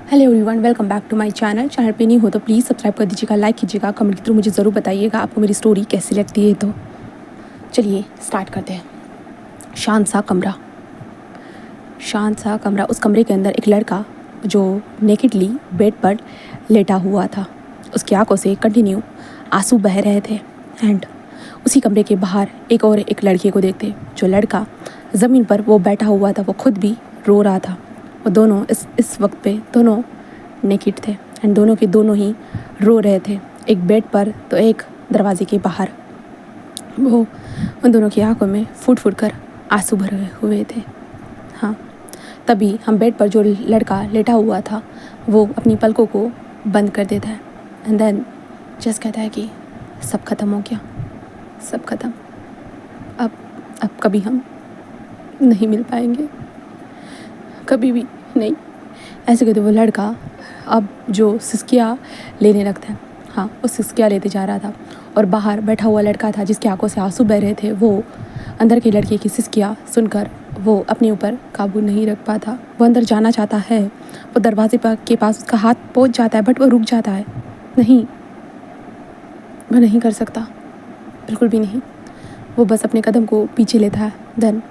Hello everyone, welcome back to my channel पे नहीं हो तो प्लीज़ सब्सक्राइब कर दीजिएगा, लाइक कीजिएगा, कमेंट के थ्रू मुझे ज़रूर बताइएगा आपको मेरी स्टोरी कैसी लगती है। तो चलिए स्टार्ट करते हैं। शांत सा कमरा, शांत सा कमरा। उस कमरे के अंदर एक लड़का जो नेकेडली बेड पर लेटा हुआ था। उसकी आंखों से कंटिन्यू आंसू बह रहे थे। एंड उसी कमरे के बाहर एक लड़के को देखते, जो लड़का ज़मीन पर वो बैठा हुआ था, वो खुद भी रो रहा था। वो दोनों इस वक्त पे दोनों नेकेड थे एंड दोनों के दोनों ही रो रहे थे, एक बेड पर तो एक दरवाजे के बाहर। वो उन दोनों की आंखों में फूट फूट कर आंसू भरे हुए थे। हाँ, तभी हम बेड पर जो लड़का लेटा हुआ था वो अपनी पलकों को बंद कर देता है एंड देन जस्ट कहता है कि सब ख़त्म हो गया, सब ख़त्म, अब कभी हम नहीं मिल पाएंगे, कभी भी नहीं। ऐसे कहते वो लड़का अब जो सिसकियाँ लेने लगता है। हाँ, वो सिसकियाँ लेते जा रहा था और बाहर बैठा हुआ लड़का था जिसकी आंखों से आंसू बह रहे थे। वो अंदर के लड़के की सिसकियाँ सुनकर वो अपने ऊपर काबू नहीं रख पाता। वो अंदर जाना चाहता है, वो दरवाजे पर के पास उसका हाथ पहुंच जाता है, बट वो रुक जाता है। नहीं, वो नहीं कर सकता, बिल्कुल भी नहीं। वो बस अपने कदम को पीछे लेता है, देन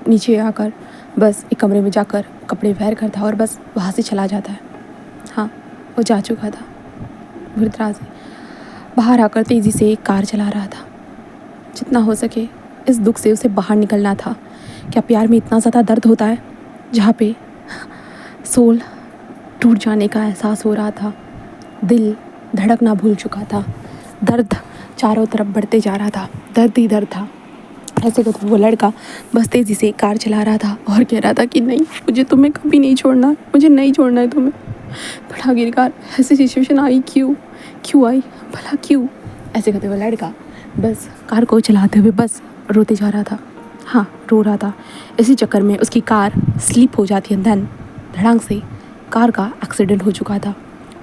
नीचे आकर बस एक कमरे में जाकर कपड़े पहन करता है और बस वहाँ से चला जाता है। हाँ, वो जा चुका था बुरी तरह से। बाहर आकर तेज़ी से एक कार चला रहा था। जितना हो सके इस दुख से उसे बाहर निकलना था। क्या प्यार में इतना ज़्यादा दर्द होता है जहाँ पे सोल टूट जाने का एहसास हो रहा था, दिल धड़कना भूल चुका था, दर्द चारों तरफ बढ़ते जा रहा था, दर्द ही दर्द था। ऐसे तो वो लड़का बस तेज़ी से कार चला रहा था और कह रहा था कि नहीं, मुझे तुम्हें कभी नहीं छोड़ना, मुझे नहीं छोड़ना है तुम्हें। बट आखिरकार ऐसी सिचुएशन आई क्यों आई भला, क्यों? ऐसे कहते वो लड़का बस कार को चलाते हुए बस रोते जा रहा था। हाँ, रो रहा था। इसी चक्कर में उसकी कार स्लिप हो जाती है, देन धड़ाम से कार का एक्सीडेंट हो चुका था।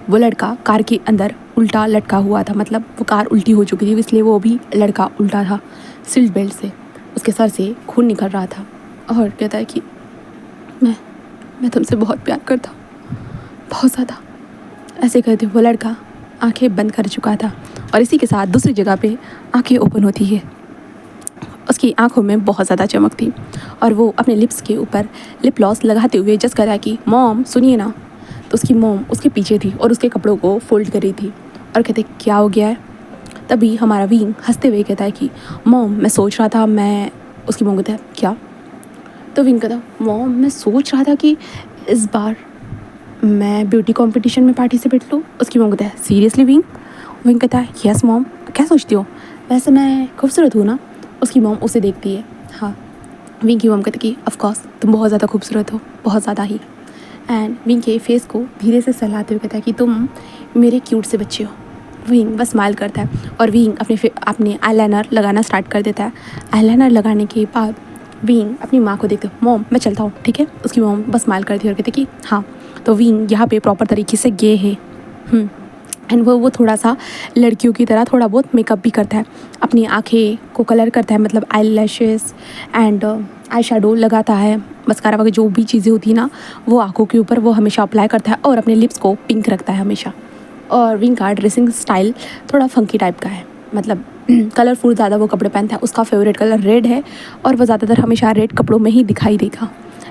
वो लड़का कार के अंदर उल्टा लटका हुआ था, मतलब वो कार उल्टी हो चुकी थी, इसलिए वो भी लड़का उल्टा था। सीट बेल्ट से उसके सर से खून निकल रहा था और कहता है कि मैं तुमसे बहुत प्यार करता हूँ, बहुत ज़्यादा। ऐसे कहते वो लड़का आंखें बंद कर चुका था और इसी के साथ दूसरी जगह पे आंखें ओपन होती है। उसकी आंखों में बहुत ज़्यादा चमक थी और वो अपने लिप्स के ऊपर लिप ग्लॉस लगाते हुए जस्ट कह रहा है कि मॉम सुनिए ना। तो उसकी मॉम उसके पीछे थी और उसके कपड़ों को फोल्ड कर रही थी और कहते क्या हो गया है। तभी हमारा विंग हंसते हुए कहता है कि मॉम मैं सोच रहा था, मैं उसकी मॉम कहता है क्या। तो विंग कहता मॉम मैं सोच रहा था कि इस बार मैं ब्यूटी कंपटीशन में पार्टिसिपेट लूँ। उसकी मॉम कहता है सीरियसली विंग। विंग कहता है यस मॉम, क्या सोचती हो, वैसे मैं खूबसूरत हूँ ना। उसकी मॉम उसे देखती है। हाँ, विंग की मॉम कहती कि ऑफ कोर्स तुम बहुत ज़्यादा खूबसूरत हो, बहुत ज़्यादा ही। एंड विंग के फेस को धीरे से सहलाते हुए कहता है कि तुम मेरे क्यूट से बच्चे हो। विंग बस स्माइल करता है और विंग अपने आईलाइनर लगाना स्टार्ट कर देता है। आईलाइनर लगाने के बाद विंग अपनी माँ को देखते मॉम मैं चलता हूँ, ठीक है। उसकी मॉम बस स्माइल करती है और कहती कि हाँ। तो विंग यहाँ पे प्रॉपर तरीके से गे है। एंड वो थोड़ा सा लड़कियों की तरह थोड़ा बहुत मेकअप भी करता है, अपनी आँखें को कलर करता है, मतलब eye lashes and eye shadow लगाता है, मस्कारा वगैरह जो भी चीज़ें होती है ना वो आँखों के ऊपर वो हमेशा अप्लाई करता है और अपने लिप्स को पिंक रखता है हमेशा। और विंग का ड्रेसिंग स्टाइल थोड़ा फंकी टाइप का है, मतलब कलरफुल ज़्यादा वो कपड़े पहनता है। उसका फेवरेट कलर रेड है और वो ज़्यादातर हमेशा रेड कपड़ों में ही दिखाई देगा।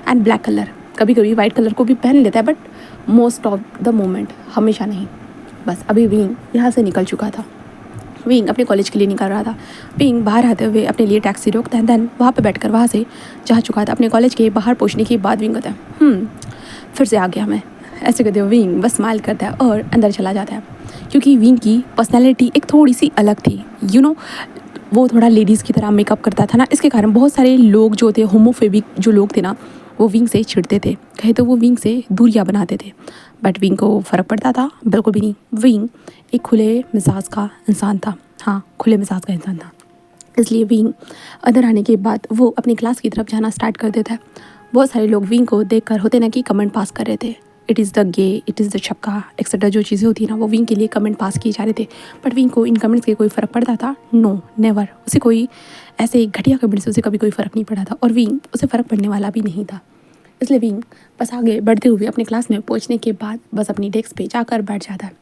एंड ब्लैक कलर, कभी कभी वाइट कलर को भी पहन लेता है, but most of the moment, हमेशा नहीं। बस अभी विंग यहाँ से निकल चुका था। विंग अपने कॉलेज के लिए निकल रहा था। विंग बाहर आते हुए अपने लिए टैक्सी रोकता है, देन वहाँ पे बैठकर वहाँ से जा चुका था। अपने कॉलेज के बाहर पहुँचने के बाद विंग कहता है फिर से आ गया मैं। ऐसे कहते हुए विंग बस स्माइल करता है और अंदर चला जाता है। क्योंकि विंग की पर्सनैलिटी एक थोड़ी सी अलग थी, वो थोड़ा लेडीज़ की तरह मेकअप करता था ना, इसके कारण बहुत सारे लोग जो थे, होमोफोबिक जो लोग थे ना, वो विंग से चिढ़ते थे, कहे तो वो विंग से दूरियां बनाते थे। बट विंग को फ़र्क पड़ता था बिल्कुल भी नहीं। विंग एक खुले मिजाज का इंसान था। हाँ, खुले मिजाज का इंसान था। इसलिए विंग अंदर आने के बाद वो अपनी क्लास की तरफ जाना स्टार्ट कर देता है। बहुत सारे लोग विंग को देख कर होते ना कि कमेंट पास कर रहे थे, it is the gay, it is the छक्का एक्सेट्रा, जो चीज़ें होती है ना वो विंग के लिए कमेंट पास किए जा रहे थे। बट विंग को इन कमेंट्स के कोई फ़र्क पड़ता था? No, never. उसे कोई ऐसे घटिया कमेंट से उसे कभी कोई फ़र्क नहीं पड़ा था और विंग उसे फ़र्क पड़ने वाला भी नहीं था। इसलिए विंग बस आगे बढ़ते हुए अपने क्लास में पहुंचने के बाद बस अपनी डेस्क पे जाकर बैठ जाता है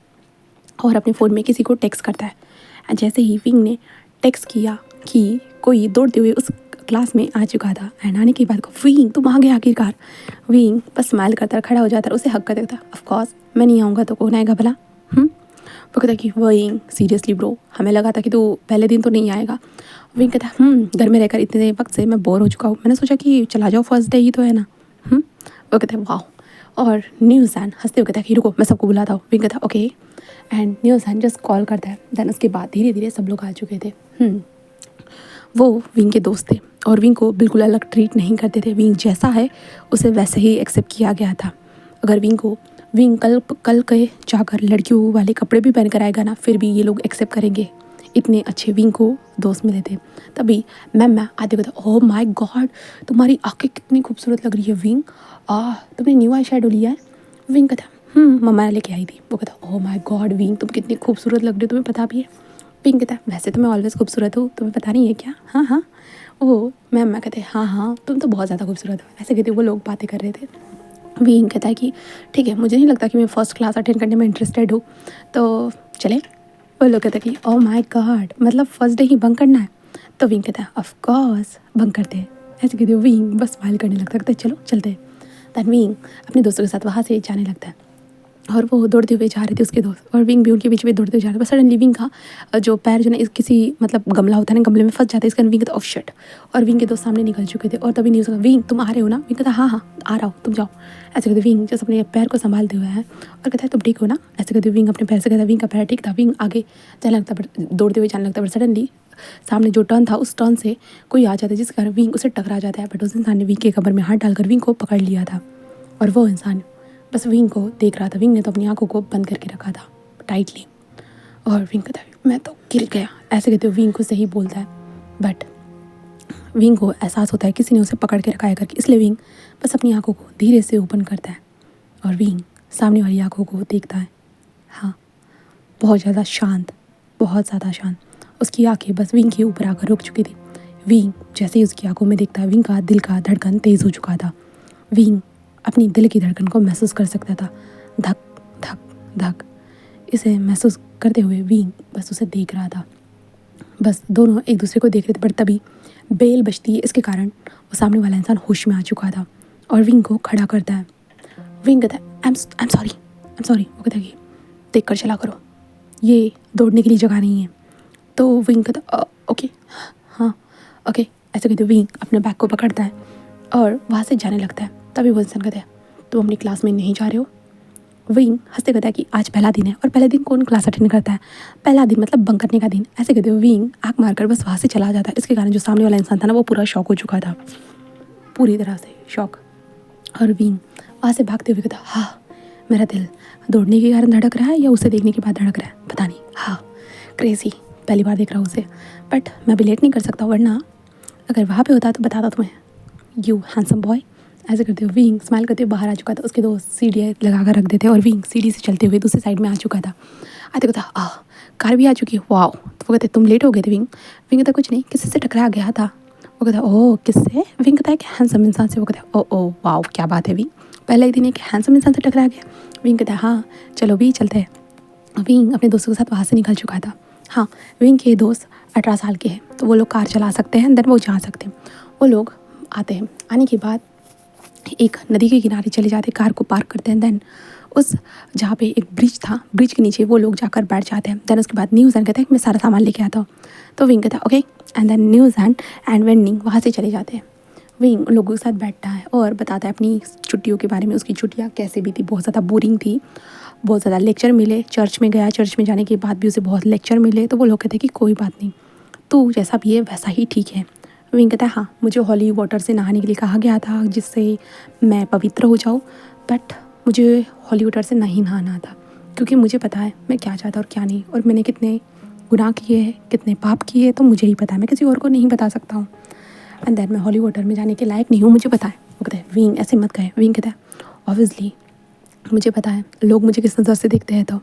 और अपने फ़ोन में किसी को टेक्स्ट करता है। एंड जैसे ही विंग ने टेक्स्ट किया कि कोई दौड़ते हुए उस क्लास में आ चुका था एंड आने के बाद को विंग तुम आ गए आखिरकार। विंग बस स्माइल करता खड़ा हो जाता है, उसे हक कर देता। ऑफकोर्स मैं नहीं आऊँगा तो कौन आएगा भला। वो कहता कि विंग सीरियसली ब्रो, हमें लगा था कि तू पहले दिन तो नहीं आएगा। विंग कहता घर में रहकर इतने वक्त से मैं बोर हो चुका हूँ, मैंने सोचा कि चला जाओ, फर्स्ट डे ही तो है ना। वो कहते हैं वाह। और न्यूज़ैन हंसते हुए कहता है कि रुको मैं सबको बुलाता हूँ। विंग कहता ओके एंड न्यूज़ैन जस्ट कॉल करता है। देन उसके बाद धीरे धीरे सब लोग आ चुके थे। वो विंग के दोस्त थे और विंग को बिल्कुल अलग ट्रीट नहीं करते थे। विंग जैसा है उसे वैसे ही एक्सेप्ट किया गया था। अगर विंग कल के जाकर लड़कियों वाले कपड़े भी पहन कर आएगा ना, फिर भी ये लोग एक्सेप्ट करेंगे। इतने अच्छे विंग को दोस्त मिले थे। तभी मैम आते कहता ओह माय गॉड तुम्हारी आंखें कितनी खूबसूरत लग रही है विंग, तुमने न्यू आई शेडो लिया है। विंग कहता मम्मा लेके आई थी। वो कहता ओह माय गॉड विंग तुम कितनी खूबसूरत लग रही हो, तुम्हें पता भी है। विंग कहता वैसे तो मैं ऑलवेज खूबसूरत हूँ, तुम्हें पता नहीं है क्या। हाँ वो मैम कहते हाँ तुम तो बहुत ज़्यादा खूबसूरत हो, ऐसे कहते वो लोग बातें कर रहे थे। विंग कहता है कि ठीक है मुझे नहीं लगता कि मैं फर्स्ट क्लास अटेंड करने में इंटरेस्टेड हूँ, तो चले। वो लोग कहते हैं कि ओह माय गॉड मतलब फर्स्ट डे ही बंक करना है। तो विंग कहता है ऑफ कोर्स बंक करते हैं। ऐसे कहते विंग बस स्माइल करने लगता है, चलो चलते हैं। दैन विंग अपने दोस्तों के साथ वहाँ से जाने लगता है और वो दौड़ते हुए जा रहे थे उसके दोस्त, और विंग भी उनके बीच में दौड़ते हुए जा रहे थे। बस सडनली विंग का जो पैर जो ना किसी मतलब गमला होता है ना, गमले में फंस जाता है। इसका विंग कहता ऑफ शट, और विंग के दोस्त सामने निकल चुके थे। और तभी न्यूज़ का विंग तुम आ रहे हो ना। विंग कहता हाँ आ रहा हूँ तुम जाओ। ऐसे कहते विंग जैसे अपने पैर को संभालते हुए है और कहता है तुम ठीक हो ना। ऐसे कहते विंग अपने पैर से कहता विंग का पैर ठीक था। विंग आगे जाने लगता बट दौड़ते हुए जाने लगता बट सडनली सामने जो टर्न था उस टर्न से कोई आ जाता है, जिस कारण विंग उसे टकरा जाता है। बट उस इंसान ने विंग के कमर में हाथ डालकर विंग को पकड़ लिया था और वो इंसान बस विंग को देख रहा था। विंग ने तो अपनी आंखों को बंद करके रखा था टाइटली, और विंग कहता है मैं तो गिर गया। ऐसे कहते हुए विंग को सही बोलता है बट विंग को एहसास होता है किसी ने उसे पकड़ के रखा है करके, इसलिए विंग बस अपनी आंखों को धीरे से ओपन करता है और विंग सामने वाली आंखों को देखता है। हाँ बहुत ज़्यादा शांत, बहुत ज़्यादा शांत। उसकी आंखें बस विंग के ऊपर आकर रुक चुकी थी। विंग जैसे ही उसकी आंखों में देखता है विंग का दिल का धड़कन तेज़ हो चुका था। विंग अपनी दिल की धड़कन को महसूस कर सकता था, धक धक धक। इसे महसूस करते हुए विंग बस उसे देख रहा था। बस दोनों एक दूसरे को देख रहे थे पर तभी बेल बजती है, इसके कारण वो सामने वाला इंसान होश में आ चुका था और विंग को खड़ा करता है। विंग कहता है आई एम सॉरी। वो कहता है कि देख कर चला करो, ये दौड़ने के लिए जगह नहीं है। तो विंग कहता ओके हाँ ओके। ऐसे कहते विंग अपने बैग को पकड़ता है और वहाँ से जाने लगता है। तभी वो इंसान कहता है तुम अपनी क्लास में नहीं जा रहे हो। विंग हंसते कहता है कि आज पहला दिन है, और पहले दिन कौन क्लास अटेंड करता है, पहला दिन मतलब बंक करने का दिन। ऐसे कहते हुए विंग आँख मारकर बस वहाँ से चला जाता है। इसके कारण जो सामने वाला इंसान था ना वो पूरा शॉक हो चुका था, पूरी तरह से शॉक। और विंग वहाँ से भागते हुए कहता हाँ मेरा दिल दौड़ने के कारण धड़क रहा है या उसे देखने के बाद धड़क रहा है पता नहीं। हाँ क्रेजी, पहली बार देख रहा हूँ उसे, बट मैं अभी लेट नहीं कर सकता, वरना अगर वहाँ पे होता तो बताता तुम्हें। You handsome boy. ऐसे करते हुए विंग स्माइल करते हुए बाहर आ चुका था। उसके दोस्त सीढ़ी लगा कर रख देते और विंग सीढ़ी से चलते हुए दूसरी साइड में आ चुका था। आते कहता कार भी आ चुकी है वाओ। तो वो कहते तुम लेट हो गए थे विंग। विंग कहता कुछ नहीं, किसी से टकरा गया था। वो कहता ओह किससे। विंग कहता है कि हैंडसम इंसान से। वो कहता है ओ वाओ क्या बात है विंग, पहले ही दिन है कि हैंडसम इंसान से टकरा गया। विंग कहता है हाँ चलो भी चलते हैं। विंग अपने दोस्तों के साथ वहाँ से निकल चुका था। हाँ विंग के दोस्त 18 साल के हैं तो वो लोग कार चला सकते हैं, देन वो जा सकते हैं। वो लोग आते हैं, आने के बाद एक नदी के किनारे चले जाते, कार को पार्क करते हैं। देन उस जहाँ पे एक ब्रिज था, ब्रिज के नीचे वो लोग जाकर बैठ जाते हैं। देन उसके बाद न्यूज़ैन कहते हैं मैं सारा सामान लेके आता हूँ। तो विंग कहता है ओके एंड देन न्यूज़ैन एंड वेंडिंग वहाँ से चले जाते हैं। विंग उन लोगों के साथ बैठता है और बताता है अपनी छुट्टियों के बारे में। उसकी छुट्टियाँ कैसे भी थी, बहुत ज़्यादा बोरिंग थी, बहुत ज़्यादा लेक्चर मिले। चर्च में गया, चर्च में जाने के बाद भी उसे बहुत लेक्चर मिले। तो वो लोग कहते हैं कि कोई बात नहीं, तू जैसा भी है वैसा ही ठीक है। विंग कहता है हाँ मुझे हॉली वाटर से नहाने के लिए कहा गया था जिससे मैं पवित्र हो जाऊँ, बट मुझे हॉली वाटर से नहीं नहाना था क्योंकि मुझे पता है मैं क्या चाहता और क्या नहीं, और मैंने कितने गुनाह किए हैं, कितने पाप किए हैं, तो मुझे ही पता है, मैं किसी और को नहीं बता सकता हूँ। एंड देन मैं हॉली वाटर में जाने के लायक नहीं हूँ, मुझे पता है। वो कहता है विंग ऐसे मत कहे। विंग कहता है ऑब्वियसली मुझे पता है लोग मुझे किस नज़र से देखते हैं। तो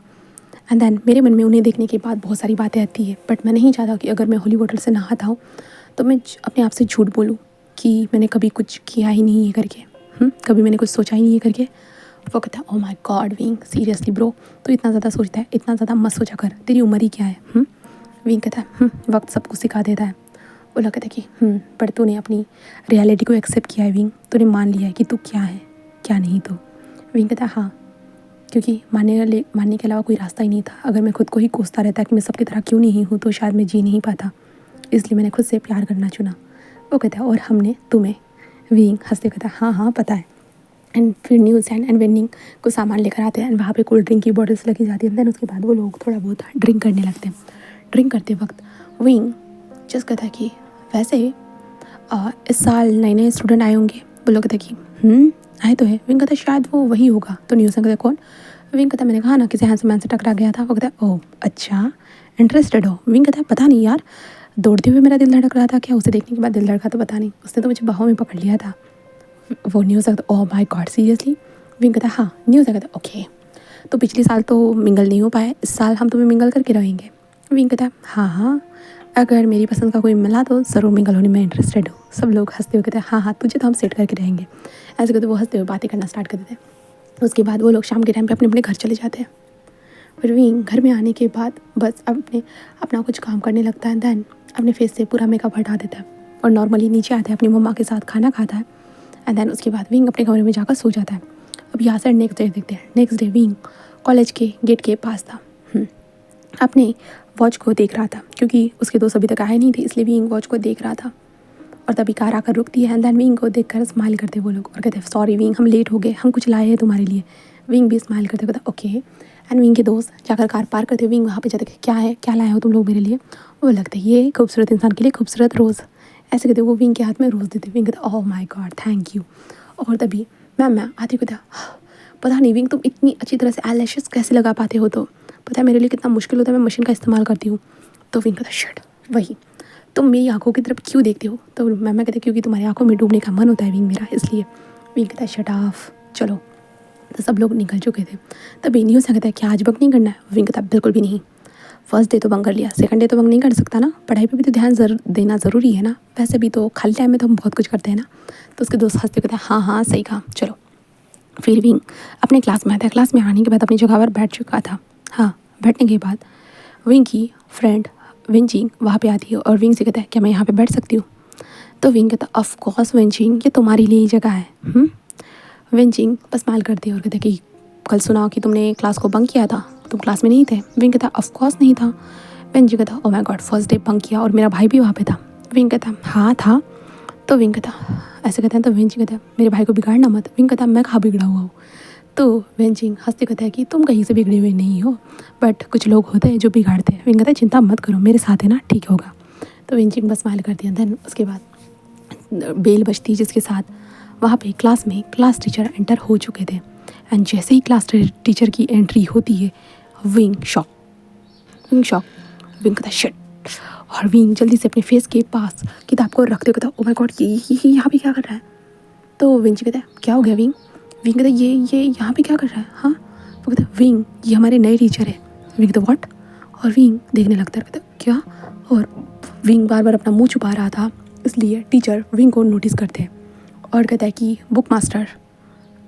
एंड देन मेरे मन में उन्हें देखने के बाद बहुत सारी बातें आती है, बट मैं नहीं चाहता कि अगर मैं हॉली वाटर से नहाता हूँ तो मैं अपने आप से झूठ बोलूँ कि मैंने कभी कुछ किया ही नहीं है करके। कभी मैंने कुछ सोचा ही नहीं है करके। वो कहता है oh my God wing, seriously bro, तो इतना ज़्यादा सोचता है, इतना ज़्यादा मत सोचा कर, तेरी उम्र ही क्या है। विंग कहता है वक्त सब कुछ सिखा देता है। वो कहता है कि पर तूने अपनी रियलिटी को एक्सेप्ट किया है विंग, तूने मान लिया है कि तू क्या है क्या नहीं। तो विंग कहता है हाँ, क्योंकि मानने के अलावा कोई रास्ता ही नहीं था। अगर मैं खुद को ही कोसता रहता कि मैं सबकी तरह क्यों नहीं हूँ तो शायद मैं जी नहीं पाता, इसलिए मैंने खुद से प्यार करना चुना। वो कहता है और हमने तुम्हें। विंग हंसते कहता है हाँ पता है। एंड फिर न्यूज़ एंड वेंडिंग को सामान लेकर आते हैं एंड वहाँ पे कोल्ड ड्रिंक की बॉटल्स लगी जाती है। देन उसके बाद वो लोग थोड़ा बहुत ड्रिंक करने लगते हैं। ड्रिंक करते वक्त विंग जस्ट कहता है कि वैसे इस साल नए नए स्टूडेंट आए होंगे। वो लोग कहते हैं कि आए तो है। विंग कहता है शायद वो वही होगा। तो न्यूज़ कहता है कौन। विंग कहता है मैंने कहा ना किसी हैंडसम मैन से टकरा गया था। वो कहता है ओह अच्छा, इंटरेस्टेड हो। विंग कहता है पता नहीं यार, दौड़ते हुए मेरा दिल धड़क रहा था, क्या उसे देखने के बाद दिल धड़का तो पता नहीं, उसने तो मुझे बाहों में पकड़ लिया था। वो न्यूज़ कहता ओह माय गॉड सीरियसली। विंग कहता है हाँ। न्यूज़ कहता है ओके, तो पिछले साल तो मिंगल नहीं हो पाए, इस साल हम तुम्हें मिंगल करके रहेंगे। विंग कहता है हाँ, अगर मेरी पसंद का कोई मिला तो ज़रूर मिंगल होने में इंटरेस्टेड हो। सब लोग हंसते हुए कहते हैं हाँ तुझे तो हम सेट करके रहेंगे। ऐसे करते वो हंसते हुए बातें करना स्टार्ट कर देते हैं। उसके बाद वो लोग शाम के टाइम पे अपने अपने घर चले जाते हैं। फिर विंग घर में आने के बाद बस अपना कुछ काम करने लगता है। दैन अपने फेस से पूरा मेकअप हटा देता है और नॉर्मली नीचे आता है, अपनी मम्मा के साथ खाना खाता है। एंड देन उसके बाद विंग अपने कमरे में जाकर सो जाता है। अब यहाँ से नेक्स्ट डे देखते हैं। नेक्स्ट डे विंग कॉलेज के गेट के पास था, अपने वॉच को देख रहा था क्योंकि उसके दोस्त अभी तक आए नहीं थे, इसलिए विंग वॉच को देख रहा था। और तभी कार आकर रुकती है एंड देन विंग को देखकर स्माइल करते वो लोग और कहते हैं सॉरी विंग, हम लेट हो गए, हम कुछ लाए हैं तुम्हारे लिए। विंग भी स्माइल करते कहता ओके। एंड विंग के दोस्त जाकर कार पार करते। विंग वहाँ पे जाते क्या है, क्या लाए हो तुम लोग मेरे लिए। वो लगता है ये खूबसूरत इंसान के लिए खूबसूरत रोज़। ऐसे कहते वो विंग के हाथ में रोज़ देते। विंग कहता ओह माय गॉड थैंक यू। और तभी मैम आती कहता पता नहीं विंग तुम इतनी अच्छी तरह से आईलैशेस कैसे लगा पाते हो, तो पता है मेरे लिए कितना मुश्किल होता है, मैं मशीन का इस्तेमाल करती हूँ। तो विंग कहता शट, वही तुम मेरी आंखों की तरफ क्यों देखते हो। तो मैम कहते क्योंकि तुम्हारी आंखों में डूबने का मन होता है विंग मेरा, इसलिए। विंग कहता है शट ऑफ चलो। तो सब लोग निकल चुके थे। तभी न्यूज़ कहता है क्या आज बंक नहीं करना है। विंग कहता है बिल्कुल भी नहीं, फर्स्ट डे तो बंक कर लिया, सेकंड डे तो बंक नहीं कर सकता ना, पढ़ाई पे भी तो ध्यान देना ज़रूरी है ना, वैसे भी तो खाली टाइम में तो हम बहुत कुछ करते हैं ना। तो उसके दोस्त हंसते कहते हैं हाँ सही कहा चलो। फिर विंग अपने क्लास में आता है। क्लास में आने के बाद अपनी जगह पर बैठ चुका था। हाँ, बैठने के बाद विंग की फ्रेंड विंचिंग वहाँ पे आती है और विंग से कहता है क्या मैं यहाँ पे बैठ सकती हूँ। तो विंग कहता ऑफ कोर्स विंचिंग, ये तुम्हारे लिए ही जगह है। विंचिंग बस स्माइल करती है और कहता है कि कल सुना कि तुमने क्लास को बंक किया था, तुम क्लास में नहीं थे। विंग कहता ऑफ कोर्स नहीं था। विंचिंग कहता oh my God first day bunk किया और मेरा भाई भी वहाँ पे था। विंग कहता हाँ था। तो विंग कहता ऐसे कहते हैं। तो विंचिंग कहता मेरे भाई को बिगाड़ना मत। विंग कहता मैं कहाँ बिगड़ा हुआ हूँ। तो विंचिंग हंसते कहता है कि तुम कहीं से बिगड़े हुए नहीं हो, बट कुछ लोग होते हैं जो बिगाड़ते हैं। विंग कहता है चिंता मत करो, मेरे साथ है ना, ठीक होगा। तो विंचिंग बस स्माइल करती है। देन उसके बाद बेल बजती जिसके साथ वहाँ पे क्लास में क्लास टीचर एंटर हो चुके थे। एंड जैसे ही क्लास टीचर की एंट्री होती है विंग शॉक। विंग कहता शिट। और विंग जल्दी से अपने फेस के पास किताब को रखते कहता ओ माय गॉड ये यहाँ पे क्या कर रहा है। तो विंची कहता है क्या हो गया विंग। विंग कहता ये यहाँ पे क्या कर रहा है। हाँ, वो कहता विंग ये हमारे नए टीचर है। विंग कहता व्हाट। और विंग देखने लगता है, कहता क्या। और विंग बार बार अपना मुंह छुपा रहा था, इसलिए टीचर विंग को नोटिस करते हैं और कहता है कि बुक मास्टर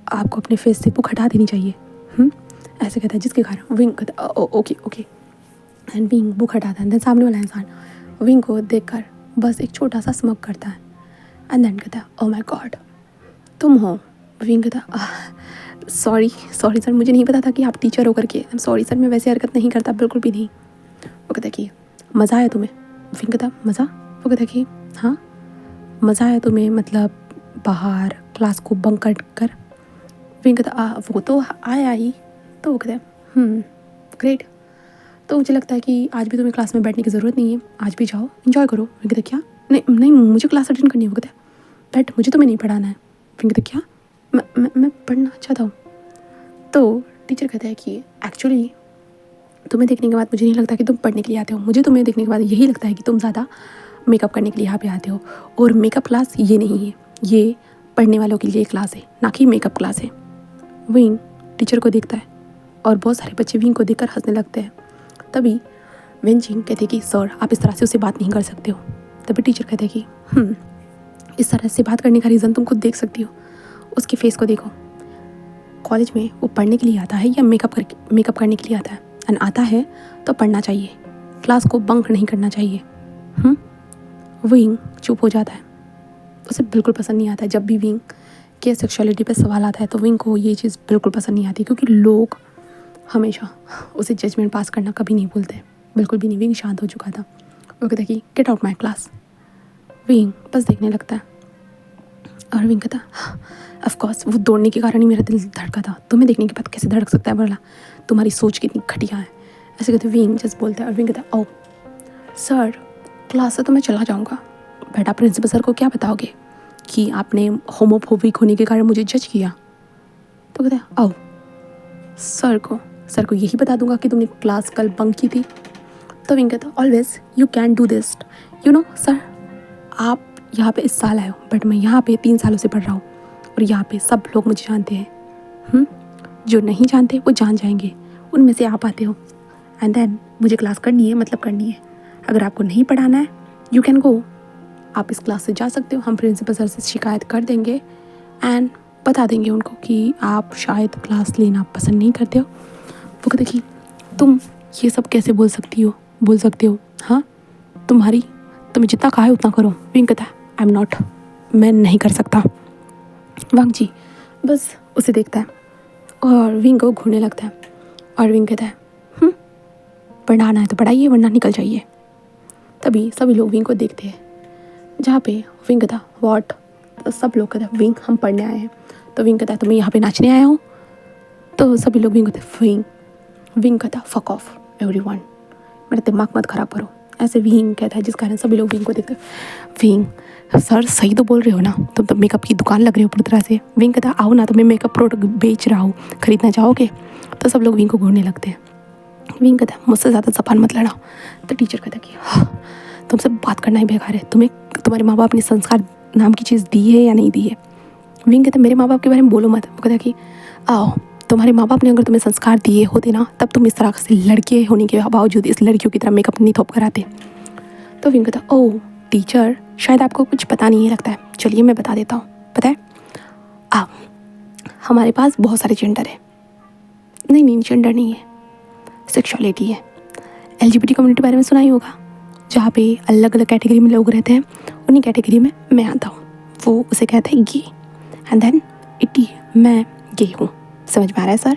आपको अपने फेस से बुक हटा देनी चाहिए। ऐसे कहता है जिसके कारण विंग कहता ओके। एंड विंग बुक हटाता है। देन सामने वाला इंसान विंग को देखकर बस एक छोटा सा स्मग करता है एंड देन कहता है ओ माय गॉड तुम हो। विंग कहता सॉरी सर, मुझे नहीं पता था कि आप टीचर होकर के। आई एम सॉरी सर, मैं वैसे हरकत नहीं करता, बिल्कुल भी नहीं। वो कहता कि मज़ा आया तुम्हें। विंग कहता मज़ा। वो कहता कि हाँ मज़ा आया तुम्हें, मतलब बाहर क्लास को बंक कर। विंग कहता वो तो आया ही। तो वो कहता ग्रेट, तो मुझे लगता है कि आज भी तुम्हें क्लास में बैठने की ज़रूरत नहीं है, आज भी जाओ एंजॉय करो। विंग कहता क्या नहीं मुझे क्लास अटेंड करनी है। वो कहता बैठ, मुझे तुम्हें नहीं पढ़ाना है। विंग कहता क्या मैं पढ़ना चाहता हूँ। तो टीचर कहता है कि एक्चुअली तुम्हें देखने के बाद मुझे नहीं लगता कि तुम पढ़ने के लिए आते हो, मुझे तुम्हें देखने के बाद यही लगता है कि तुम ज़्यादा मेकअप करने के लिए यहाँ पे आते हो। और मेकअप क्लास ये नहीं है, ये पढ़ने वालों के लिए क्लास है, ना कि मेकअप क्लास है। विंग टीचर को देखता है और बहुत सारे बच्चे विंग को देखकर हंसने लगते हैं। तभी विंचिंग कहते कि सर आप इस तरह से उससे बात नहीं कर सकते हो। तभी टीचर कहते कि इस तरह से बात करने का रीज़न तुम खुद देख सकती हो। उसके फेस को देखो। कॉलेज में वो पढ़ने के लिए आता है या मेकअप करने के लिए आता है? एंड आता है तो पढ़ना चाहिए, क्लास को बंक नहीं करना चाहिए। विंग चुप हो जाता है। उसे बिल्कुल पसंद नहीं आता है। जब भी विंग के सेक्सुअलिटी पे सवाल आता है तो विंग को ये चीज़ बिल्कुल पसंद नहीं आती, क्योंकि लोग हमेशा उसे जजमेंट पास करना कभी नहीं भूलते, बिल्कुल भी नहीं। विंग शांत हो चुका था। वो कहता कि get out my class. Wing बस देखने लगता है और विंग कहता ऑफ कोर्स वो दौड़ने के कारण ही मेरा दिल धड़का था, तुम्हें देखने के बाद कैसे धड़क सकता है बोला, तुम्हारी सोच कितनी घटिया है। ऐसे कहते विंग जस्ट बोलता है और विंग कहता ओ सर क्लास से तो मैं चला जाऊँगा, बेटा प्रिंसिपल सर को क्या बताओगे कि आपने होमोफोबिक होने के कारण मुझे जज किया? तो कहते हैं आओ सर को यही बता दूंगा कि तुमने क्लास कल बंक की थी। तो विंग कहता always you can do this, you know sir आप यहाँ पे इस साल आए हो, बट मैं यहाँ पे 3 सालों से पढ़ रहा हूँ और यहाँ पे सब लोग मुझे जानते हैं। जो नहीं जानते वो जान जाएंगे, उनमें से आप आते हो। एंड देन मुझे क्लास करनी है, मतलब करनी है। अगर आपको नहीं पढ़ाना है यू कैन गो, आप इस क्लास से जा सकते हो। हम प्रिंसिपल सर से शिकायत कर देंगे एंड बता देंगे उनको कि आप शायद क्लास लेना पसंद नहीं करते हो। वो कहते कि तुम ये सब कैसे बोल सकते हो हाँ, तुम्हें जितना कहा है उतना करो। विंग कहता है आई एम नॉट, मैं नहीं कर सकता। वांग जी बस उसे देखता है और विंग को घूरने लगता है और विंग कहता है पढ़ाना है तो पढ़ाइए वरना निकल जाइए। तभी सभी लोग विंग को देखते हैं, जहाँ पे विंग कहता व्हाट, तो सब लोग कहते हैं विंग हम पढ़ने आए हैं। तो विंग कहता है तुम्हें यहाँ पे नाचने आया हो? तो सभी लोग विंग कहते विंग कहता फक ऑफ एवरीवन, मेरा दिमाग मत खराब करो। ऐसे विंग कहता है, जिस कारण सभी लोग विंग को देखते हैं। विंग सर सही तो बोल रहे हो ना, तुम तो मेकअप की दुकान लग रही हो पूरी तरह से। विंग कहता आओ ना, तुम्हें मेकअप प्रोडक्ट बेच रहा हूँ, खरीदना चाहोगे? तो सब लोग विंग को घूरने लगते हैं। विंग कहता है मुझसे ज़्यादा जबान मत लड़ाओ। तो टीचर कहता है कि तुमसे बात करना ही बेकार है, तुम्हारे माँ बाप ने संस्कार नाम की चीज़ दी है या नहीं दी है? विंग कहता है मेरे माँ बाप के बारे में बोलो मत। वो कहता कि आओ तुम्हारे माँ बाप ने अगर तुम्हें संस्कार दिए होते ना, तब तुम इस तरह से लड़के होने के बावजूद इस लड़कियों की तरह मेकअप नहीं थोप कराते। तो विंग कहता ओह टीचर शायद आपको कुछ पता नहीं है लगता है, चलिए मैं बता देता हूँ। पता है हमारे पास बहुत सारे जेंडर है। नहीं जेंडर नहीं है, सेक्सुअलिटी है। LGBT कम्युनिटी बारे में सुना ही होगा, जहाँ पे अलग अलग कैटेगरी में लोग रहते हैं, उन्हीं कैटेगरी में मैं आता हूँ। वो उसे कहता है गे एंड देन मैं गे हूँ। समझ में आ रहा है सर?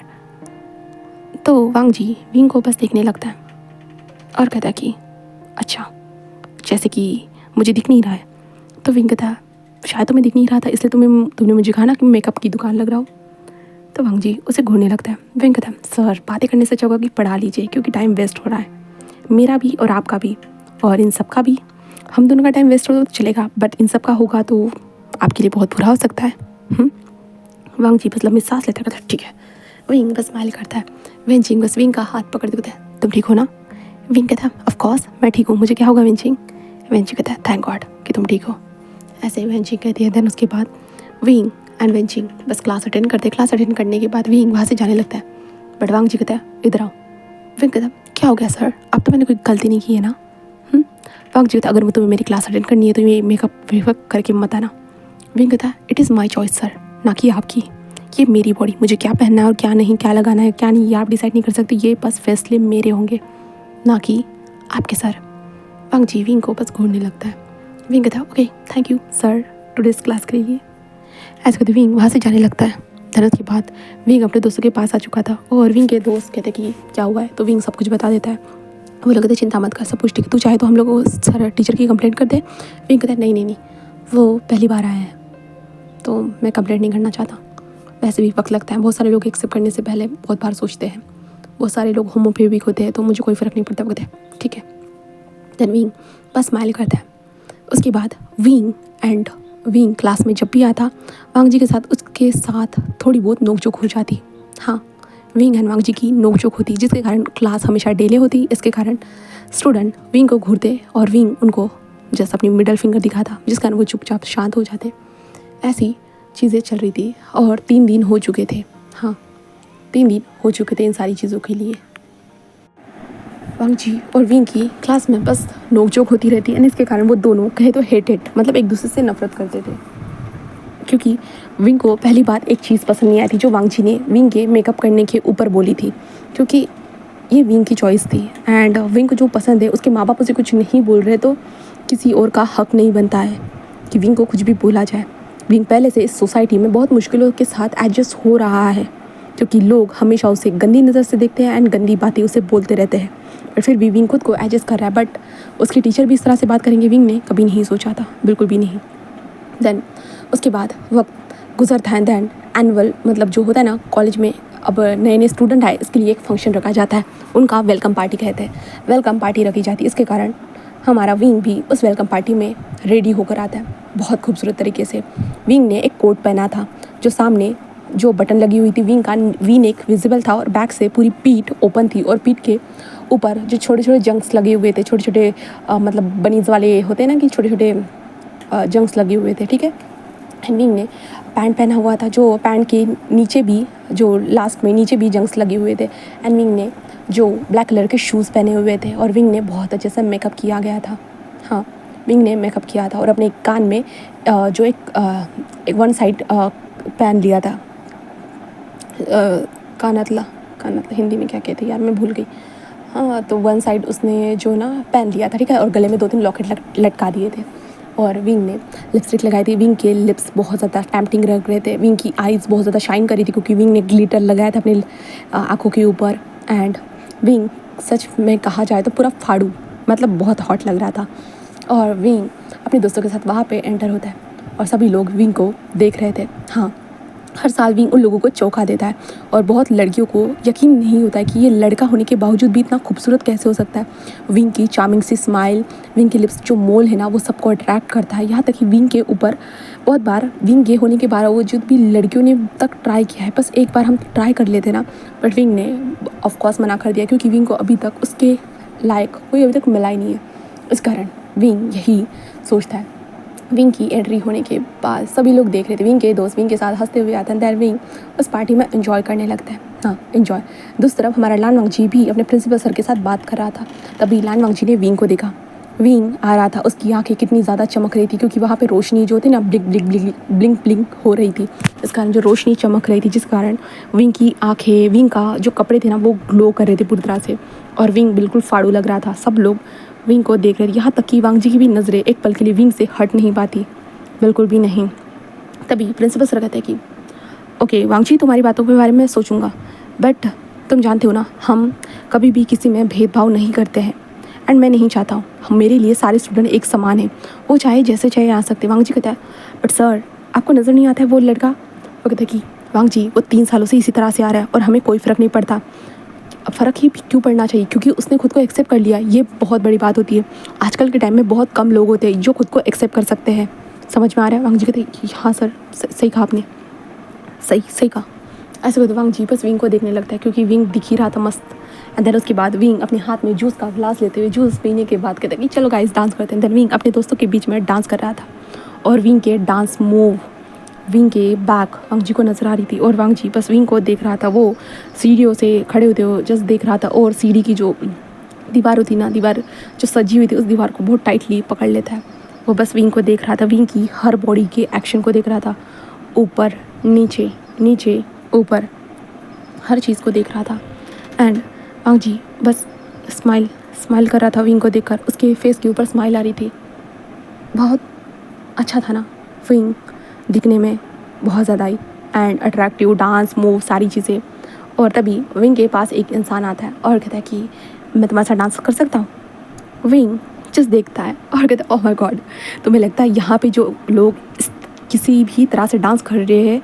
तो वांग जी विंग को बस देखने लगता है और कहता है कि अच्छा जैसे कि मुझे दिख नहीं रहा है। तो विंग कहता शायद तुम्हें दिख नहीं रहा था इसलिए तुमने मुझे कहा ना कि मेकअप की दुकान लग रहा हो। तो वांग जी उसे घूरने लगता है। विंग कहता सर बातें करने से अच्छा होगा कि पढ़ा लीजिए, क्योंकि टाइम वेस्ट हो रहा है, मेरा भी और आपका भी और इन सब का भी। हम दोनों का टाइम वेस्ट हो तो चलेगा, बट इन सब का होगा तो आपके लिए बहुत बुरा हो सकता है। वांग जी बस लंबी सांस लेता कहता ठीक है। विंग बस स्माइल करता है। वेंचिंग बस विंग का हाथ पकड़ के कहता है तुम ठीक हो ना? विंग कहता है ऑफ कोर्स मैं ठीक हूँ, मुझे क्या होगा वेंचिंग? वेंचिंग कहता है थैंक गॉड कि तुम ठीक हो। ऐसे वेंचिंग कहती है। देन उसके बाद विंग एंड वेंचिंग बस क्लास अटेंड करते। क्लास अटेंड करने के बाद विंग वहाँ से जाने लगता है, बट वांग जी कहता है इधर आओ। विंग कहता है क्या हो गया सर, अब तो मैंने कोई गलती नहीं की है ना? वांग जी कहता अगर तुम्हें मेरी क्लास अटेंड करनी है तो ये मेकअप करके मत आना। विंग कहता है it is my choice sir, ना कि आपकी। ये मेरी बॉडी, मुझे क्या पहनना है और क्या नहीं, क्या लगाना है क्या नहीं, ये आप डिसाइड नहीं कर सकते। ये बस फैसले मेरे होंगे, ना कि आपके सर। वांग जी विंग को बस घूरने लगता है। विंग कहता है okay thank you sir, today's class करिए। ऐसे कहते विंग वहाँ से जाने लगता है। धनत के बाद विंग अपने दोस्तों के पास आ चुका था और विंग के दोस्त कहते कि क्या हुआ है, तो विंग सब कुछ बता देता है। वो लोग कहते चिंता मत कर, सब कुछ ठीक है, तू चाहे तो हम लोग सर टीचर की कंप्लेंट कर दे। विंग कहता है नहीं वो पहली बार आए हैं तो मैं कंप्लेंट नहीं करना चाहता, वैसे भी वक्त लगता है, बहुत सारे लोग एक्सेप्ट करने से पहले बहुत बार सोचते हैं, बहुत सारे लोग होमोफोबिक होते हैं, तो मुझे कोई फ़र्क नहीं पड़ता। वो कहते हैं ठीक है। देन विंग बस स्माइल करता है। उसके बाद विंग क्लास में जब भी आता वांग जी के साथ उसके साथ थोड़ी बहुत नोकझोंक हो जाती। हाँ विंग एंड वांग जी की नोकझोंक होती, जिसके कारण क्लास हमेशा डिले होती। इसके कारण स्टूडेंट विंग को घूरते और विंग उनको जैसे अपनी मिडल फिंगर दिखाता, जिस कारण वो चुपचाप शांत हो जाते। ऐसी चीज़ें चल रही थी और 3 दिन हो चुके थे। हाँ 3 दिन हो चुके थे इन सारी चीज़ों के लिए। वांग जी और विंग की क्लास में बस नोकझोंक होती रहती है, इसके कारण वो दोनों कहे तो हेटेड, मतलब एक दूसरे से नफरत करते थे। क्योंकि विंग को पहली बार एक चीज़ पसंद नहीं आई थी जो वांग जी ने विंग के मेकअप करने के ऊपर बोली थी, क्योंकि ये विंग की चॉइस थी एंड विंग को जो पसंद है उसके माँ बाप उसे कुछ नहीं बोल रहे तो किसी और का हक नहीं बनता है कि विंग को कुछ भी बोला जाए। विंग पहले से इस सोसाइटी में बहुत मुश्किलों के साथ एडजस्ट हो रहा है, क्योंकि लोग हमेशा उसे गंदी नज़र से देखते हैं एंड गंदी बातें उसे बोलते रहते हैं, पर फिर भी विंग खुद को एडजस्ट कर रहा है। बट उसके टीचर भी इस तरह से बात करेंगे विंग ने कभी नहीं सोचा था, बिल्कुल भी नहीं। देन उसके बाद वक्त गुजरता है, देन एनुअल मतलब जो होता है ना कॉलेज में, अब नए नए स्टूडेंट आए इसके लिए एक फंक्शन रखा जाता है, उनका वेलकम पार्टी कहते हैं। वेलकम पार्टी रखी जाती है, इसके कारण हमारा विंग भी उस वेलकम पार्टी में रेडी होकर आता है बहुत खूबसूरत तरीके से। विंग ने एक कोट पहना था जो सामने जो बटन लगी हुई थी विंग का वी नेक विजिबल था और बैक से पूरी पीठ ओपन थी और पीठ के ऊपर जो छोटे छोटे जंक्स लगे हुए थे, छोटे छोटे मतलब बनीज वाले होते हैं ना कि छोटे छोटे जंक्स लगे हुए थे, ठीक है। विंग ने पैंट पहना हुआ था जो पैंट के नीचे भी जो लास्ट में नीचे भी जंक्स लगे हुए थे एंड विंग ने जो ब्लैक कलर के शूज़ पहने हुए थे और विंग ने बहुत अच्छे से मेकअप किया गया था। हाँ, विंग ने मेकअप किया था और अपने कान में जो एक वन साइड पहन लिया था, कानतला हिंदी में क्या कहते हैं यार मैं भूल गई। हाँ, तो वन साइड उसने जो ना पहन लिया था, ठीक है, और गले में 2-3 लॉकेट लटका दिए थे और विंग ने लिपस्टिक लगाई थी। विंग के लिप्स बहुत ज़्यादा टेम्पटिंग लग रहे थे, विंग की आइज़ बहुत ज़्यादा शाइन कर रही थी क्योंकि विंग ने ग्लिटर लगाया था अपने आँखों के ऊपर एंड विंग सच में कहा जाए तो पूरा फाड़ू मतलब बहुत हॉट लग रहा था। और विंग अपने दोस्तों के साथ वहाँ पे एंटर होता है और सभी लोग विंग को देख रहे थे। हाँ, हर साल विंग उन लोगों को चौंका देता है और बहुत लड़कियों को यकीन नहीं होता है कि ये लड़का होने के बावजूद भी इतना खूबसूरत कैसे हो सकता है। विंग की चार्मिंग सी स्माइल, विंग के लिप्स जो मोल है ना वो सबको अट्रैक्ट करता है। यहाँ तक कि विंग के ऊपर बहुत बार विंग गे होने के बावजूद भी लड़कियों ने तक ट्राई किया है, बस एक बार हम ट्राई कर लेते ना, बट विंग ने ऑफकोर्स मना कर दिया क्योंकि विंग को अभी तक उसके लायक कोई अभी तक मिला ही नहीं है। इस कारण विंग यही सोचता है। विंग की एंट्री होने के बाद सभी लोग देख रहे थे, विंग के दोस्त विंग के साथ हंसते हुए आते हैं। दैन विंग उस पार्टी में एंजॉय करने लगता है। हाँ, एंजॉय। दूसरी तरफ हमारा लान वांग जी भी अपने प्रिंसिपल सर के साथ बात कर रहा था, तभी लान वांग जी ने विंग को देखा। विंग आ रहा था, उसकी आंखें कितनी ज़्यादा चमक रही थी क्योंकि वहाँ पे रोशनी जो थी ना ब्लिंक ब्लिंक हो रही थी, इस कारण जो रोशनी चमक रही थी जिस कारण विंग की आंखें, विंग का जो कपड़े थे ना वो ग्लो कर रहे थे पूरी तरह से और विंग बिल्कुल फाड़ू लग रहा था। सब लोग विंग को देख रहे थे, यहाँ तक कि वांग जी की भी नज़रें एक पल के लिए विंग से हट नहीं पाती, बिल्कुल भी नहीं। तभी प्रिंसिपल सर कहते हैं कि ओके वांग जी, तुम्हारी बातों के बारे में सोचूंगा, बट तुम जानते हो ना हम कभी भी किसी में भेदभाव नहीं करते हैं एंड मैं नहीं चाहता हूँ, हम मेरे लिए सारे स्टूडेंट एक समान हैं, वो चाहे जैसे चाहे आ सकते। वांग जी कहता है बट सर आपको नज़र नहीं आता है वो लड़का। वो कहता है कि वांग जी वो 3 सालों से इसी तरह से आ रहा है और हमें कोई फ़र्क नहीं पड़ता। अब फ़र्क ही क्यों पड़ना चाहिए, क्योंकि उसने खुद को एक्सेप्ट कर लिया, ये बहुत बड़ी बात होती है। आजकल के टाइम में बहुत कम लोग होते हैं जो खुद को एक्सेप्ट कर सकते हैं। समझ में आ रहा है? वांग जी कहते हैं कि हाँ सर, सही कहा आपने, सही कहा। ऐसे कहते वांग जी बस विंग को देखने लगता है क्योंकि विंग दिख ही रहा था मस्त। एंड देन उसके बाद विंग अपने हाथ में जूस का ग्लास लेते हुए जूस पीने के बाद कहते हैं कि चलो गाइस डांस करते हैं। देन विंग अपने दोस्तों के बीच में डांस कर रहा था और विंग के डांस मूव, विंग के बैक वांग जी को नज़र आ रही थी और वांग जी बस विंग को देख रहा था। वो सीढ़ियों से खड़े होते हुए जस्ट देख रहा था और सीढ़ी की जो दीवार होती ना, दीवार जो सजी हुई थी उस दीवार को बहुत टाइटली पकड़ लेता है। वो बस विंग को देख रहा था, विंग की हर बॉडी के एक्शन को देख रहा था, ऊपर नीचे नीचे ऊपर हर चीज़ को देख रहा था। एंड वांग जी बस स्माइल कर रहा था विंग को देखकर, उसके फेस के ऊपर स्माइल आ रही थी। बहुत अच्छा था ना विंग दिखने में, बहुत ज़्यादा ही एंड अट्रैक्टिव, डांस मूव सारी चीज़ें। और तभी विंग के पास एक इंसान आता है और कहता है कि मैं तुम्हारे साथ डांस कर सकता हूँ। विंग जस्ट देखता है और कहता है ओह माय गॉड, तुम्हें लगता है यहाँ पे जो लोग किसी भी तरह से डांस कर रहे हैं,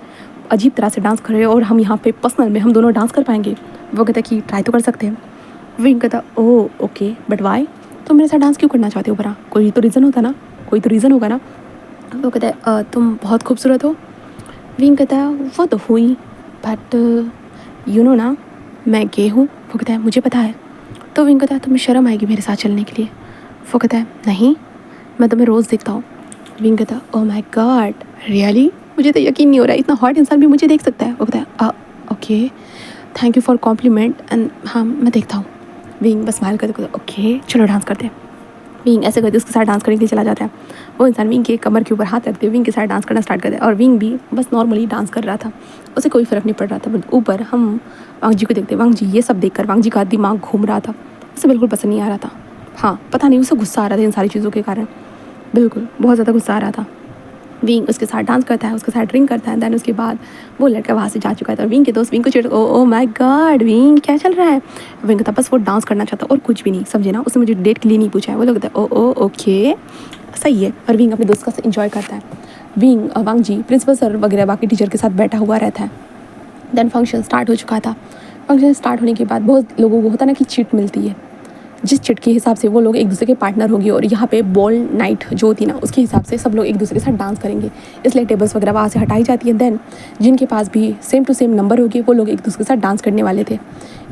अजीब तरह से डांस कर रहे हैं और हम यहाँ पे पर्सनल में हम दोनों डांस कर पाएंगे? वो कहता है कि ट्राई तो कर सकते हैं। विंग कहता ओह ओके बट वाई, तुम मेरे साथ डांस क्यों करना चाहते हो? भरा कोई तो रीज़न होता ना, कोई तो रीज़न होगा ना। वो कहता है तुम बहुत खूबसूरत हो। विंग कहता है वो तो हुई बट यू नो ना मैं गे हूँ। वो कहता है मुझे पता है। तो विंग कहता है तुम्हें शर्म आएगी मेरे साथ चलने के लिए? वो कहता है नहीं, मैं तुम्हें रोज़ देखता हूँ। विंग कहता है ओह माय गॉड रियली, मुझे तो यकीन नहीं हो रहा है इतना हॉट इंसान भी मुझे देख सकता है। वो कहता है okay thank you for compliment and हाँ मैं देखता हूँ। विंग बस स्माइल करते ओके चलो डांस करते हैं। विंग ऐसे करके उसके साथ डांस करने के लिए चला जाता है। वो इंसान विंग के कमर के ऊपर हाथ रखते हुए विंग के साथ डांस करना स्टार्ट करता है और विंग भी बस नॉर्मली डांस कर रहा था, उसे कोई फ़र्क नहीं पड़ रहा था। बट ऊपर हम वांग जी को देखते, वांग जी ये सब देखकर वांग जी का दिमाग घूम रहा था, उसे बिल्कुल पसंद नहीं आ रहा था। हाँ, पता नहीं उसे गुस्सा आ रहा था इन सारी चीज़ों के कारण, बिल्कुल बहुत ज़्यादा गुस्सा आ रहा था। विंग उसके साथ डांस करता है, उसके साथ ड्रिंक करता है, दैन उसके बाद वो लड़का वहाँ से जा चुका था और विंग के दोस्त विंग को चिढ़, ओ माय गॉड विंग क्या चल रहा है। विंग था बस वो डांस करना चाहता और कुछ भी नहीं, समझे ना, उसने मुझे डेट के लिए नहीं पूछा है। वो लोग कहता है ओ ओके सही है, और विंग अपने दोस्त का इंजॉय करता है। विंग वांग जी प्रिंसिपल सर वगैरह बाकी टीचर के साथ बैठा हुआ रहता है। देन फंक्शन स्टार्ट हो चुका था। फंक्शन स्टार्ट होने के बाद बहुत लोगों को होता ना कि चिट मिलती है, जिस चिट के हिसाब से वो लोग एक दूसरे के पार्टनर होंगे और यहाँ पे बॉल नाइट जो होती है ना उसके हिसाब से सब लोग एक दूसरे के साथ डांस करेंगे, इसलिए टेबल्स वगैरह वहाँ से हटाई जाती है। देन जिनके पास भी सेम टू सेम नंबर होगी वो लोग एक दूसरे के साथ डांस करने वाले थे,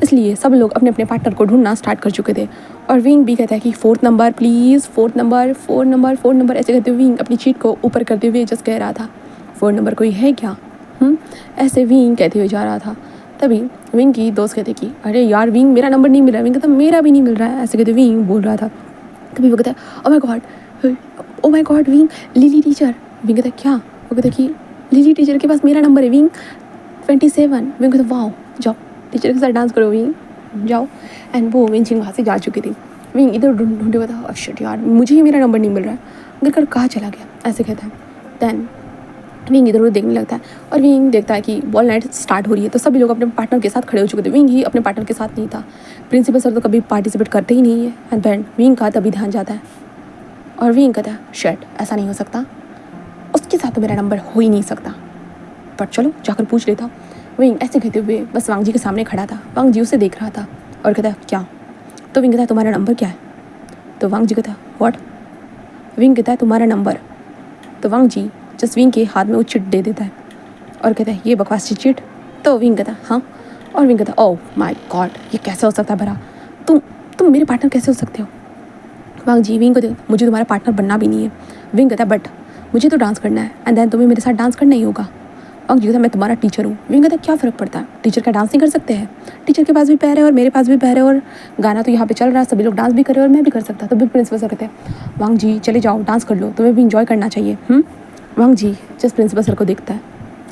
इसलिए सब लोग अपने अपने पार्टनर को ढूंढना स्टार्ट कर चुके थे। और विंग भी कहता है कि 4th number please, 4th number, 4 number ऐसे कहते हुए विंग अपनी चीट को ऊपर करते हुए जस्ट कह रहा था 4 नंबर कोई है क्या, ऐसे विंग कहते हुए जा रहा था। तभी विंग की दोस्त कहते कि अरे यार विंग मेरा नंबर नहीं मिल रहा है। विंग कहता मेरा भी नहीं मिल रहा है, ऐसे कहते विंग बोल रहा था। तभी वो कहता है oh my God wing lily teacher. Wing कहता क्या, वो कहता कि लिली टीचर के पास मेरा नंबर है विंग 27। विंग कहता वाओ जाओ टीचर के साथ डांस करो विंग जाओ। एंड वो विंग वहाँ से जा चुकी थी। विंग इधर ढूंढते हुआ था, शिट यार मुझे ही मेरा नंबर नहीं मिल रहा है, अगर कर कहाँ चला गया, ऐसे कहता है। दैन विंग इधर उधर देखने लगता है और विंग देखता है कि बॉल नाइट स्टार्ट हो रही है, तो सभी लोग अपने पार्टनर के साथ खड़े हो चुके थे। विंग ही अपने पार्टनर के साथ नहीं था, प्रिंसिपल सर तो कभी पार्टिसिपेट करते ही नहीं है। एंड देन विंग का तभी ध्यान जाता है और विंग कहता है शिट ऐसा नहीं हो सकता, उसके साथ तो मेरा नंबर हो ही नहीं सकता, पर चलो जाकर पूछ लेता हूँ। विंग ऐसे कहते हुए बस वांग जी के सामने खड़ा था। वांग जी उसे देख रहा था और कहता है क्या, तो विंग कहता है तुम्हारा नंबर क्या है, तो वांग जी कहता है व्हाट, विंग कहता है तुम्हारा नंबर, तो वांग जी जस्ट विंग के हाथ में वो चिट दे देता है और कहता है ये बकवास सी चिट, तो विंग कहता है हाँ, और विंग कहता है ओह माय गॉड ये कैसे हो सकता है भरा, तुम मेरे पार्टनर कैसे हो सकते हो। वांग जी विंग को मुझे तुम्हारा पार्टनर बनना भी नहीं है। विंग कहता है बट मुझे तो डांस करना है एंड देन तुम्हें मेरे साथ डांस करना ही होगा। वांग जी कहता है मैं तुम्हारा टीचर हूँ। विंग कहता है क्या फ़र्क पड़ता है, टीचर का डांस नहीं कर सकते हैं, टीचर के पास भी पैर है और मेरे पास भी पैर है और गाना तो यहाँ पे चल रहा है, सभी लोग डांस भी कर रहे हैं और मैं भी कर सकता। तो भी प्रिंसिपल सर कहते हैं वांग जी चले जाओ डांस कर लो, तुम्हें भी इंजॉय करना चाहिए। वांग जी जस्ट प्रिंसिपल सर को देखता है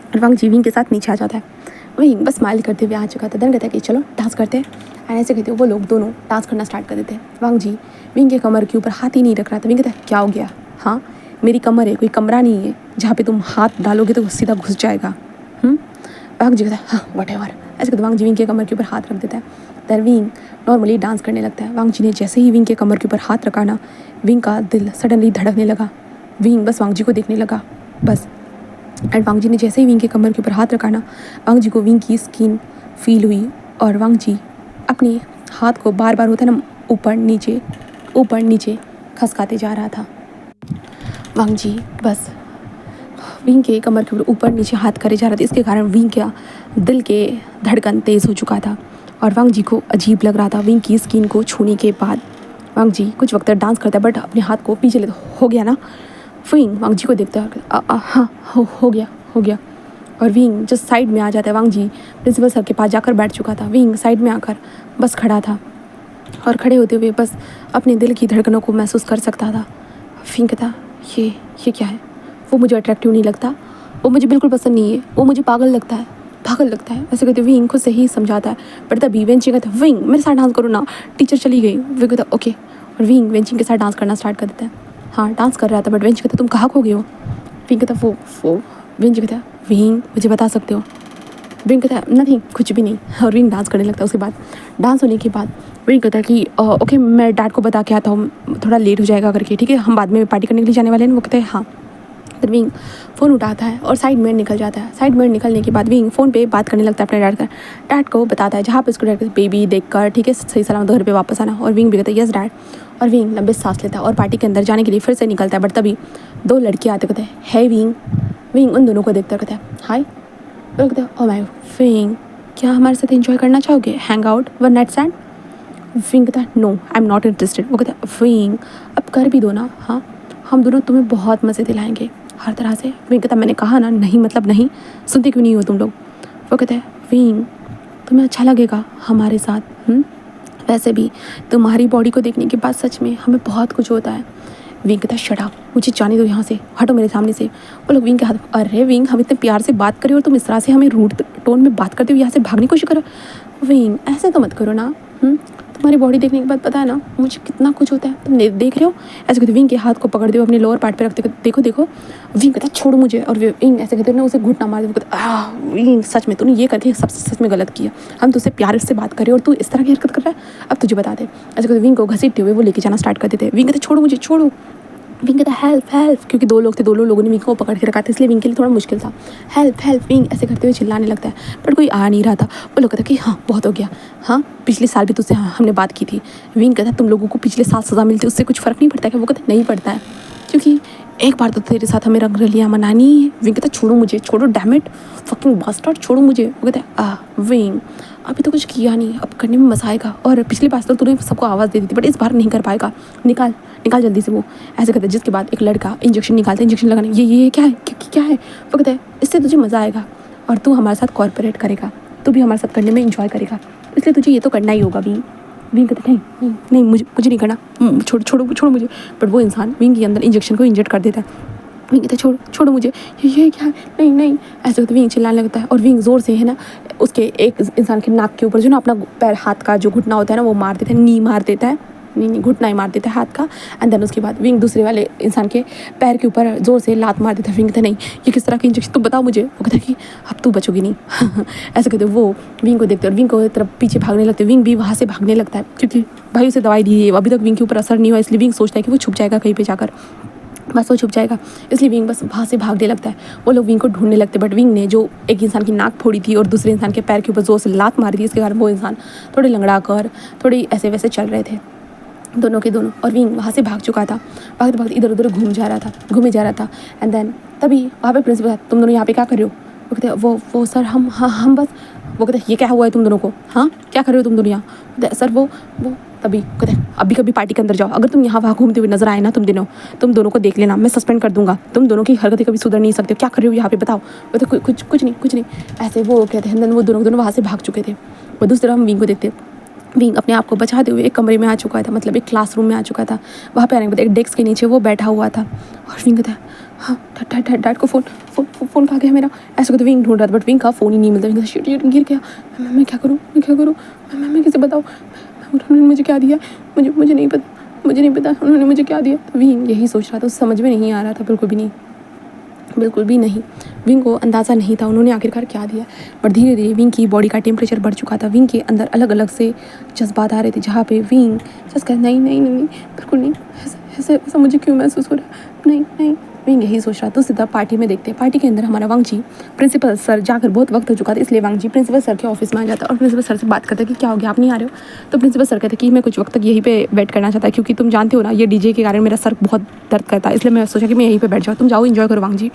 और वांग जी विंग के साथ नीचे आ जाता है। विंग बस स्माइल करते हुए आ चुका था। देन कहता है कि चलो डांस करते हैं, एंड ऐसे कहते हो वो लोग दोनों डांस करना स्टार्ट कर देते हैं। वांग जी विंग के कमर के ऊपर हाथ ही नहीं रख रहा था। विंग कहता है क्या हो गया, हाँ मेरी कमर है, कोई कमरा नहीं है जहाँ पे तुम हाथ डालोगे तो सीधा घुस जाएगा। वांग जी कहता है हाँ वट एवर, ऐसे कहते वांग जी विंग के कमर के ऊपर हाथ रख देता है। देन विंग नॉर्मली डांस करने लगता है। वांग जी ने जैसे ही विंग के कमर के ऊपर हाथ रखा ना, विंग का दिल सडनली धड़कने लगा। विंग बस वांग जी को देखने लगा बस। एंड वांग जी ने जैसे ही विंग के कमर के ऊपर हाथ रखा ना, वांग जी को विंग की स्किन फील हुई और वांग जी अपने हाथ को बार बार होता है ना ऊपर नीचे खसकाते जा रहा था। वांग जी बस विंग के कमर के ऊपर नीचे हाथ करे जा रहा था, इसके कारण विंग का दिल के धड़कन तेज़ हो चुका था और वांग जी को अजीब लग रहा था विंग की स्किन को छूने के बाद। वांग जी कुछ वक्त तक डांस करता है बट अपने हाथ को पीछे ले हो गया ना। विंग वांग जी को देखता है हाँ हो गया और विंग जस्ट साइड में आ जाता है। वांग जी प्रिंसिपल सर के पास जाकर बैठ चुका था। विंग साइड में आकर बस खड़ा था और खड़े होते हुए बस अपने दिल की धड़कनों को महसूस कर सकता था। विंग कहता ये क्या है, वो मुझे अट्रैक्टिव नहीं लगता, वो मुझे बिल्कुल पसंद नहीं है, वो मुझे पागल लगता है ऐसे कहते विंग खुद से ही समझाता है। बट तभी वेंचिंग कहता है विंग मेरे साथ डांस करो ना, टीचर चली गई। विंग कहता ओके, और विंग वेंचिंग के साथ डांस करना स्टार्ट कर देता है। हाँ डांस कर रहा था बट वेंचिंग कहता तुम कहाँ खो गए हो। विंग कहता वो वेंचिंग कहता विंग मुझे बता सकते हो। विंग कहता है नहीं कुछ भी नहीं, और विंग डांस करने लगता है। उसके बाद डांस होने के बाद विंग कहता है कि ओके मैं डैड को बता के आता हूँ, थोड़ा लेट हो जाएगा करके, ठीक है हम बाद में पार्टी करने के लिए जाने वाले हैं। वो कहते हैं हाँ। तो विंग फ़ोन उठाता है और साइड में निकल जाता है। साइड में निकलने के बाद विंग फ़ोन पे बात करने लगता है अपने डैड को बताता है जहाँ पे उसको डैड बेबी देखकर ठीक है सही सलामत घर पे वापस आना। और विंग भी कहता है यस डैड, और विंग लंबे सांस लेता है और पार्टी के अंदर जाने के लिए फिर से निकलता है। बट तभी 2 लड़के आते कहते हैं है विंग उन दोनों को देखता कहता है हाय। वो कहते हैं ओ माय विंग क्या हमारे साथ एंजॉय करना चाहोगे, hang out one night stand. Wing कहता है no I am not interested. वो कहता है विंग अब कर भी दो ना, हाँ हम दोनों तुम्हें बहुत मज़े दिलाएंगे हर तरह से। विंग कहता मैंने कहा ना नहीं मतलब नहीं, सुनते क्यों नहीं हो तुम लोग। वो कहता है विंग तुम्हें अच्छा लगेगा हमारे साथ। वैसे भी तुम्हारी बॉडी को देखने के बाद सच में हमें बहुत कुछ होता है। विंग कहता है शट अप, मुझे जाने दो यहाँ से, हटो मेरे सामने से। वो लोग विंग के हाथ, अरे विंग हम इतने प्यार से बात करें और तुम इस तरह से हमें रूड टोन में बात करते हो, यहाँ से भागने की कोशिश करो। विंग ऐसे तो मत करो ना। तुम्हारी बॉडी देखने के बाद पता है ना मुझे कितना कुछ होता है, तुम देख रहे हो। ऐसे कहते विंग के हाथ को पकड़ दो, अपने लोअर पार्ट पे रखते, देखो देखो। विंग कहता है छोड़ो मुझे, और विंग ऐसे कहते ना उसे घुटना मार दे। विंग सच में तूने ये करके सबसे सच में गलत किया, हम तुझसे प्यार से बात करें और तू इस तरह की हरकत कर रहा है। अब तुझे बता दे। ऐसे कहते विंग को घसीटते हुए वो लेके जाना स्टार्ट कर देते। विंग कहते छोड़ो मुझे, छोड़ो। विंग कहता हेल्प हेल्प, क्योंकि दो लोग थे, दोनों लोगों ने विंग को पकड़ के रखा था, इसलिए विंग के लिए थोड़ा मुश्किल था। हेल्प हेल्प, विंग ऐसे करते हुए चिल्लाने लगता है, बट कोई आ नहीं रहा था। वो लोग कहता कि हाँ बहुत हो गया, हाँ पिछले साल भी तुझसे हमने बात की थी। विंग कहता तुम लोगों को पिछले साल सज़ा मिलती, उससे कुछ फ़र्क नहीं पड़ता क्या? वो कहता नहीं पड़ता है, क्योंकि एक बार तो तेरे साथ हमें रंगरलियाँ मनानी ही है। विंग कहता छोड़ो मुझे, छोड़ो डैमिट फकिंग बास्टर्ड, छोड़ो मुझे। वो कहता है विंग अभी तो कुछ किया नहीं, अब करने में मज़ा आएगा, और पिछली बार तो तूने सबको आवाज़ दे दी थी, बट इस बार नहीं कर पाएगा, निकाल निकाल जल्दी से। वो ऐसे कहते हैं, जिसके बाद एक लड़का इंजेक्शन निकालता है, इंजेक्शन लगाने, ये क्या है, क्या है? वो कहता है इससे तुझे मज़ा आएगा और तू हमारे साथ कॉर्पोरेट करेगा, तू भी हमारे साथ करने में इंजॉय करेगा, इसलिए तुझे ये तो करना ही होगा। विंग कहते नहीं नहीं नहीं, मुझे नहीं करना, छोड़ो मुझे। बट वो इंसान विंग के अंदर इंजेक्शन को इंजेक्ट कर देता है। विंग कहता है छोड़ो मुझे, ये क्या है, नहीं नहीं। ऐसे होते विंग चिल्लाने लगता है, और विंग ज़ोर से है ना उसके एक इंसान के नाक के ऊपर जो ना अपना पैर हाथ का जो घुटना होता है ना वो मार देता है, नी मार देता है, नहीं घुटना ही मार देता है हाथ का। एंड देन उसके बाद विंग दूसरे वाले इंसान के पैर के ऊपर ज़ोर से लात मार देता है। विंग कहता नहीं ये किस तरह की इंजेक्शन, तुम बताओ मुझे। वो कहता है कि अब तू बचोगी नहीं। ऐसे कहते वो विंग को देखते और विंग को तरफ पीछे भागने लगते। विंग भी वहाँ से भागने लगता है, क्योंकि भाई उसे दवाई दी है, अभी तक विंग के ऊपर असर नहीं हुआ, इसलिए विंग सोचता है कि वो छुप जाएगा कहीं पर जाकर, बस वो छुप जाएगा, इसलिए विंग बस वहाँ से भागने लगता है। वो लोग विंग को ढूंढने लगते, बट विंग ने जो एक इंसान की नाक फोड़ी थी और दूसरे इंसान के पैर के ऊपर जोर से लात मारी थी, इसके कारण वो इंसान थोड़े लंगड़ा कर थोड़ी ऐसे वैसे चल रहे थे दोनों के दोनों, और विंग वहाँ से भाग चुका था। भागते भागते इधर उधर घूमे जा रहा था। एंड देन तभी वहाँ पे प्रिंसिपल, तुम दोनों यहाँ पे क्या कर रहे हो? वो कहते वो सर हम बस। वो कहते ये क्या हुआ है तुम दोनों को, हाँ क्या कर रहे हो तुम दोनों यहाँ? सर वो तभी कहते हैं अभी कभी पार्टी के अंदर जाओ, अगर तुम यहाँ वहाँ घूमते हुए नजर आए ना तुम दोनों को देख लेना, मैं सस्पेंड कर दूंगा, तुम दोनों की हरकतें कभी सुधर नहीं सकते, क्या कर रहे हो यहाँ पे बताओ? वो तो कुछ नहीं ऐसे वो कहते हैं। वो दोनों वहाँ से भाग चुके थे। वो दूसरी तरफ हम विंग को देखते, विंग अपने आप को बचाते हुए एक कमरे में आ चुका था, मतलब एक क्लासरूम में आ चुका था। वहाँ पे आने के बाद एक डेस्क के नीचे वो बैठा हुआ था, और विंग कहता है हाँ डैड को फ़ोन कहाँ गया मेरा? ऐसे कहते विंग ढूंढ रहा था, बट विंग का फ़ोन ही नहीं मिलता। विंग शिट गिर गया, मैं क्या करूँ, मैं किसे बताऊँ, उन्होंने मुझे क्या दिया, मुझे नहीं पता उन्होंने मुझे क्या दिया। तो विंग यही सोच रहा था, उसे समझ में नहीं आ रहा था, बिल्कुल भी नहीं। विंग को अंदाज़ा नहीं था उन्होंने आखिरकार क्या दिया, बट धीरे धीरे विंग की बॉडी का टेम्परेचर बढ़ चुका था। विंग के अंदर अलग अलग से जज्बात आ रहे थे, जहाँ पे विंग जस्ट कहता नहीं बिल्कुल नहीं, ऐसा मुझे क्यों महसूस हो रहा है, नहीं। विंग यही सोच रहा था। दूसरी तरफ पार्टी में देखते हैं, पार्टी के अंदर हमारा वांगजी प्रिंसिपल सर जाकर बहुत वक्त हो चुका था, इसलिए वांगजी प्रिंसिपल सर के ऑफिस में आ जाता है और प्रिंसिपल सर से बात करता है कि क्या हो गया, आप नहीं आ रहे हो? तो प्रिंसिपल सर कहते हैं कि मैं कुछ वक्त तक यहीं पे वेट करना चाहता है, क्योंकि तुम जानते हो ना ये डीजे के कारण मेरा सर बहुत दर्द करता है, इसलिए मैं सोचा कि मैं यहीं पर बैठ जाऊँ, तुम जाओ इन्जॉय करो। वांगजी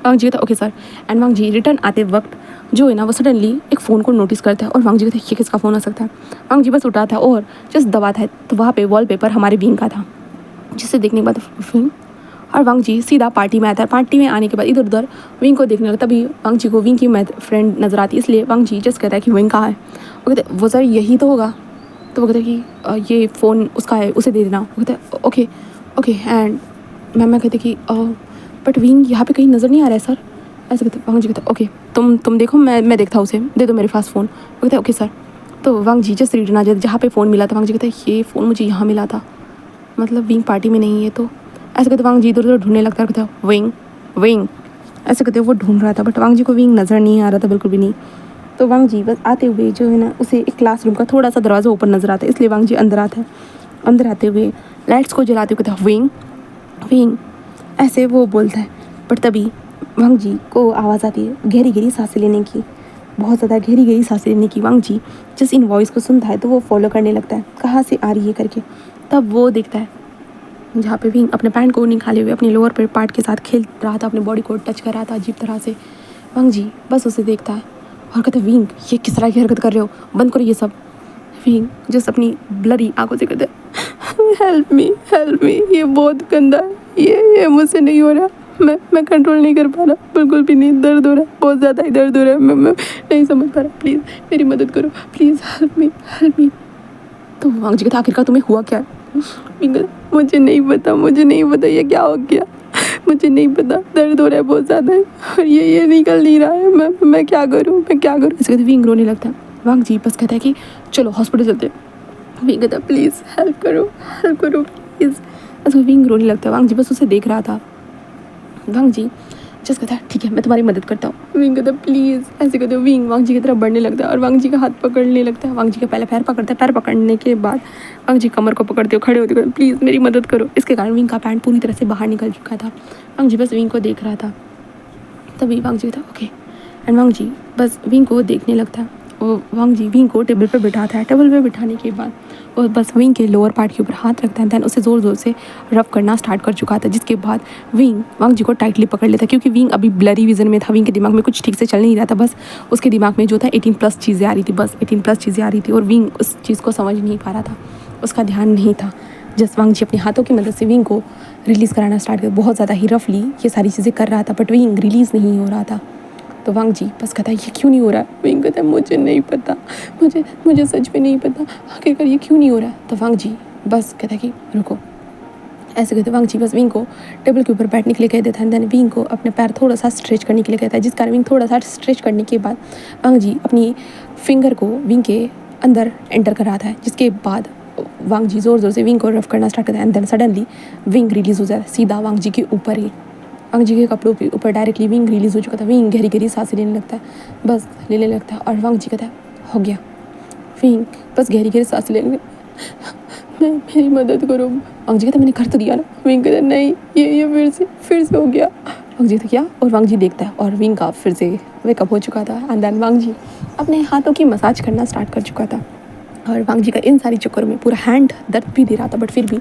कहता ओके सर। एंड वांगजी रिटर्न आते वक्त जो है ना वो सडनली एक फ़ोन को नोटिस करता है, और वांगजी कहते हैं ये किसका फ़ोन हो सकता है? वांगजी बस उठा था और जस्ट दबाता है, तो वहाँ पे वॉलपेपर हमारे विंग का था, जिसे देखने के बाद फिल्म, और वांगजी सीधा पार्टी में आता है। पार्टी में आने के बाद इधर उधर विंग को देखने लगता, तभी वांगजी को विंग की फ्रेंड नज़र आती है, इसलिए वांगजी जस्ट कहता है कि विंग कहाँ है? वो कहते वो सर यही तो होगा। तो वो कहते कि ये फ़ोन उसका है, उसे दे देना। वो कहते हैं ओके। एंड मैम कहते कि बट विंग यहाँ पे कहीं नज़र नहीं आ रहा है सर। ऐसे कहते वांगजी कहते ओके तुम देखो, मैं देखता हूँ उसे, दे दो मेरे पास फ़ोन। वो कहते ओके सर। तो वांगजी जस्ट रिटर्न आ जाते जहाँ पे फ़ोन मिला था। वांगजी कहते हैं ये फ़ोन मुझे यहाँ मिला था, मतलब विंग पार्टी में नहीं है। तो ऐसे कहते वांगजी इधर उधर ढूंढने लगता है, कहता विंग ऐसे कहते वो ढूंढ रहा था, बट वांगजी को विंग नज़र नहीं आ रहा था, बिल्कुल भी नहीं। तो वांगजी बस आते हुए जो है ना उसे एक क्लासरूम का थोड़ा सा दरवाज़ा ओपन नज़र आता है, इसलिए वांगजी अंदर आता है। अंदर आते हुए लाइट्स को जलाते हुए कहता विंग ऐसे वो बोलता है, बट तभी वांगजी को आवाज़ आती है गहरी सांसें लेने की, बहुत ज़्यादा गहरी सांसें लेने की। वांगजी जिस इन वॉइस को सुनता है तो वो फॉलो करने लगता है कहाँ से आ रही है करके। तब वो देखता है जहाँ पे विंग अपने पैंट को निकाले हुए अपने लोअर पे पार्ट के साथ खेल रहा था, अपने बॉडी को टच कर रहा था अजीब तरह से। वांगजी बस उसे देखता है और कहता है विंग ये किस तरह की हरकत कर रहे हो, बंद करो ये सब। विंग जस्ट अपनी ब्लरी आंखों से कहते हेल्प मी ये बहुत गंदा है, ये मुझसे नहीं हो रहा, मैं कंट्रोल नहीं कर पा रहा, बिल्कुल भी नहीं, दर्द हो रहा है, बहुत ज़्यादा ही दर्द हो रहा है, मैं नहीं समझ पा रहा, प्लीज़ मेरी मदद करो, प्लीज़ हेल्प मी। तो वांग जी कहता आखिरकार तुम्हें हुआ क्या है? विंग कहता मुझे नहीं पता ये क्या हो गया, मुझे नहीं पता, दर्द हो रहा है बहुत ज़्यादा है और ये निकल नहीं रहा है, मैं क्या करूँ ऐसे कहते विंग रोने लगता है। वांग जी बस कहता है कि चलो हॉस्पिटल चलते हैं। विंग कहता प्लीज़ हेल्प करो प्लीज़। ऐसे विंग रोने लगता है। वांग जी बस उसे देख रहा था। वांग जी जस्ट कहता है ठीक है मैं तुम्हारी मदद करता हूँ। विंग कहता प्लीज़, ऐसे कहते विंग वांग जी की तरफ बढ़ने लगता है और वांग जी का हाथ पकड़ने लगता है। वांग जी का पहले पैर पकड़ता है, पैर पकड़ने के बाद वांग जी कमर को पकड़ते हो, खड़े होते हो, प्लीज़ मेरी मदद करो। इसके कारण विंग का पैंट पूरी तरह से बाहर निकल चुका था। वांग जी बस विंग को देख रहा था। तभी वांग जी था ओके एंड वांग जी बस विंग को देखने लगता है। वो वांग जी विंग को टेबल पर बिठाता है। टेबल पर बिठाने के बाद वो बस विंग के लोअर पार्ट के ऊपर हाथ रखता है। दैन उसे ज़ोर से रफ करना स्टार्ट कर चुका था, जिसके बाद विंग वांग जी को टाइटली पकड़ लेता, क्योंकि विंग अभी ब्लरी विजन में था। विंग के दिमाग में कुछ ठीक से चल नहीं रहा था। बस उसके दिमाग में जो था 18+ चीज़ें आ रही थी, बस 18+ चीज़ें आ रही थी और विंग उस चीज़ को समझ नहीं पा रहा था, उसका ध्यान नहीं था। जस्ट वांग जी अपने हाथों की मदद से विंग को रिलीज़ कराना स्टार्ट कर, बहुत ज़्यादा ही रफली ये सारी चीज़ें कर रहा था, बट विंग रिलीज़ नहीं हो रहा था। तो वांग जी बस कहता है ये क्यों नहीं हो रहा है? विंग कहता है मुझे नहीं पता, मुझे सच में नहीं पता आखिरकार ये क्यों नहीं हो रहा है। तो वांग जी बस कहता है कि रुको। ऐसे कहते वांग जी बस विंग को टेबल के ऊपर बैठने के लिए कह देता है। देन विंग को अपने पैर थोड़ा सा स्ट्रेच करने के लिए कहता है, जिस कारण विंग थोड़ा सा स्ट्रेच करने के बाद वांग जी अपनी फिंगर को विंग के अंदर एंटर कराता है, जिसके बाद वांग जी ज़ोर से विंग को रफ करना स्टार्ट करता है। And then suddenly Wing release हो जाता है सीधा वांग जी के ऊपर ही। वांग जी के कपड़ों के ऊपर डायरेक्टली विंग रिलीज़ हो चुका था। विंग गहरी सांसें लेने लगता है, बस लेने लगता है और वांग जी कहता है हो गया। विंग बस गहरी सांसें लेने मेरी मदद करो। वांग जी कहता मैंने कर तो दिया ना। विंग कहता नहीं ये फिर से हो गया। वांग जी कहता क्या? और वांग जी देखता है और विंग का फिर से वेकअप हो चुका था। एंड देन वांग जी अपने हाथों की मसाज करना स्टार्ट कर चुका था और वांग जी का इन सारी चक्करों में पूरा हैंड दर्द भी दे रहा था, बट फिर भी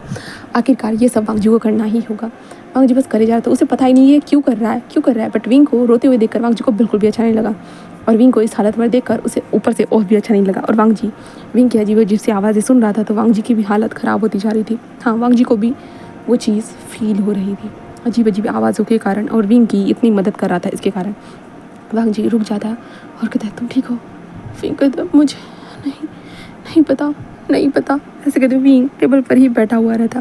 आखिरकार ये सब वांग जी को करना ही होगा। वांग जी बस करे जा रहा था, उसे पता ही नहीं ये क्यों कर रहा है। बट विंग को रोते हुए देखकर वांग जी को बिल्कुल भी अच्छा नहीं लगा और विंग को इस हालत में देखकर उसे ऊपर से और भी अच्छा नहीं लगा। और वांग जी विंग की अजीब सी आवाज़ें सुन रहा था, तो वांग जी की भी हालत ख़राब होती जा रही थी। हाँ, वांग जी को भी वो चीज़ फील हो रही थी अजीब आवाज़ों के कारण, और विंग की इतनी मदद कर रहा था इसके कारण। वांग जी रुक जाता और कहता है तुम ठीक हो? विंग कहता मुझे नहीं पता ऐसे कहते विंग टेबल पर ही बैठा हुआ रहता।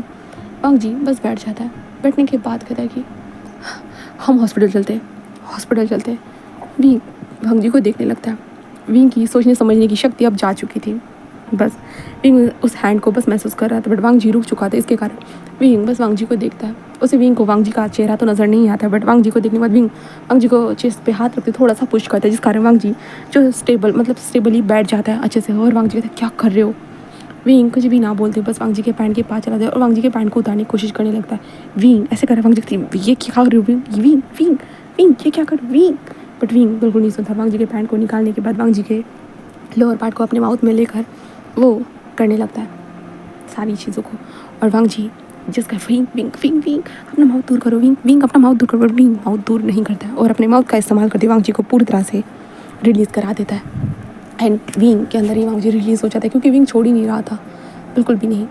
वांग जी बस बैठ जाता है। बैठने के बाद कहता है कि हम हॉस्पिटल चलते हैं। विंग वांग जी को देखने लगता है। विंग की सोचने समझने की शक्ति अब जा चुकी थी। बस विंग उस हैंड को बस महसूस कर रहा था, बट वांग जी रुक चुका था। इसके कारण विंग बस वांग जी को देखता है। उसे विंग को वांग जी का चेहरा तो नज़र नहीं आता, बट वांग जी को देखने के बाद विंग वांग जी को चेस्ट पे हाथ रखते थोड़ा सा पुश करता है, जिस कारण वांग जी जो स्टेबली बैठ जाता है अच्छे से। और वांग जी कहता है क्या कर रहे हो? विंग कुछ भी ना बोलते बस वांग जी के पैंट के पास चला जाए और वांग जी के पैंट को उतारने की कोशिश करने लगता है। विंग ऐसे कर रहा है। वांग जी कहती है ये क्या कर रहे हो विंग ये क्या कर विंग? बट विंग बिल्कुल नहीं सुनता। वांग जी के पैंट को निकालने के बाद वांग जी के लोअर पार्ट को अपने माउथ में लेकर वो करने लगता है सारी चीज़ों को। और वांग जी जिसका विंग अपना माउथ दूर करो। विंग अपना माउथ दूर करो, बट विंग माउथ दूर नहीं करता है और अपने माउथ का इस्तेमाल करते वांग जी को पूरी तरह से रिलीज़ करा देता है। एंड विंग के अंदर ही वांग जी रिलीज़ हो जाता है, क्योंकि विंग छोड़ ही नहीं रहा था बिल्कुल भी नहीं।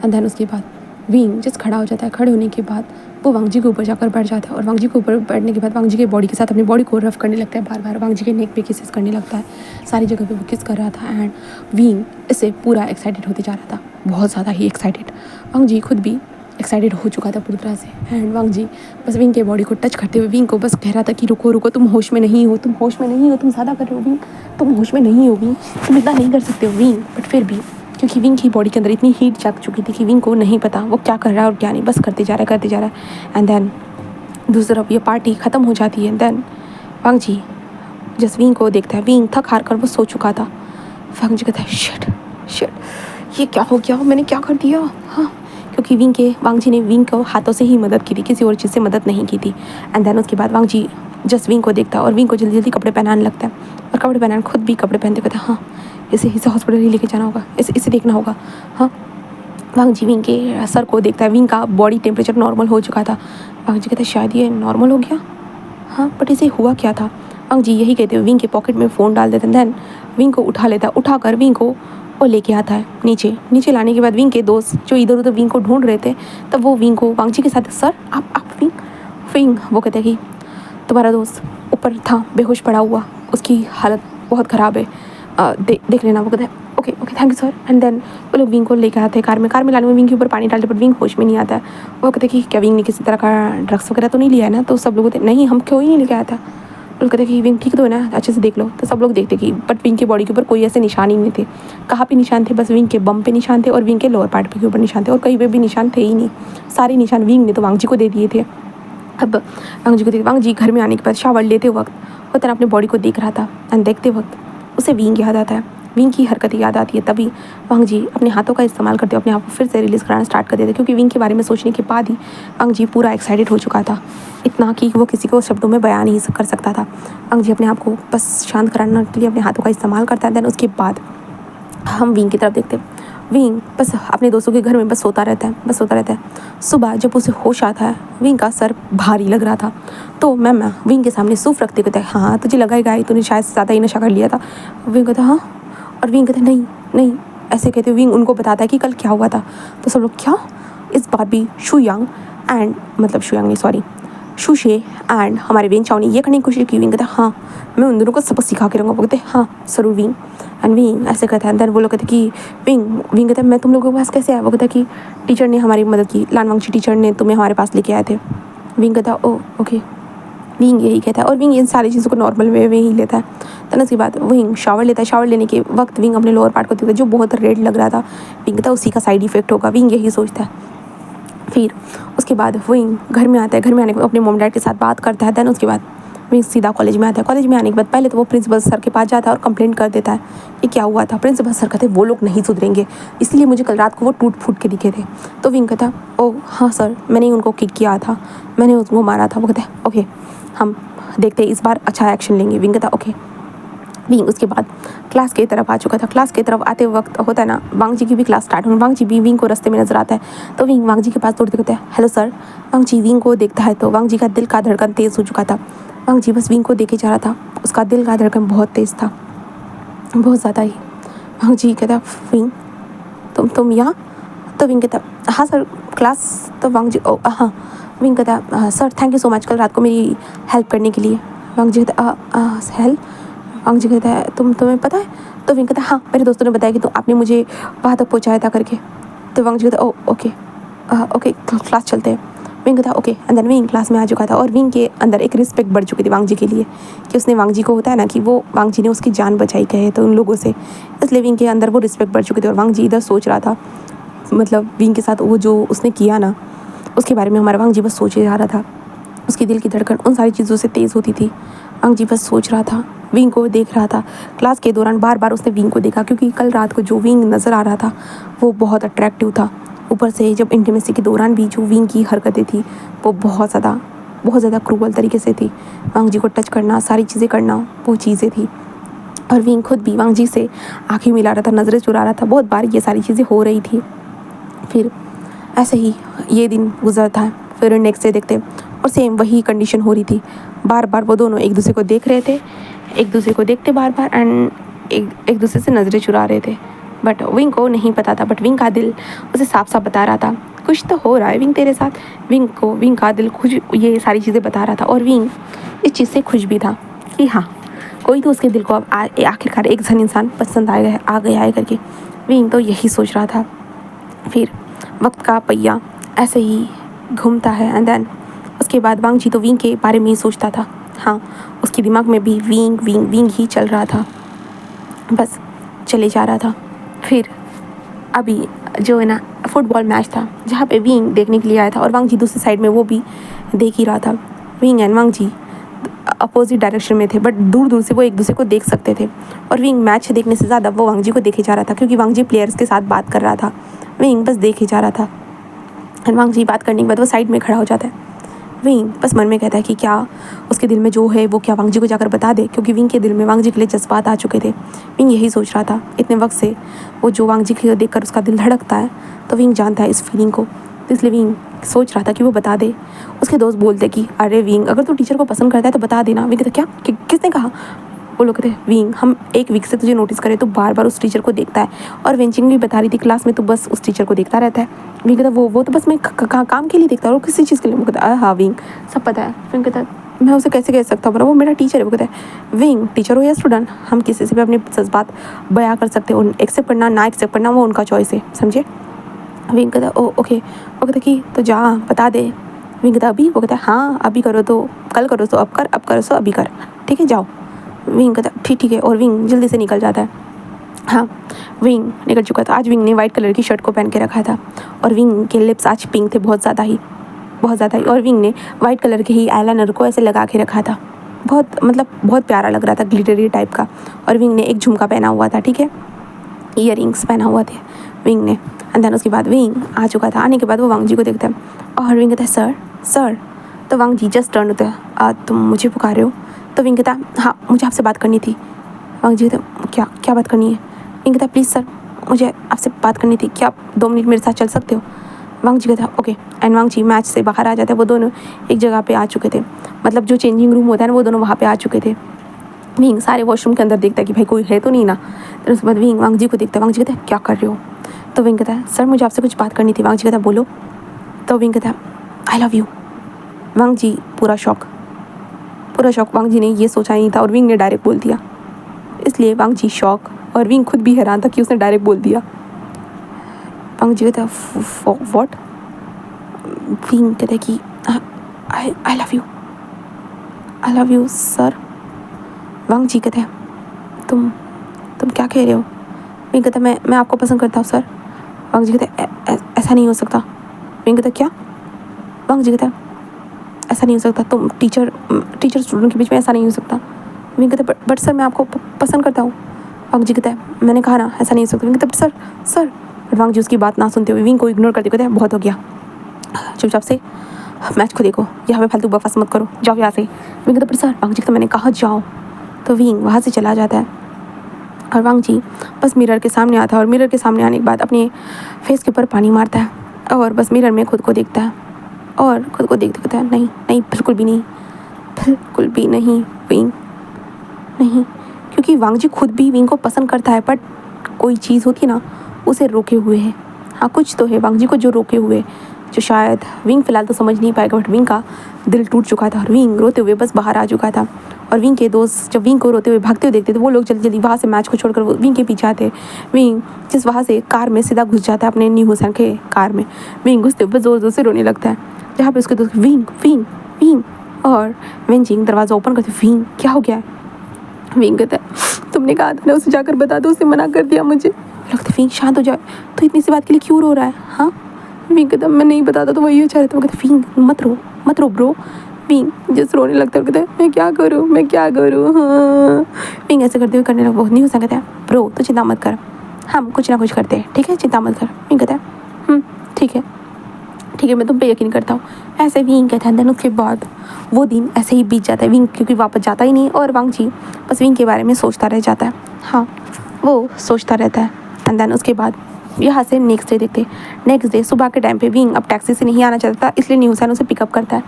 एंड देन उसके बाद विंग जस्ट खड़ा हो जाता है। खड़े होने के बाद वो वांग जी के ऊपर जाकर बैठ जाता है और वांग जी के ऊपर बैठने के बाद वांग जी के बॉडी के साथ अपनी बॉडी को रफ करने लगता है। बार वांग जी के नेक पे किसेस करने लगता है, सारी जगह पे वो किस कर रहा था। एंड विंग इससे पूरा एक्साइटेड होते जा रहा था, बहुत ज़्यादा ही एक्साइटेड। वांग जी खुद भी एक्साइटेड हो चुका था पूरी तरह से। एंड वांग जी बस विंग के बॉडी को टच करते हुए विंग को बस कह रहा था कि रुको तुम होश में नहीं हो, तुम ज़्यादा कर रहे हो विंग, तुम होश में नहीं हो विंग, तुम इतना नहीं कर सकते हो विंग। बट फिर भी क्योंकि विंग की बॉडी के अंदर इतनी हीट जाग चुकी थी कि विंग को नहीं पता वो क्या कर रहा है और क्या नहीं, बस करते जा रहा है। एंड देन दूसरी तरफ ये पार्टी ख़त्म हो जाती है। देन वांग जी जस्ट विंग को देखता है। विंग थक हार कर वो सो चुका था। वांग जी कहता है शिट ये क्या हो गया, मैंने क्या कर दिया। हाँ, क्योंकि वांग जी ने विंग को हाथों से ही मदद की थी, किसी और चीज़ से मदद नहीं की थी। एंड देन उसके बाद वांग जी जस्ट विंग को देखता है और विंग को जल्दी कपड़े पहनाने लगता है। और कपड़े पहनाने खुद भी कपड़े पहनते कहता है हाँ इसे हॉस्पिटल ही लेके जाना होगा, इसे देखना होगा। हाँ, वांग जी विंग के सर को देखता है। विंग का बॉडी टेम्परेचर नॉर्मल हो चुका था। वांग जी कहता है शायद ये नॉर्मल हो गया। हाँ, बट इसे हुआ क्या था? वांग जी यही कहते हुए विंग के पॉकेट में फ़ोन डाल देते हैं। देन विंग को उठा लेता है, उठाकर विंग को वो लेके आता है नीचे लाने के बाद विंग के दोस्त जो इधर उधर विंग को ढूंढ रहे थे, तब वो विंग को वांग जी के साथ सर आप विंग वो कहते हैं कि तुम्हारा दोस्त ऊपर था बेहोश पड़ा हुआ, उसकी हालत बहुत ख़राब है। देख लेना। वो कहता है okay okay thank you sir. And then वो लोग विंग को लेकर आते हैं कार में लाने में विंग के ऊपर पानी डालते, बट विंग होश में नहीं आता है। वो कहते हैं कि क्या विंग ने किसी तरह का ड्रग्स वगैरह तो नहीं लिया है ना? तो सब लोग कहते नहीं, हम क्यों ही नहीं लेके आया था। वो कहते कि विंग ठीक तो है ना, अच्छे से देख लो। तो सब लोग देखते कि बट विंग की बॉडी के ऊपर कोई ऐसे निशान ही नहीं थे। कहाँ पे निशान थे? बस विंग के बम पे निशान थे और विंग के लोअर पार्ट पे के ऊपर निशान थे, और कहीं पे भी निशान थे ही नहीं। सारे निशान विंग ने तो वांग जी को दे दिए थे। अब वांग जी घर में आने के बाद शावर लेते वक्त वो तरह अपने बॉडी को देख रहा था, एंड देखते वक्त उसे विंग याद आता है, विंग की हरकतें याद आती है। तभी वांग जी अपने हाथों का इस्तेमाल करते अपने आप को फिर से रिलीज़ कराना स्टार्ट कर देते, क्योंकि विंग के बारे में सोचने के बाद ही वांग जी पूरा एक्साइटेड हो चुका था, इतना कि वो किसी को शब्दों में बयान नहीं कर सकता था। वांग जी अपने आप को बस शांत कराने के लिए अपने हाथों का इस्तेमाल करता है। दैन उसके बाद हम विंग की तरफ देखते हैं। विंग बस अपने दोस्तों के घर में बस सोता रहता है। सुबह जब उसे होश आता है, विंग का सर भारी लग रहा था। तो मैम विंग के सामने सूफ रखते कहते हैं हाँ तुझे लगा ही गाय, तूने शायद ज़्यादा ही नशा कर लिया था। विंग कहता हाँ, और विंग कहते नहीं नहीं, ऐसे कहते विंग उनको बताता है कि कल क्या हुआ था। तो सब लोग क्या? इस बार भी शुयांग एंड शुयांग नहीं सॉरी शुशे एंड हमारे वेन चाओ ने ये करने की कोशिश की। विंग कहता है हाँ मैं उन दोनों को सबक सिखा के रहूँगा। वो कहते हैं हाँ ज़रूर विंग। एंड विंग ऐसे कहता है। देन वो लोग कहते कि विंग कहता है मैं तुम लोगों के पास कैसे आया? वो कहता है कि टीचर ने हमारी मदद की, लानवांगची टीचर ने तुम्हें हमारे पास लेके आए थे। विंग कहता है ओ ओके। विंग यही कहता है और विंग इन सारी चीज़ों को नॉर्मल वे में ही लेता है। देन उसके बाद विंग शावर लेता है। शावर लेने के वक्त विंग अपने लोअर पार्ट को देखता है जो बहुत रेड लग रहा था। विंग कहता है उसी का साइड इफेक्ट होगा, विंग यही सोचता है। फिर उसके बाद विंग घर में आता है। घर में आने के बाद अपने मॉम डैड के साथ बात करता है। देन उसके बाद विंग सीधा कॉलेज में आता है। कॉलेज में आने के बाद पहले तो वो प्रिंसिपल सर के पास जाता है और कंप्लेंट कर देता है कि क्या हुआ था। प्रिंसिपल सर कहते वो लोग नहीं सुधरेंगे, इसलिए मुझे कल रात को वो टूट फूट के दिखे थे। तो विंग कहता ओह हाँ सर, मैंने उनको किक किया था, मैंने उसको मारा था। वो कहते हैं ओके हम देखते हैं इस बार अच्छा एक्शन लेंगे। विंग कहता ओके। विंग उसके बाद क्लास की तरफ आ चुका था। क्लास की तरफ आते वक्त होता है ना, वांग जी की भी क्लास स्टार्ट हुई। वांग जी भी विंग को रास्ते में नजर आता है। तो विंग वांग जी के पास दौड़ते कहते हैं हेलो सर। वांग जी विंग को देखता है तो वांग जी का दिल का धड़कन तेज़ हो चुका था। वांग जी बस विंग को देखे जा रहा था, उसका दिल का धड़कन बहुत तेज़ था, बहुत ज़्यादा ही। वांग जी कहता विंग तुम यहाँ? तो विंग कहता हाँ सर क्लास। तो वांग जी ओ हाँ। विंग कहता sir thank you so much कल रात को मेरी हेल्प करने के लिए। वांग जी कहता हेल्प? वांग जी कहता है तुम्हें पता है? तो विंग कहता है हाँ मेरे दोस्तों ने बताया कि तो आपने मुझे वहाँ तक पहुँचाया था करके। तो वांग जी कहता ओ ओके ओके क्लास चलते हैं। विंग कहता okay. And then Wing class में आ चुका था और विंग के अंदर एक रिस्पेक्ट बढ़ चुकी थी वांग जी के लिए, कि उसने वांग जी को होता है ना कि वो वांग जी ने उसकी जान बचाई कहे तो उन लोगों से, इसलिए विंग के अंदर वो रिस्पेक्ट बढ़ चुकी थी। और वांग जी इधर सोच रहा था, मतलब विंग के साथ वो जो उसने किया ना उसके बारे में हमारा वांग जी बस सोचे जा रहा था। उसकी दिल की धड़कन उन सारी चीज़ों से तेज़ होती थी। वांग जी बस सोच रहा था, विंग को देख रहा था। क्लास के दौरान बार बार उसने विंग को देखा, क्योंकि कल रात को जो विंग नज़र आ रहा था वो बहुत अट्रैक्टिव था। ऊपर से जब इंटीमेसी के दौरान भी जो विंग की हरकतें थी वो बहुत ज़्यादा क्रूअल तरीके से थी। वांग जी को टच करना, सारी चीज़ें करना, वो चीज़ें थी। और विंग खुद भी वांग जी से आँखें मिला रहा था, नज़रें चुरा रहा था। बहुत बार ये सारी चीज़ें हो रही थी। फिर ऐसे ही ये दिन गुजरता है। फिर नेक्स्ट डे देखते और सेम वही कंडीशन हो रही थी। बार बार वो दोनों एक दूसरे को देख रहे थे, एक दूसरे को देखते बार बार, एंड एक दूसरे से नज़रें चुरा रहे थे। बट विंग को नहीं पता था, बट विंग का दिल उसे साफ साफ बता रहा था कुछ तो हो रहा है विंग तेरे साथ। विंग का दिल खुश ये सारी चीज़ें बता रहा था, और विंग इस चीज़ से खुश भी था कि हाँ कोई तो उसके दिल को अब आखिरकार एक जन इंसान पसंद आ गया है करके। विंग तो यही सोच रहा था। फिर वक्त का पहिया ऐसे ही घूमता है, एंड देन उसके बाद वांग जी तो विंग के बारे में ही सोचता था। हाँ उसके दिमाग में भी विंग ही चल रहा था, बस चले जा रहा था। फिर अभी जो है ना फुटबॉल मैच था जहाँ पे विंग देखने के लिए आया था, और वांग जी दूसरी साइड में वो भी देख ही रहा था। Wing and Wang ji opposite direction में थे, बट दूर दूर से वो एक दूसरे को देख सकते थे। और विंग मैच देखने से ज़्यादा वो वांग जी को देखे जा रहा था, क्योंकि वांग जी प्लेयर्स के साथ बात कर रहा था, विंग बस देखे जा रहा था। एंड वांग जी बात करने के बाद वो साइड में खड़ा हो जाता है। विंग बस मन में कहता है कि क्या उसके दिल में जो है वो क्या वांग जी को जाकर बता दे, क्योंकि विंग के दिल में वांग जी के लिए जज्बात आ चुके थे। विंग यही सोच रहा था इतने वक्त से, वो जो वांग जी को देखकर उसका दिल धड़कता है, तो विंग जानता है इस फीलिंग को, तो इसलिए विंग सोच रहा था कि वो बता दे। उसके दोस्त बोलते कि अरे विंग अगर तू टीचर को पसंद करता है तो बता देना। विंग कहता क्या किसने कहा? वो लोग कहते विंग हम एक वीक से तुझे नोटिस करें तो बार बार उस टीचर को देखता है, और वेंचिंग भी बता रही थी क्लास में तो बस उस टीचर को देखता रहता है। विंग कहता वो तो बस मैं काम के लिए देखता हूँ और किसी चीज़ के लिए। वो कहता हाँ विंग सब पता है। विंग कहता मैं उसे कैसे कह सकता हूँ, वो मेरा टीचर है। वो कहता है विंग टीचर हो या स्टूडेंट, हम किसी से भी अपनी जज्बात बयां कर सकते हैं, एक्सेप्ट करना ना एक्सेप्ट करना वो उनका चॉइस है, समझे। विंग कहता है ओ ओके। वो कहता कि तो जा बता दे। विंग कहता अभी। वो कहता है हाँ अभी करो तो कल करो तो अब कर, अब करो तो अभी कर, ठीक है जाओ। विंग कहता ठीक है, और विंग जल्दी से निकल जाता है। हाँ विंग निकल चुका था। आज विंग ने वाइट कलर की शर्ट को पहन के रखा था और विंग के लिप्स आज पिंक थे, बहुत ज़्यादा ही। और विंग ने वाइट कलर के ही आईलाइनर को ऐसे लगा के रखा था, बहुत प्यारा लग रहा था, ग्लिटरी टाइप का। और विंग ने एक झुमका पहना हुआ था, ठीक है, ईयरिंग्स पहना हुआ थे विंग ने। एंड देन उसके बाद विंग आ चुका था। आने के बाद वो वांग जी को देखता है और विंग कहता है सर सर। तो वांग जी जस्ट टर्न होता है, तुम मुझे पुकार रहे हो? तो विंग कहता है हाँ मुझे आपसे बात करनी थी। वांग जी कहता क्या क्या बात करनी है? विंग कहता प्लीज़ सर मुझे आपसे बात करनी थी, क्या आप 2 मिनट मेरे साथ चल सकते हो? वांग जी कहता okay. And Wang ji match से बाहर आ जाते हैं। वो दोनों एक जगह पे आ चुके थे, मतलब जो चेंजिंग रूम होता है ना, वो दोनों वहाँ पे आ चुके थे। विंग सारे वॉशरूम के अंदर देखता है कि भाई कोई है तो नहीं ना। फिर उसके बाद विंग वांग जी को देखता है। वांग जी कहता है क्या कर रहे हो? तो विंग कहता है सर मुझे आपसे कुछ बात करनी थी। वांग जी कहता है बोलो। तो विंग कहता है आई लव यू। वांग जी पूरा शॉक। वांग जी ने ये सोचा नहीं था और विंग ने डायरेक्ट बोल दिया, इसलिए वांग जी शॉक और विंग खुद भी हैरान था कि उसने डायरेक्ट बोल दिया। वांग जी कहता है व्हाट? विंग कहता है कि आई लव यू सर। वांग जी कहते हैं तुम क्या कह रहे हो? विंग कहता है मैं आपको पसंद करता हूँ सर। वांग जी कहते हैं ऐसा नहीं हो सकता। विंग कहता है क्या? वांग जी कहता है ऐसा नहीं हो सकता, तुम टीचर स्टूडेंट के बीच में ऐसा नहीं हो सकता। विंग कहता है बट सर मैं आपको पसंद करता हूँ। वांग जी कहता है मैंने कहा ना ऐसा नहीं हो सकता। विंग कहता है सर बट वांग जी उसकी बात ना सुनते हुए विंग को इग्नोर करते कहते हैं बहुत हो गया, चुपचाप से मैच को देखो, यहाँ पे फालतू बकवास मत करो, जाओ यहाँ से। विंग कहता है सर वांग जी तो मैंने कहा जाओ। तो विंग वहाँ से चला जाता है और वांग जी बस मिरर के सामने आता है और मिरर के सामने आने के बाद अपने फेस के ऊपर पानी मारता है और बस मिरर में खुद को देखता है और खुद को देखते कहता है नहीं बिल्कुल भी नहीं विंग नहीं, क्योंकि वांग जी खुद भी विंग को पसंद करता है, बट कोई चीज़ होती है ना उसे रोके हुए है। हाँ कुछ तो है वांग जी को जो रोके हुए, जो शायद विंग फिलहाल तो समझ नहीं पाएगा, बट विंग का दिल टूट चुका था और विंग रोते हुए बस बाहर आ चुका था। और विंग के दोस्त जब विंग को रोते हुए भागते हुए देखते तो वो लोग जल्दी वहाँ से मैच को छोड़कर विंग के पीछे आते। विंग जिस वहाँ से कार में सीधा घुस जाता है अपने न्यू हुसैन के कार में। विंग घुसते हुए ज़ोर से रोने लगता है, जहाँ पे उसके दोस्त विंग और वेंजिंग दरवाज़ा ओपन करते विंग क्या हो गया है? विंग कहता है तुमने कहा था ना उसे जाकर बता दो, उसने मना कर दिया मुझे। लगता विंग शांत हो जाए, तो इतनी सी बात के लिए क्यों रो रहा है? हाँ विंग कहता मैं नहीं बताता तो वही अच्छा रहता। वो कहता विंग मत रो ब्रो। विंग जस्ट रोने लगता है, कहता है मैं क्या करूँ हाँ। विंग ऐसे करते हुए करने लगा। बहुत नहीं हो सकता है ब्रो, तो चिंता मत कर, हम कुछ ना कुछ करते हैं, ठीक है चिंता मत कर। विंग कहता है ठीक है मैं तुम पे यकीन करता हूँ, ऐसे विंग कहता है। देन उसके बाद वो दिन ऐसे ही बीत जाता है। विंग क्योंकि वापस जाता ही नहीं और वांग जी बस विंग के बारे में सोचता रह जाता है। हाँ वो सोचता रहता है। एंड देन उसके बाद यहाँ से नेक्स्ट डे सुबह के टाइम पे विंग अब टैक्सी से नहीं आना चाहता था, इसलिए न्यू हुसैन उसे पिकअप करता है।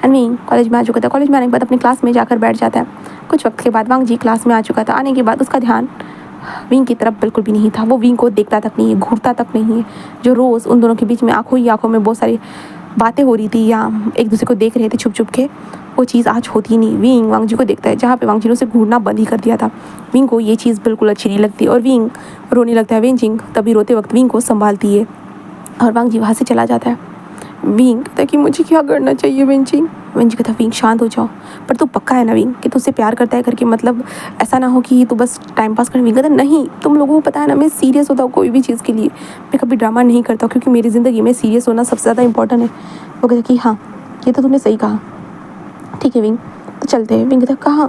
एंड विंग कॉलेज में आ चुका था। कॉलेज में आने के बाद अपनी क्लास में जाकर बैठ जाता है। कुछ वक्त के बाद वांग जी क्लास में आ चुका था। आने के बाद उसका ध्यान विंग की तरफ बिल्कुल भी नहीं था, वो विंग को देखता तक नहीं है, घूरता तक नहीं है। जो रोज़ उन दोनों के बीच में आंखों में बहुत सारी बातें हो रही थी या एक दूसरे को देख रहे थे छुप के, वो चीज़ आज होती नहीं। विंग वांग जी को देखता है, जहाँ पे वांग जी ने उसे घूरना बंद ही कर दिया था। विंग को ये चीज़ बिल्कुल अच्छी नहीं लगती और विंग रोने लगता है। वेंजिंग तभी रोते वक्त विंग को संभालती है और वांग जी वहाँ से चला जाता है। विंग कहता है कि मुझे क्या करना चाहिए वेंजिंग कहता है विंग शांत हो जाओ, पर तू पक्का है ना विंग कि तुझसे प्यार करता है करके, मतलब ऐसा ना हो कि तू बस टाइम पास कर। विंग कहता है नहीं, तुम लोगों को पता है ना मैं सीरियस होता हूँ कोई भी चीज़ के लिए, मैं कभी ड्रामा नहीं करता क्योंकि मेरी ज़िंदगी में सीरियस होना सबसे ज़्यादा इंपॉर्टेंट है। वो कहता है कि हाँ ये तो तूने सही कहा, ठीक है विंग तो चलते हैं। विंग कहता है कहाँ?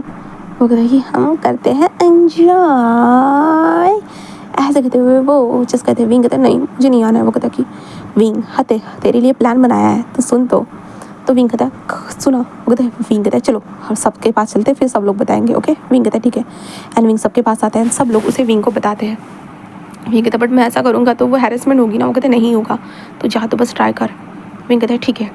वो कहता है कि हम करते हैं एंजॉय। ऐसे कहते हुए वो जस्ट कहते हैं। विंग कहता है नहीं मुझे नहीं आना है। वो कहता है कि विंग हाँ तेरे लिए प्लान बनाया है तो सुन। तो विंग कहता है सुना। वो कहता है विंग कहता है चलो हम सबके पास चलते हैं, फिर सब लोग बताएंगे ओके। विंग कहता है ठीक है। एंड विंग सबके पास आता है, सब लोग उसे विंग को बताते हैं। विंग कहता है बट मैं ऐसा करूँगा तो वो हैरेसमेंट होगी ना। वो कहते नहीं होगा, तो जा तो बस ट्राई कर। विंग कहता है ठीक है।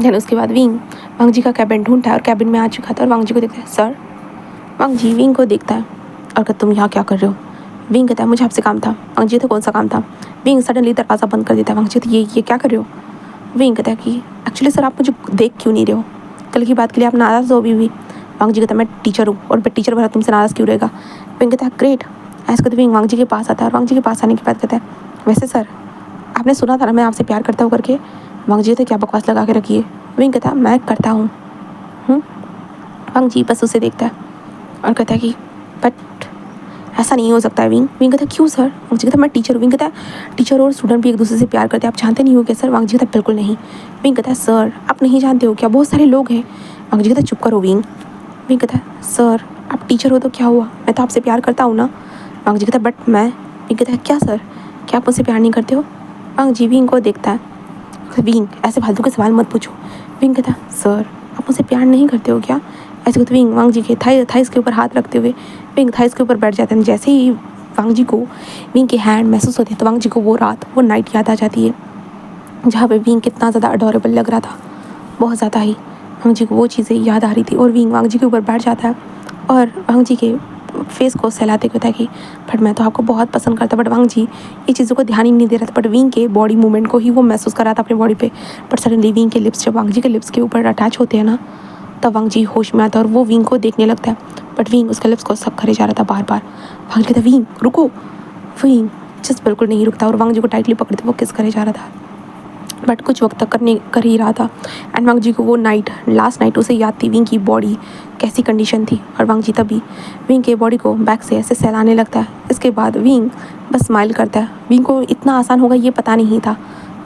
देन उसके बाद विंग वांग जी का कैबिन ढूंढता है और कैबिन में आ चुका था और वांग जी को देखता है सर। वांग जी विंग को देखता है और कहता तुम यहाँ क्या कर रहे हो? विंग कहता है मुझे आपसे काम था। वांग जी तो कौन सा काम था? विंग सडनली दरवाज़ा बंद कर देता है। वांग जी तो ये क्या कर रहे हो? विंग कहता है कि एक्चुअली सर आप मुझे देख क्यों नहीं रहे हो? कल की बात के लिए आप नाराज़ हो अभी भी? वांग जी कहता मैं टीचर हूँ और टीचर भला तुमसे नाराज़ क्यों रहेगा? विंग कहता है ग्रेट। ऐसा कहते विंग वांग जी के पास आता है और वांग जी के पास आने के बाद कहता है वैसे सर आपने सुना था ना मैं आपसे प्यार करता हूँ करके? वांग जी कहते क्या बकवास लगा के रखी है? विंग कहता मैं करता हूँ। वांग जी बस उसे देखता है और कहता है कि बट ऐसा नहीं हो सकता है विंग। विंग कहता है क्यों सर? वांग जी कहता मैं टीचर हूँ। विंग कहता है टीचर और स्टूडेंट भी एक दूसरे से प्यार करते हैं, आप जानते नहीं हो क्या सर? वांग जी कहता है बिल्कुल नहीं। विंग कहता है सर आप नहीं जानते हो क्या, बहुत सारे लोग हैं। वांग जी कहता है चुप करो विंग। विंग कहता है सर आप टीचर हो तो क्या हुआ, मैं तो आपसे प्यार करता हूँ ना। वांग जी कहता है बट मैं। विंग कहता है क्या सर, क्या आप मुझसे प्यार नहीं करते हो? वांग जी विंग को देखता है। विंग ऐसे फालतू के सवाल मत पूछो। विंग कहता है सर आप मुझसे प्यार नहीं करते हो क्या? ऐसे कहते विंग वांग जी के थाइस के ऊपर हाथ रखते हुए विंग थाइस के ऊपर बैठ जाते हैं। जैसे ही वांग जी को विंग की हैंड महसूस होती है तो वांग जी को वो रात वो नाइट याद आ जाती है जहाँ पे विंग कितना ज़्यादा अडोरेबल लग रहा था, बहुत ज़्यादा ही। वांग जी को वो चीज़ें याद आ रही थी और विंग वांग जी के ऊपर बैठ जाता है और वांग जी के फेस को सहलाते हुए था कि बट मैं तो आपको बहुत पसंद करता। बट वांग जी ये चीज़ों को ध्यान ही नहीं दे रहा था, बट विंग के बॉडी मूवमेंट को ही वो महसूस कर रहा था अपनी बॉडी पे। बट सडनली विंग के लिप्स जब वांग जी के लिप्स के ऊपर अटैच होते हैं ना तब वांग जी होश में आता है और वो विंग को देखने लगता है। बट विंग उसके लिप्स को सब करे जा रहा था बार बार। वांग जी कहता विंग रुको। विंग जस्ट बिल्कुल नहीं रुकता और वांग जी को टाइटली पकड़ते वो किस करे जा रहा था, बट कुछ वक्त तक कर ही रहा था। एंड वांग जी को वो नाइट लास्ट नाइट उसे याद थी विंग की बॉडी कैसी कंडीशन थी और वांग जी तभी विंग के बॉडी को बैक से ऐसे सहलाने लगता है। इसके बाद विंग बस स्माइल करता है। विंग को इतना आसान होगा ये पता नहीं था,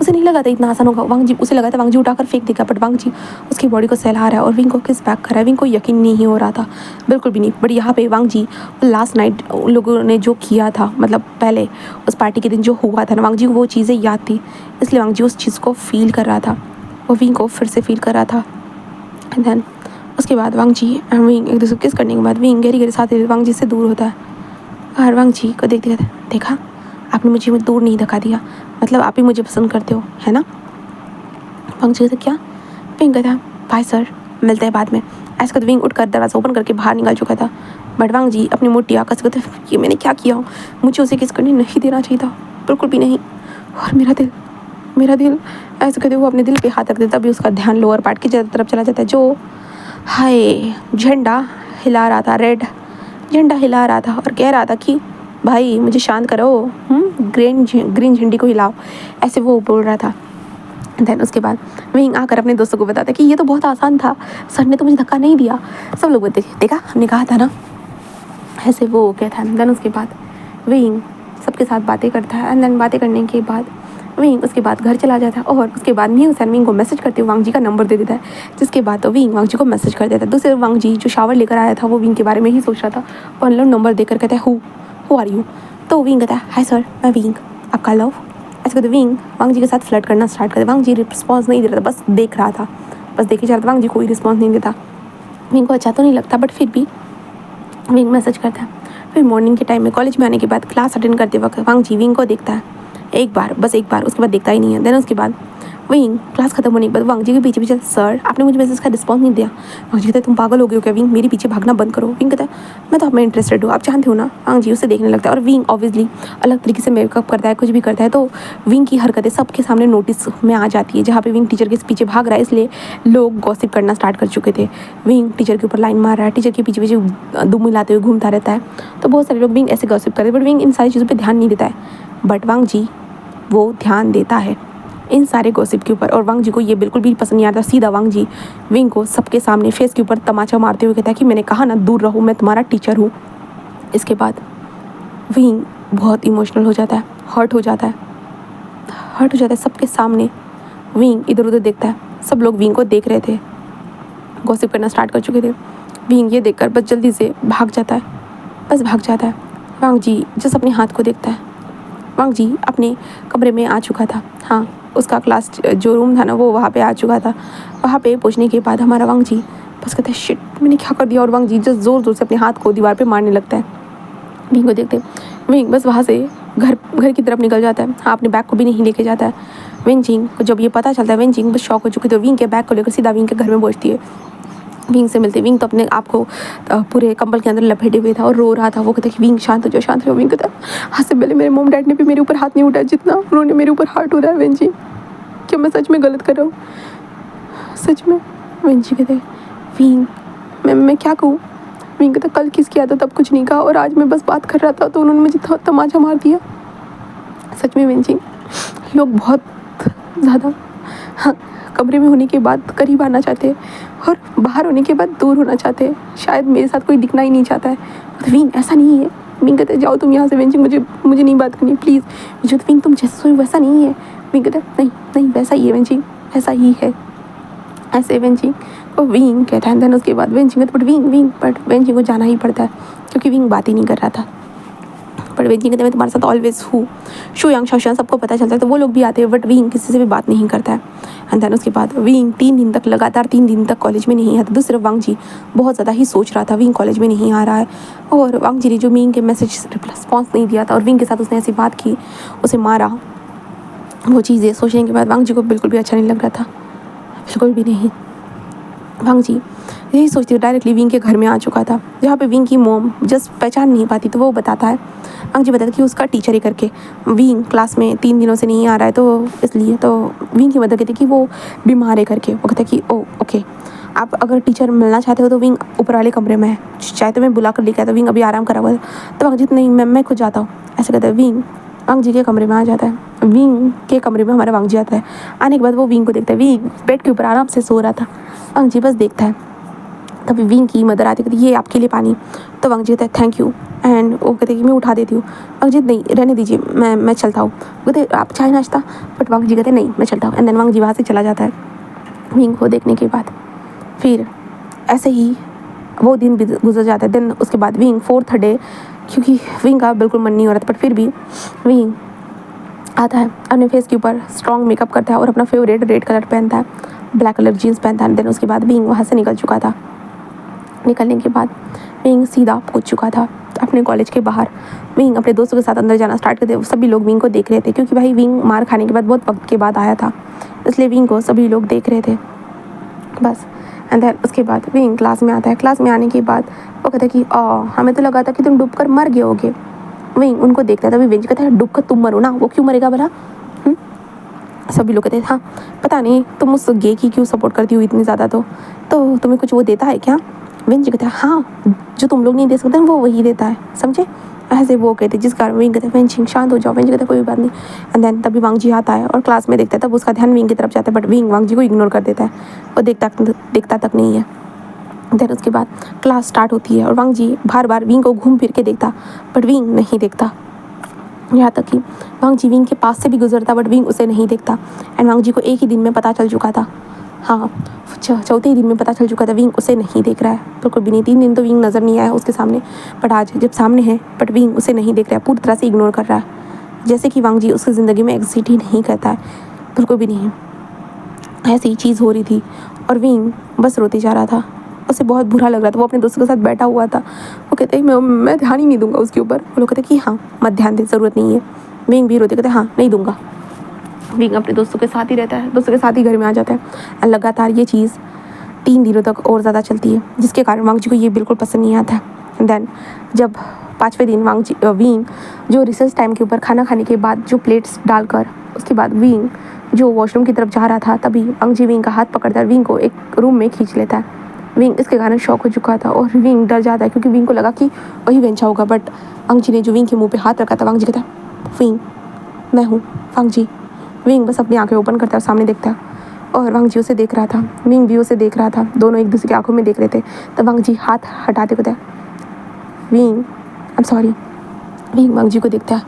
उसे नहीं लगा था इतना आसान होगा। वांग जी उसे लगा था वांग जी उठाकर फेंक देगा, बट वांग जी उसकी बॉडी को सहला रहा है और विंग को किस बैक कर रहा है। विंग को यकीन नहीं हो रहा था बिल्कुल भी नहीं। बट यहाँ पे वांग जी लास्ट नाइट उन लोगों ने जो किया था, मतलब पहले उस पार्टी के दिन जो हुआ था ना, वांग जी को वो चीज़ें याद थी, इसलिए वांग जी उस चीज़ को फील कर रहा था, वो विंग को फिर से फील कर रहा था। एंड देन उसके बाद वांग जी एंड विंग एक दूसरे को किस करने के बाद विंग गहरी गहरी सांस लेते वांग जी से दूर होता है और वांग जी को देखते कहते देखा आपने मुझे दूर नहीं धक्का दिया, मतलब आप ही मुझे पसंद करते हो है ना? वांग जी कहते क्या? विंग कहता बाय सर मिलते हैं बाद में। ऐसे कहते विंग उठकर दरवाज़ा ओपन करके बाहर निकल चुका था। बट वांग जी अपनी मोटी आकस कहते ये मैंने क्या किया, मुझे उसे किस करने नहीं देना चाहिए था, बिल्कुल भी नहीं। और मेरा दिल ऐसे कहते वो अपने दिल पे हाथ रख देता, तभी उसका ध्यान लोअर पार्ट की तरफ चला जाता है जो हाय झंडा हिला रहा था, रेड झंडा हिला रहा था और कह रहा था कि भाई मुझे शांत करो, ग्रीन झंडी को हिलाओ, ऐसे वो बोल रहा था। देन उसके बाद विंग आकर अपने दोस्तों को बताता कि ये तो बहुत आसान था, सर ने तो मुझे धक्का नहीं दिया। सब लोग बोलते देखा हमने कहा था ना, ऐसे वो कहता है। देन उसके बाद विंग सबके साथ बातें करता है एंड देन बातें करने के बाद विंग उसके बाद घर चला जाता है और उसके बाद न्यूज़ एंड विंग को मैसेज करते हुए वांग जी का नंबर दे देता है, जिसके बाद तो विंग वांग जी को मैसेज कर देता है। दूसरे वांग जी जो शावर लेकर आया था वो विंग के बारे में ही सोच रहा था और अननोन नंबर देकर कहता है हु आर यू? तो विंग कहता है हाय सर मैं विंग, आपका लव। ऐसे कहते विंग वांग जी के साथ फ्लर्ट करना स्टार्ट कर दे। वांग जी रिस्पॉन्स नहीं दे रहा था, बस देख रहा था, बस देखे जा रहा था। वांग जी कोई रिस्पॉन्स नहीं देता। विंग को अच्छा तो नहीं लगता बट फिर भी विंग मैसेज करता है। फिर मॉर्निंग के टाइम में कॉलेज में आने के बाद क्लास अटेंड करते वक्त वांग जी विंग को देखता है एक बार, बस एक बार, उसके बाद देखता ही नहीं है। देन उसके बाद विंग क्लास खत्म होने के बाद वांग जी के पीछे पीछे सर आपने मुझे मैसेज का रिस्पॉन्स नहीं दिया। वांग जी कहता है तुम पागल हो गए हो क्या विंग, मेरे पीछे भागना बंद करो। विंग कहता है मैं तो आप में इंटरेस्टेड हूँ, आप जानते हो ना। वांग जी उसे देखने लगता है और विंग ऑब्वियसली अलग तरीके से मेकअप करता है, कुछ भी करता है, तो विंग की हरकतें सबके सामने नोटिस में आ जाती है। जहाँ पे विंग टीचर के पीछे भाग रहा है इसलिए लोग गॉसिप करना स्टार्ट कर चुके थे। विंग टीचर के ऊपर लाइन मार रहा है, टीचर के पीछे पीछे दुम मिलाते हुए घूमता रहता है, तो बहुत सारे लोग विंग ऐसे गॉसिप करते हैं। बट विंग इन सारी चीज़ों पर ध्यान नहीं देता है, बट वांग जी वो ध्यान देता है इन सारे गॉसिप के ऊपर और वांग जी को ये बिल्कुल भी पसंद नहीं आता। सीधा वांग जी विंग को सबके सामने फेस के ऊपर तमाचा मारते हुए कहता है कि मैंने कहा ना दूर रहो, मैं तुम्हारा टीचर हूँ। इसके बाद विंग बहुत इमोशनल हो जाता है, हर्ट हो जाता है सबके सामने। विंग इधर उधर देखता है, सब लोग विंग को देख रहे थे, गॉसिप करना स्टार्ट कर चुके थे। विंग ये देखकर बस जल्दी से भाग जाता है। वांग जी जस्ट अपने हाथ को देखता है। वांग जी अपने कमरे में आ चुका था, हाँ उसका क्लास जो रूम था ना वो वहाँ पे आ चुका था। वहाँ पे पहुँचने के बाद हमारा वांग जी बस कहता है शिट मैंने क्या कर दिया, और वांग जी जस्ट ज़ोर ज़ोर से अपने हाथ को दीवार पे मारने लगता है। विंग को देखते विंग बस वहाँ से घर की तरफ निकल जाता है, हाँ अपने बैग को भी नहीं लेके जाता है। विंग जिंग को जब ये पता चलता है विंग जिंग बस शॉक हो चुकी थी, विंग के बैग को लेकर सीधा विंग के घर में पहुँचती है। विंग से मिलते विंग तो अपने आप को पूरे कंबल के अंदर लपेटे हुए था और रो रहा था। वो कहता कि विंग शांत हो जाओ। विंग कहता हाथ से पहले मेरे मॉम डैड ने भी मेरे ऊपर हाथ नहीं उठाया जितना उन्होंने मेरे ऊपर हाथ उठाया। विंग जी क्या मैं सच में गलत कर रहा हूँ, सच में? विंग जी कहते विंग मैं क्या कहूँ। विंग कहता कल किस किया था तब कुछ नहीं कहा, और आज मैं बस बात कर रहा था तो उन्होंने मुझे तमाचा मार दिया। सच में वेंचिंग, लोग बहुत ज़्यादा, हाँ, कमरे में होने के बाद करीब आना चाहते हैं और बाहर होने के बाद दूर होना चाहते हैं। शायद मेरे साथ कोई दिखना ही नहीं चाहता है। विंग ऐसा नहीं है। विंग कहते जाओ तुम यहाँ से वेंचिंग, मुझे नहीं बात करनी प्लीज़। मुझे विंग तुम जैसे हो वैसा नहीं है। विंग कहते नहीं नहीं वैसा ही है वेंचिंग, ऐसा ही है ऐसे वेंचिंग। और विंग कहता है, देन उसके बाद वेंचिंग कहता बट वेंचिंग को जाना ही पड़ता है क्योंकि विंग बात ही नहीं कर रहा था। बट वेंचिंग कहते मैं तुम्हारे साथ ऑलवेज हूँ। शुयांग शाओशान सबको पता चलता है तो वो लोग भी आते हैं, बट विंग किसी से भी बात नहीं करता है। एंड देन उसके बाद विंग लगातार 3 दिन तक कॉलेज में नहीं आता। तो सिर्फ वांग जी बहुत ज़्यादा ही सोच रहा था विंग कॉलेज में नहीं आ रहा है, और वांग जी ने जो विंग के मैसेज रिस्पॉन्स नहीं दिया था और विंग के साथ उसने ऐसी बात की, उसे मारा, वो चीज़ें सोचने के बाद वांग जी को बिल्कुल भी अच्छा नहीं लग रहा था, बिल्कुल भी नहीं। वांग जी यही सोचती डायरेक्टली विंग के घर में आ चुका था, जहाँ पे विंग की मोम जस्ट पहचान नहीं पाती तो वो बताता है, वांग जी बताता कि उसका टीचर ही करके विंग क्लास में 3 दिनों से नहीं आ रहा है तो इसलिए। तो विंग की मदद कहती कि वो बीमार है करके। वो कहता कि ओ ओके, आप अगर टीचर मिलना चाहते हो तो विंग ऊपर वाले कमरे में है, चाहे तो मैं बुला कर लेके आता। विंग अभी आराम करा हुआ है। तो वांग जी नहीं मैं खुद जाता हूँ, ऐसे कहता है। विंग वांग जी के कमरे में आ जाता है। विंग के कमरे में हमारा वांग जी आता है। आने के बाद वो विंग को देखता है। विंग बेड के ऊपर आराम से सो रहा था। वांग जी बस देखता है। तभी विंग की मदर आती कहती ये आपके लिए पानी। तो वांग जी कहता है थैंक यू, एंड वो कहते कि मैं उठा देती हूँ। वांग जी नहीं रहने दीजिए, मैं चलता हूँ। कहते आप चाय नाश्ता, बट वांग जी कहते नहीं मैं चलता हूँ। एंड देन वांग जी वहाँ से चला जाता है विंग को देखने के बाद। फिर ऐसे ही वो दिन गुजर जाता है। देन उसके बाद विंग 4th डे, क्योंकि विंग का बिल्कुल मन नहीं हो रहा था, बट फिर भी विंग आता है, अपने फेस के ऊपर स्ट्रॉन्ग मेकअप करता है और अपना फेवरेट रेड कलर पहनता है, ब्लैक कलर जीन्स पहनता है। देन उसके बाद विंग वहाँ से निकल चुका था। निकलने के बाद विंग सीधा पहुंच चुका था अपने कॉलेज के बाहर। विंग अपने दोस्तों के साथ अंदर जाना स्टार्ट कर दिया। सभी लोग विंग को देख रहे थे क्योंकि भाई विंग मार खाने के बाद बहुत वक्त के बाद आया था, इसलिए विंग को सभी लोग देख रहे थे बस। एंड देन उसके बाद विंग क्लास में आता है। क्लास में आने के बाद वो कहता है कि हमें तो लगा था कि तुम डूब कर मर गए होगे। विंग उनको देखता है, तभी विंग कहता है डूब कर तुम मरो ना, वो क्यों मरेगा भला। सभी लोग कहते हैं हाँ पता नहीं तुम उस गे की क्यों सपोर्ट करती हो इतनी ज़्यादा, तो तुम्हें कुछ वो देता है क्या। विंग जी कहते हैं हाँ जो तुम लोग नहीं दे सकते वो वही देता है, समझे। ऐसे वो कहते जिस कारण विंग कहते हैं वेंचिंग शांत हो जाओ। वेंचिंग कहते कोई बात नहीं। एंड देन तभी वांग जी आता है और क्लास में देखता है, तब उसका ध्यान विंग की तरफ जाता है, बट विंग वांग जी को इग्नोर कर देता है, वो देखता तक नहीं है। देन उसके बाद क्लास स्टार्ट होती है और वांग जी बार बार विंग को घूम फिर के देखता, बट विंग नहीं देखता। यहाँ तक कि वांग जी विंग के पास से भी गुजरता, बट विंग उसे नहीं देखता। एंड वांग जी को एक ही दिन में पता चल चुका था, हाँ चौथे ही दिन में पता चल चुका था विंग उसे नहीं देख रहा है बिल्कुल भी नहीं। 3 दिन तो विंग नज़र नहीं आया उसके सामने, बट आज जब सामने है बट विंग उसे नहीं देख रहा है, पूरी तरह से इग्नोर कर रहा है, जैसे कि वांग जी उसकी ज़िंदगी में एग्जिस्ट ही नहीं करता है, बिल्कुल भी नहीं। ऐसी ही चीज़ हो रही थी और विंग बस रोते जा रहा था। उसे बहुत बुरा लग रहा था, वो अपने दोस्तों के साथ बैठा हुआ था। वो कहते हैं मैं ध्यान ही नहीं दूंगा उसके ऊपर। वो लोग कहते हैं कि हाँ मत ध्यान दे, ज़रूरत नहीं है। विंग भी रोते कहते हाँ नहीं दूंगा। विंग अपने दोस्तों के साथ ही रहता है, दोस्तों के साथ ही घर में आ जाता है। लगातार ये चीज़ 3 दिनों तक और ज़्यादा चलती है, जिसके कारण वांग जी को ये बिल्कुल पसंद नहीं आता है। देन जब 5वें दिन विंग जो रिसेस टाइम के ऊपर खाना खाने के बाद जो प्लेट्स डालकर उसके बाद विंग जो वॉशरूम की तरफ जा रहा था, तभी वांग जी विंग का हाथ पकड़कर विंग को एक रूम में खींच लेता है। विंग इसके कारण शॉक हो चुका था और विंग डर जाता है क्योंकि विंग को लगा कि वही वेंचा होगा, बट वांग जी ने जो विंग के मुंह पे हाथ रखा था, वांग जी कहता है विंग मैं हूँ वांग जी। विंग बस अपनी आंखें ओपन करता है और सामने देखता है और वांग जी उसे देख रहा था, विंग भी उसे देख रहा था, दोनों एक दूसरे की आंखों में देख रहे थे। तब वांग जी हाथ हटाते कहता है Wing I am sorry. Wing Wang ji को देखता है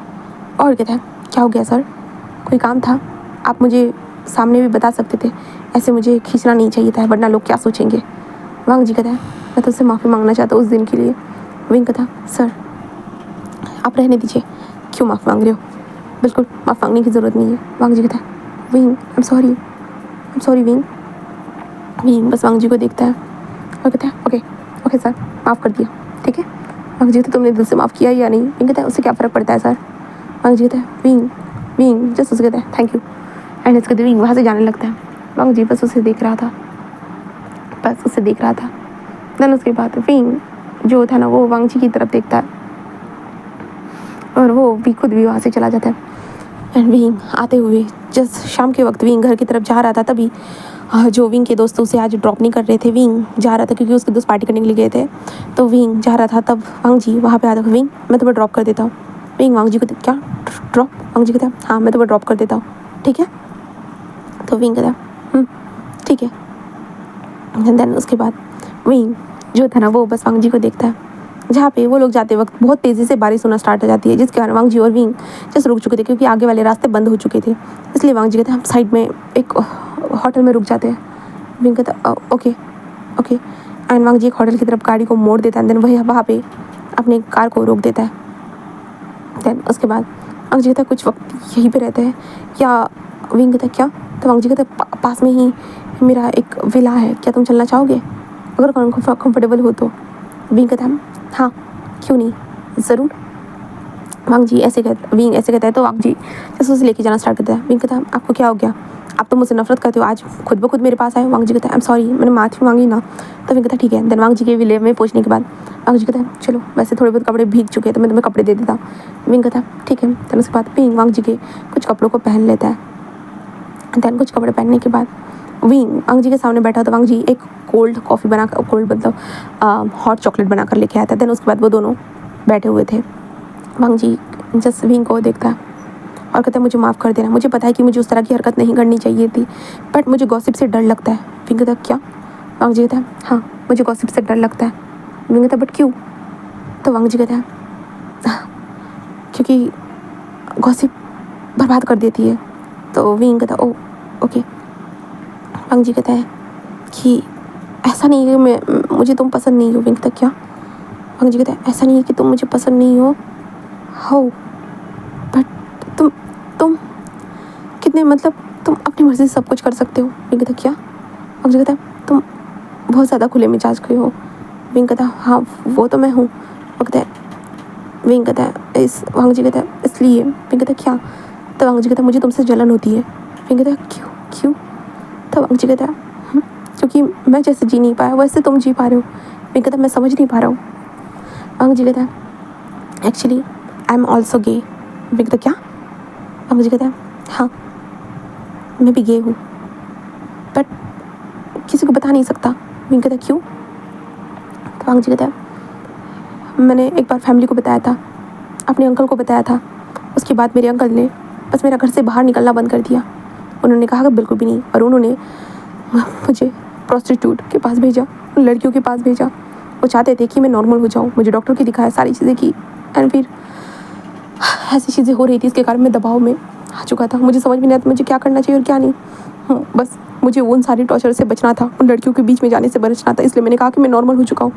और कहता है क्या हो गया सर, कोई काम था, आप मुझे सामने भी बता सकते थे, ऐसे मुझे खींचना नहीं चाहिए था वरना लोग क्या सोचेंगे। वांग जी कहता है मैं तो उससे माफ़ी मांगना चाहता हूँ उस दिन के लिए। विंग कहता सर आप रहने दीजिए, क्यों माफ़ी मांग रहे हो, बिल्कुल माफ़ी मांगने की ज़रूरत नहीं है। वांग जी कहता है Wing I am sorry wing. Wing बस वांग जी को देखता है और कहता है ओके सर माफ़ कर दिया, ठीक है। वांग जी कहता है तुमने दिल से माफ़ किया या नहीं। विंग कहता है उससे क्या फ़र्क पड़ता है सर। वांग जी कहता है विंग जस्ट उसे कहता है थैंक यू। एंड इसके विंग वहाँ से जाने लगता है। वांग जी बस उसे देख रहा था। देन उसके बाद विंग जो था ना वो वांग जी की तरफ देखता है और वो भी खुद भी वहाँ से चला जाता है। एंड विंग आते हुए जस्ट शाम के वक्त विंग घर की तरफ जा रहा था, तभी जो विंग के दोस्त उसे आज ड्रॉप नहीं कर रहे थे, विंग जा रहा था क्योंकि उसके दोस्त पार्टी करने के लिए गए थे, तो विंग जा रहा था। तब वांग जी वहाँ पे आता है, विंग मैं तुम्हें ड्रॉप कर देता हूँ। विंग वांग जी को क्या ड्रॉप? वांग जी कहता है हाँ मैं तुम्हें ड्रॉप कर देता हूँ, ठीक है। तो विंग कहता है ठीक है। देन उसके बाद विंग जो था ना वो बस वांग जी को देखता है। जहाँ पे वो लोग जाते वक्त बहुत तेज़ी से बारिश होना स्टार्ट हो जाती है, जिसके कारण वांग जी और विंग जस्ट रुक चुके थे क्योंकि आगे वाले रास्ते बंद हो चुके थे। इसलिए वांग जी कहते हैं हम साइड में एक होटल में रुक जाते हैं। विंग कहता ओके ओके। एंड वांग जी एक होटल की तरफ गाड़ी को मोड़ देता है। देन वही वहाँ पे अपनी कार को रोक देता है। देन उसके बाद वांग जी कहता है कुछ वक्त यहीं पे रहते हैं या? विंग कहता है क्या? तो वांग जी कहता है पास में ही मेरा एक विला है, क्या तुम चलना चाहोगे अगर कंफर्टेबल हो तो? विंग कहता है हाँ क्यों नहीं, ज़रूर। वांग जी विंग ऐसे कहता है तो वांग जी जैसे उसे लेके जाना स्टार्ट करता है। विंग कहता है आपको क्या हो गया, आप तो मुझसे नफरत करते हो, आज खुद ब खुद मेरे पास आए। वांग जी कहता है आई एम सॉरी, मैंने माफ़ी मांगी ना। तो विंग कहता है ठीक है। देन वांग जी के विले में पहुंचने के बाद वांग जी कहता है चलो वैसे थोड़े बहुत कपड़े भीग चुके हैं तो मैं तुम्हें कपड़े दे देता हूँ। विंग कहता है ठीक है। देन उसके बाद विंग वांग जी के कुछ कपड़ों को पहन लेता है। देन कुछ कपड़े पहनने के बाद विंग वांग जी के सामने बैठा तो वांग जी एक कोल्ड कॉफ़ी बनाकर, कोल्ड मतलब हॉट चॉकलेट बनाकर लेके आया था। देन उसके बाद वो दोनों बैठे हुए थे। वांग जी जस्ट विंग को देखता है और कहता है मुझे माफ़ कर देना, मुझे पता है कि मुझे उस तरह की हरकत नहीं करनी चाहिए थी, बट मुझे गॉसिप से डर लगता है। विंग कहता है क्या? वांग जी कहता है हाँ मुझे गॉसिप से डर लगता है। विंग कहता है बट क्यों? तो वांग जी कहता है क्योंकि गॉसिप बर्बाद कर देती है। तो विंग कहता है ओ ओके। वांग जी कहता है कि ऐसा नहीं है कि मुझे तुम पसंद नहीं हो। विंग कहता है क्या? वांग जी कहता है ऐसा नहीं है कि तुम मुझे पसंद नहीं हो, बट तुम कितने मतलब तुम अपनी मर्ज़ी से सब कुछ कर सकते हो। विंग कहता है क्या? वांग जी कहता है तुम बहुत ज़्यादा खुले मिजाज के हो। विंग कहता है हाँ वो तो मैं हूँ। विंग कहता है वांग जी कहता है इसलिए। विंग कहता है क्या? तो वांग जी कहता है मुझे तुमसे जलन होती है। विंग कहता है क्यों? तो वांग जी कहता है क्योंकि मैं जैसे जी नहीं पाया वैसे तुम जी पा रहे हो। विंग कहता है मैं समझ नहीं पा रहा हूँ। वांग जी कहता है actually I am also gay. Wing कहता क्या? वांग जी कहता है हाँ मैं भी गे हूँ, बट किसी को बता नहीं सकता। विंग कहता है क्यों? तो वांग जी कहता है मैंने एक बार फैमिली को बताया था, अपने अंकल को बताया था, उसके बाद मेरे अंकल ने बस मेरा घर से बाहर निकलना बंद कर दिया। उन्होंने कहा कि बिल्कुल भी नहीं, और उन्होंने मुझे प्रोस्टिट्यूट के पास भेजा, उन लड़कियों के पास भेजा। वो चाहते थे कि मैं नॉर्मल हो जाऊँ, मुझे डॉक्टर की दिखाया, सारी चीज़ें की, एंड फिर ऐसी चीज़ें हो रही थी, इसके कारण मैं दबाव में आ चुका था। मुझे समझ में नहीं आता मुझे क्या करना चाहिए और क्या नहीं। बस मुझे उन सारी टॉर्चर से बचना था, उन लड़कियों के बीच में जाने से बचना था, इसलिए मैंने कहा कि मैं नॉर्मल हो चुका हूँ,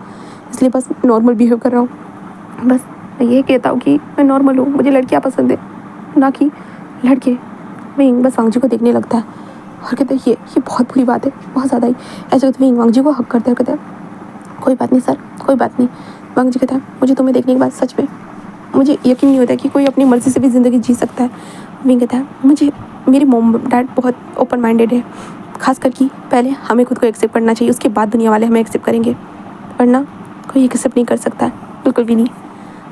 इसलिए बस नॉर्मल बिहेव कर रहा हूँ। बस मैं ये कहता हूँ कि मैं नॉर्मल हूँ, मुझे लड़कियाँ पसंद है ना कि लड़के। विंग बस वांग जी को देखने लगता है और कहता है ये बहुत बुरी बात है, बहुत ज़्यादा ही। ऐसे तो विंग वांग जी को हक करता है, कहता है कोई बात नहीं सर, कोई बात नहीं। वांग जी कहता है मुझे तुम्हें देखने के बाद सच में मुझे यकीन नहीं होता कि कोई अपनी मर्ज़ी से भी ज़िंदगी जी सकता है। विंग कहता है मुझे मेरे मॉम डैड बहुत ओपन माइंडेड है, खासकर कि पहले हमें खुद को एक्सेप्ट करना चाहिए, उसके बाद दुनिया वाले हमें एक्सेप्ट करेंगे, वरना कोई एक्सेप्ट नहीं कर सकता है, बिल्कुल भी नहीं।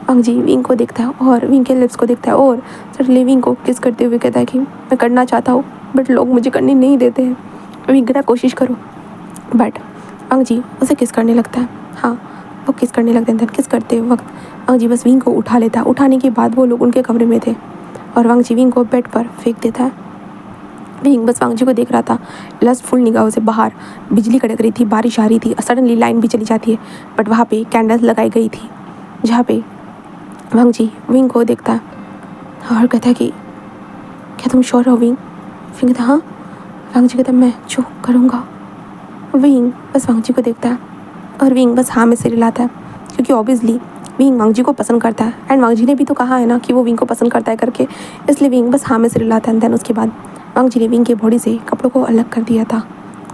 वांग जी विंग को देखता है और विंग के लिप्स को देखता है और सडनली विंग को किस करते हुए कहता है कि मैं करना चाहता हूँ बट लोग मुझे करने नहीं देते हैं। विंग कहता है कोशिश करो, बट वांग जी उसे किस करने लगता है। हाँ वो किस करने लगते हैं। किस करते वक्त वांग जी बस विंग को उठा लेता है। उठाने के बाद वो लोग उनके कमरे में थे और वांग जी विंग को बेड पर फेंक देता है। विंग बस वांग जी को देख रहा था लस्टफुल निगाहों से। बाहर बिजली कड़क रही थी, बारिश आ रही थी, सडनली लाइन भी चली जाती है, बट वहाँ पे कैंडल्स लगाई गई थी, जहाँ पे वांग जी विंग को देखता है और कहता है कि क्या तुम श्योर हो विंग? विंग कहता हाँ। वांग जी कहता मैं जो करूँगा। विंग बस वांग जी को देखता है और विंग बस हाँ में सिर हिलाता है, क्योंकि ऑब्वियसली विंग वांग जी को पसंद करता है, एंड वांग जी ने भी तो कहा है ना कि वो विंग को पसंद करता है करके, इसलिए विंग बस हाँ में सिर हिलाता है। देन उसके बाद वांग जी ने विंग के बॉडी से कपड़ों को अलग कर दिया था।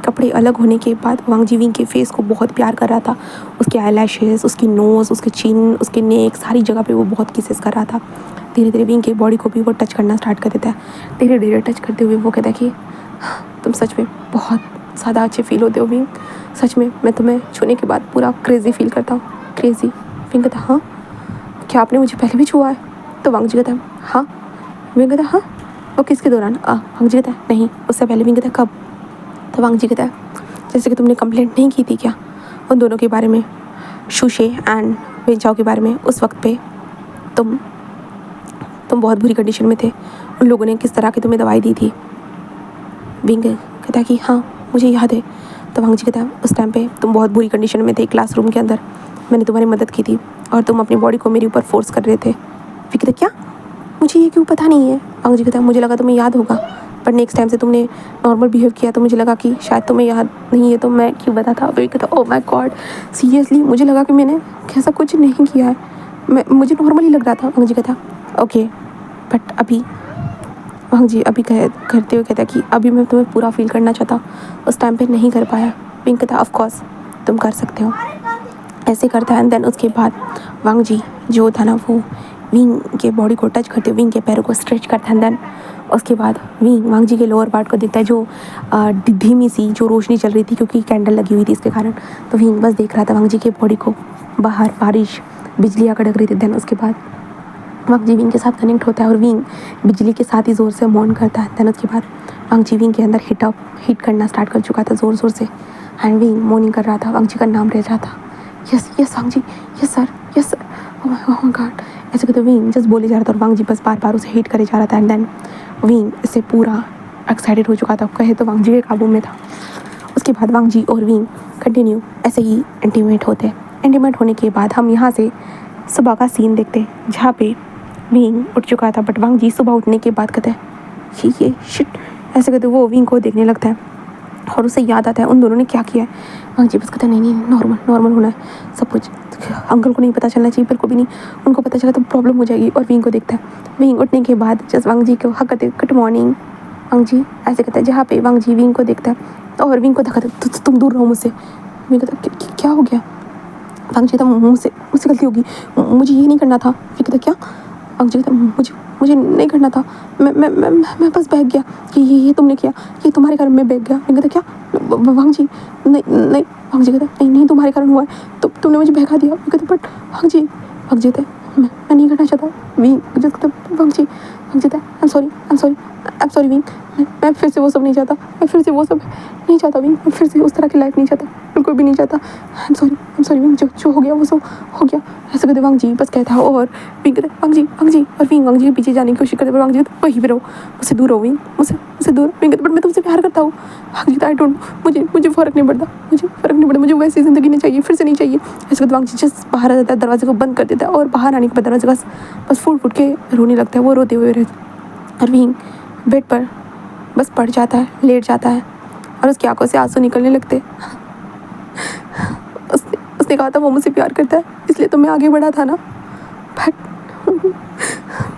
कपड़े अलग होने के बाद वांग जी विंग के फेस को बहुत प्यार कर रहा था, उसके आईलैशेस, उसकी नोज़, उसके चिन, उसके नेक, सारी जगह पे वो बहुत किसेस कर रहा था। धीरे धीरे विंग के बॉडी को भी वो टच करना स्टार्ट कर देता है। धीरे धीरे टच करते हुए वो कहता है कि तुम सच में बहुत ज़्यादा अच्छे फील होते हो विंग, सच में मैं तुम्हें छूने के बाद पूरा क्रेज़ी फील करता हूँ, क्रेज़ी। विंग कहता हाँ क्या आपने मुझे पहले भी छुआ है? तो वांग जी कहता है हाँ। विंग कहता हाँ वो किसके दौरान? वांग जी कहता है नहीं, उससे पहले। विंग कहता है कब? तो वांग जी कहता है जैसे कि तुमने कंप्लेंट नहीं की थी क्या उन दोनों के बारे में, शुशे एंड वेंचाओ के बारे में? उस वक्त पे तुम बहुत बुरी कंडीशन में थे, उन लोगों ने किस तरह की तुम्हें दवाई दी थी? विंग कहता है कि हाँ मुझे याद है। तो वांग जी कहता है उस टाइम पे तुम बहुत बुरी कंडीशन में थे क्लासरूम के अंदर, मैंने तुम्हारी मदद की थी और तुम अपनी बॉडी को मेरे ऊपर फोर्स कर रहे थे। फिर कहता क्या? मुझे ये क्यों पता नहीं है? वांग जी कहता है मुझे लगा तुम्हें याद होगा, पर नेक्स्ट टाइम से तुमने नॉर्मल बिहेव किया तो मुझे लगा कि शायद तुम्हें याद नहीं है, तो मैं क्यों बताता। फिर कहता ओह माय गॉड सीरियसली मुझे लगा कि मैंने ऐसा कुछ नहीं किया है, मुझे नॉर्मल ही लग रहा था। वांग जी कहता ओके बट अभी, वांग जी अभी करते हुए कहता कि अभी मैं तुम्हें पूरा फील करना चाहता, उस टाइम पे नहीं कर पाया। विंग कहता ऑफ कोर्स तुम कर सकते हो, ऐसे करता है। एंड देन उसके बाद वांग जी जो था ना वो विंग के बॉडी को टच करते हुए विंग के पैरों को स्ट्रेच करता है। एंड देन उसके बाद विंग वांग जी के लोअर पार्ट को देखता है, जो धीमी सी जो रोशनी चल रही थी क्योंकि कैंडल लगी हुई थी इसके कारण। तो विंग बस देख रहा था वांग जी के बॉडी को, बाहर बारिश बिजलियाँ कड़क रही थी। देन उसके बाद वांग जी विंग के साथ कनेक्ट होता है और विंग बिजली के साथ ही ज़ोर से मौन करता है। देन उसके बाद वांग जी विंग के अंदर हीट करना स्टार्ट कर चुका था ज़ोर ज़ोर से। एंड विंग मॉर्निंग कर रहा था, वांग जी का नाम ले रहा था, yes yes Wang ji, yes sir yes sir, oh my God. ऐसे कहते विंग जस्ट बोले जा रहा था और वांग जी बस बार बार उसे हीट करे जा रहा था। एंड देन विंग इससे पूरा एक्साइटेड हो चुका था, कहे तो वांग जी के काबू में था। उसके बाद वांग जी और विंग कंटिन्यू ऐसे ही इंटीमेट होते। इंटीमेट होने के बाद हम यहाँ से सुबह का सीन देखते जहाँ पे विंग उठ चुका था, बट वांग जी सुबह उठने के बाद कहते हैं ये शिट, ऐसे कहते वो विंग को देखने लगता है और उसे याद आता है उन दोनों ने क्या किया है। वांग जी बस कहते हैं नहीं नॉर्मल होना है सब कुछ, अंकल को नहीं पता चलना चाहिए, बिल्कुल भी नहीं, उनको पता चला तो प्रॉब्लम हो जाएगी। और विंग को देखता है, विंग उठने के बाद जस्ट वांग जी को हक करते गुड मॉर्निंग वांग जी, ऐसे कहता है। जहाँ पे वांग जी विंग को देखता है और विंग को धक्का तुम दूर रहो मुझसे। विंग कहता है क्या हो गया? वांग जी कहता मुझसे गलती होगी, मुझे ये नहीं करना था। फिर कहता क्या? वांग जी कहता मुझे नहीं करना था, मैं बस बहक गया कि ये तुमने किया, ये तुम्हारे कारण मैं बहक गया। विंग कहता क्या? वांग जी नहीं। वांग जी कहता नहीं तुम्हारे कारण हुआ है, तो तुमने मुझे बहका दिया। विंग कहता बट वांग जी कहता मैं नहीं करना चाहता। विंग कहता वांग जी कहता आई एम सॉरी विंग, मैं फिर से वो सब नहीं चाहता, विंग, मैं फिर से उस तरह की लाइफ नहीं चाहता, बिल्कुल भी नहीं चाहता। आई एम सॉरी विंग, जो हो गया वो सब हो गया। ऐसे कहते वांग जी बस कहता है और विंग कहते वांग जी और विंग वांग जी के पीछे जाने की कोशिश करते, पर वांग जी कहते वहीं पे रहो, मुझसे दूर रहो विंग, मुझसे दूर। विंग कहते बट मैं तुमसे प्यार करता हूँ। वांग जी आई डोंट, मुझे फ़र्क नहीं पड़ता, मुझे वैसी ज़िंदगी नहीं चाहिए, फिर से नहीं चाहिए। ऐसे कहते वांग जी जस्ट बाहर आ जाता है, दरवाजे को बंद कर देता है और बाहर आने के बाद दरवाजे बस फूट के रोने लगता है, वो रोते हुए रहता। और विंग बेड पर बस पड़ जाता है, लेट जाता है और उसकी आंखों से आंसू निकलने लगते। उसने कहा था वो मुझसे प्यार करता है, इसलिए तो मैं आगे बढ़ा था ना,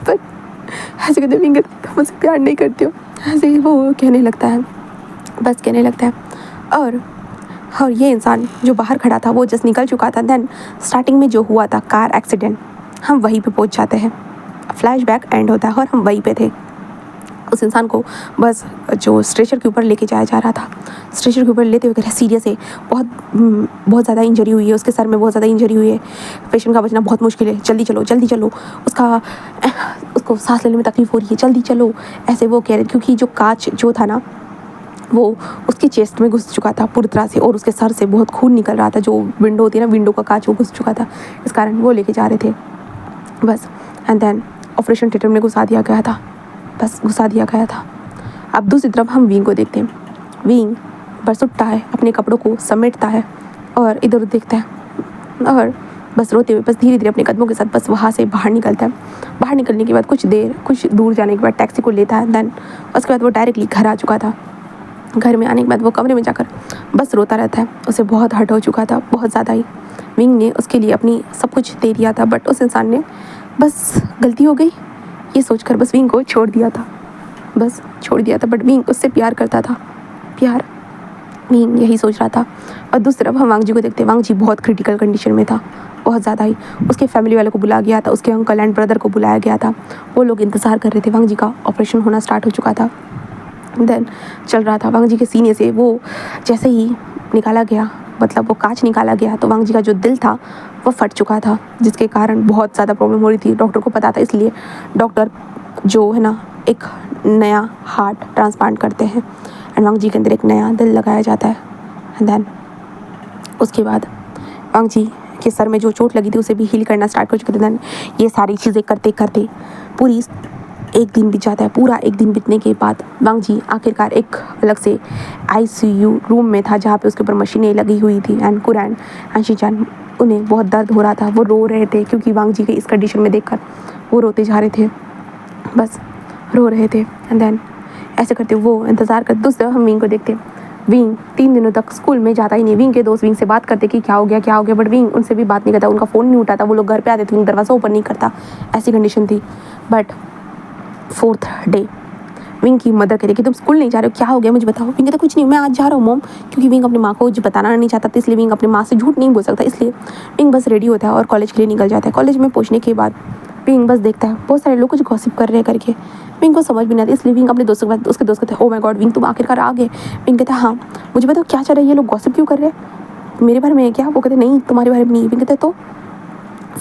बट ऐसे कहते विंग तुम मुझसे प्यार नहीं करते हो, ऐसे ही वो कहने लगता है। और ये इंसान जो बाहर खड़ा था वो जस्ट निकल चुका था। देन स्टार्टिंग में जो हुआ था कार एक्सीडेंट, हम वहीं पे पहुंच जाते हैं, फ्लैशबैक एंड होता है और हम वहीं पे थे। उस इंसान को बस जो स्ट्रेचर के ऊपर लेके जाया जा रहा था, स्ट्रेचर के ऊपर लेते हुए कह रहे सीरियस है, बहुत ज़्यादा इंजरी हुई है, उसके सर में बहुत ज़्यादा इंजरी हुई है, पेशेंट का बचना बहुत मुश्किल है, जल्दी चलो, उसको सांस लेने में तकलीफ़ हो रही है, जल्दी चलो। ऐसे वो कह रहे क्योंकि जो कांच जो था ना वो उसकी चेस्ट में घुस चुका था पूरी तरह से और उसके सर से बहुत खून निकल रहा था, जो विंडो होती है ना, विंडो का कांच वो घुस चुका था, इस कारण वो लेके जा रहे थे बस। एंड देन ऑपरेशन थिएटर में घुसा दिया गया था। अब दूसरी तरफ हम विंग को देखते हैं। विंग बस उठता है, अपने कपड़ों को समेटता है और इधर उधर देखता है और बस रोते हुए बस धीरे धीरे अपने कदमों के साथ बस वहाँ से बाहर निकलता है। बाहर निकलने के बाद कुछ दूर जाने के बाद टैक्सी को लेता है। देन उसके बाद वो डायरेक्टली घर आ चुका था। घर में आने के बाद वो कमरे में जाकर बस रोता रहता है, उसे बहुत हर्ट हो चुका था, बहुत ज़्यादा ही। विंग ने उसके लिए अपनी सब कुछ दे दिया था, बट उस इंसान ने बस गलती हो गई ये सोचकर बस विंग को छोड़ दिया था। बट विंग उससे प्यार करता था, विंग यही सोच रहा था। और दूसरी तरफ हम वांग जी को देखते हैं। वांग जी बहुत क्रिटिकल कंडीशन में था, बहुत ज़्यादा ही। उसके फैमिली वालों को बुलाया गया था, उसके अंकल एंड ब्रदर को बुलाया गया था, वो लोग इंतज़ार कर रहे थे। वांग जी का ऑपरेशन होना स्टार्ट हो चुका था, देन चल रहा था। वांग जी के सीने से वो जैसे ही निकाला गया, मतलब वो कांच निकाला गया, तो वांग जी का जो दिल था वो फट चुका था, जिसके कारण बहुत ज़्यादा प्रॉब्लम हो रही थी। डॉक्टर को पता था, इसलिए डॉक्टर जो है ना एक नया हार्ट ट्रांसप्लांट करते हैं एंड वांग जी के अंदर एक नया दिल लगाया जाता है। एंड देन उसके बाद वांग जी के सर में जो चोट लगी थी उसे भी हील करना स्टार्ट कर चुके थे। देन ये सारी चीज़ें करते करते पूरी एक दिन बीत जाता है। पूरा एक दिन बीतने के बाद वांग जी आखिरकार एक अलग से ICU रूम में था जहाँ पे उसके ऊपर मशीनें लगी हुई थी एंड कुरैन एंड शीचान उन्हें बहुत दर्द हो रहा था। वो रो रहे थे क्योंकि वांग जी के इस कंडीशन में देखकर वो रोते जा रहे थे, बस रो रहे थे। एंड देन ऐसे करते वो इंतज़ार करते। दूसरे हम विंग को देखते। विंग 3 दिनों तक स्कूल में जाता ही नहीं। विंग के दोस्त विंग से बात करते कि क्या हो गया, बट विंग उनसे भी बात नहीं करता, उनका फ़ोन नहीं उठाता। वो लोग घर पे आते थे, विंग दरवाज़ा ओपन नहीं करता, ऐसी कंडीशन थी। बट 4th डे विंग की मदर कहती कि तुम स्कूल नहीं जा रहे हो, क्या हो गया मुझे बताओ। विंग कहता कुछ नहीं, मैं आज जा रहा हूँ मॉम, क्योंकि विंग अपनी माँ को बताना नहीं चाहता था, इसलिए विंग अपनी माँ से झूठ नहीं बोल सकता। इसलिए विंग बस रेडी होता है और कॉलेज के लिए निकल जाता है। कॉलेज में पहुँचने के बाद विंग बस देखता है बहुत सारे लोग कुछ गॉसिप कर रहे हैं करके। विंग को समझ भी नहीं आता, इसलिए विंग अपने दोस्तों के पास, उसके दोस्त कहते हैं ओ माय गॉड विंग तुम आखिरकार आ गए। विंग कहता है हाँ मुझे बताओ क्या चल रहा है, ये लोग गॉसिप क्यों कर रहे हैं, मेरे बारे में है क्या। वो कहते नहीं तुम्हारे बारे में नहीं। विंग कहता है तो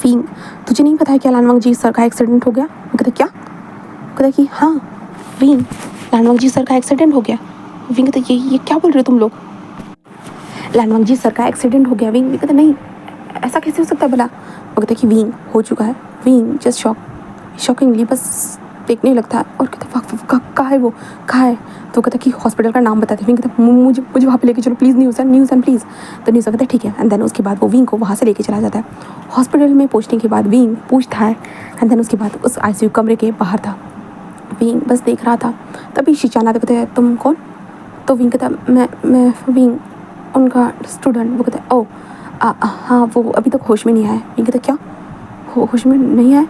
विंग तुझे नहीं पता है क्या लानवांग जी सर का एक्सीडेंट हो गया। वो कहता क्या, कहता कि हाँ विंग लानवांग जी सर का एक्सीडेंट हो गया। विंग कहता ये क्या बोल रहे हो तुम लोग, लानवांग जी सर का एक्सीडेंट हो गया। विंग कहता नहीं ऐसा कैसे हो सकता है भला। वो कहता कि विंग हो चुका है। विंग जस्ट शॉकिंगली बस देखने लगता है और कहता कहाँ है वो, कहाँ है। तो कहता कि हॉस्पिटल का नाम बताते। विंग कहता मुझे वहाँ पे लेके चलो प्लीज़ न्यूज़ प्लीज़। तो न्यूज़ कहता ठीक है। एंड देन उसके बाद वो विंग को वहाँ से लेके चला जाता है। हॉस्पिटल में पहुँचने के बाद विंग पूछता है एंड देन उसके बाद उस ICU कमरे के बाहर था। विंग बस देख रहा था, तभी शीचान आता, कहते हैं तुम कौन। तो विंग कहता मैं विंग उनका स्टूडेंट। वो कहता है ओ हाँ वो अभी तक होश में नहीं आया। विंग कहता क्या होश में नहीं आया।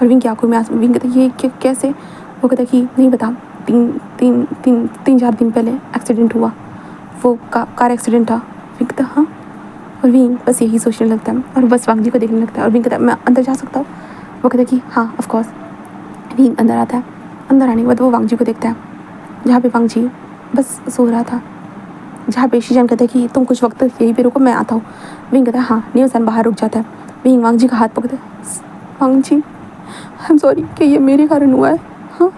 और विंग की आंखों में आंसू। विंग कहता ये कैसे। वो कहता कि नहीं बता, 3-4 दिन पहले एक्सीडेंट हुआ, वो कार एक्सीडेंट था। विंग कहता हाँ। और विंग बस यही सोचने लगता है और बस वांग जी को देखने लगता है। और विंग कहता मैं अंदर जा सकता हूँ। वो कहता कि हाँ ऑफ कोर्स। विंग अंदर आता है। अंदर आने के बाद वो वांग जी को देखता है जहाँ पे वांग जी बस सो रहा था, जहाँ पे शीचान कहता है कि तुम कुछ वक्त यहीं पे रुको मैं आता हूँ। विंग कहता है हाँ। न्यूज़न बाहर रुक जाता है। विंग वांग जी का हाथ पकड़ता है। वांग जी आई एम सॉरी कि ये मेरे कारण हुआ है, हाँ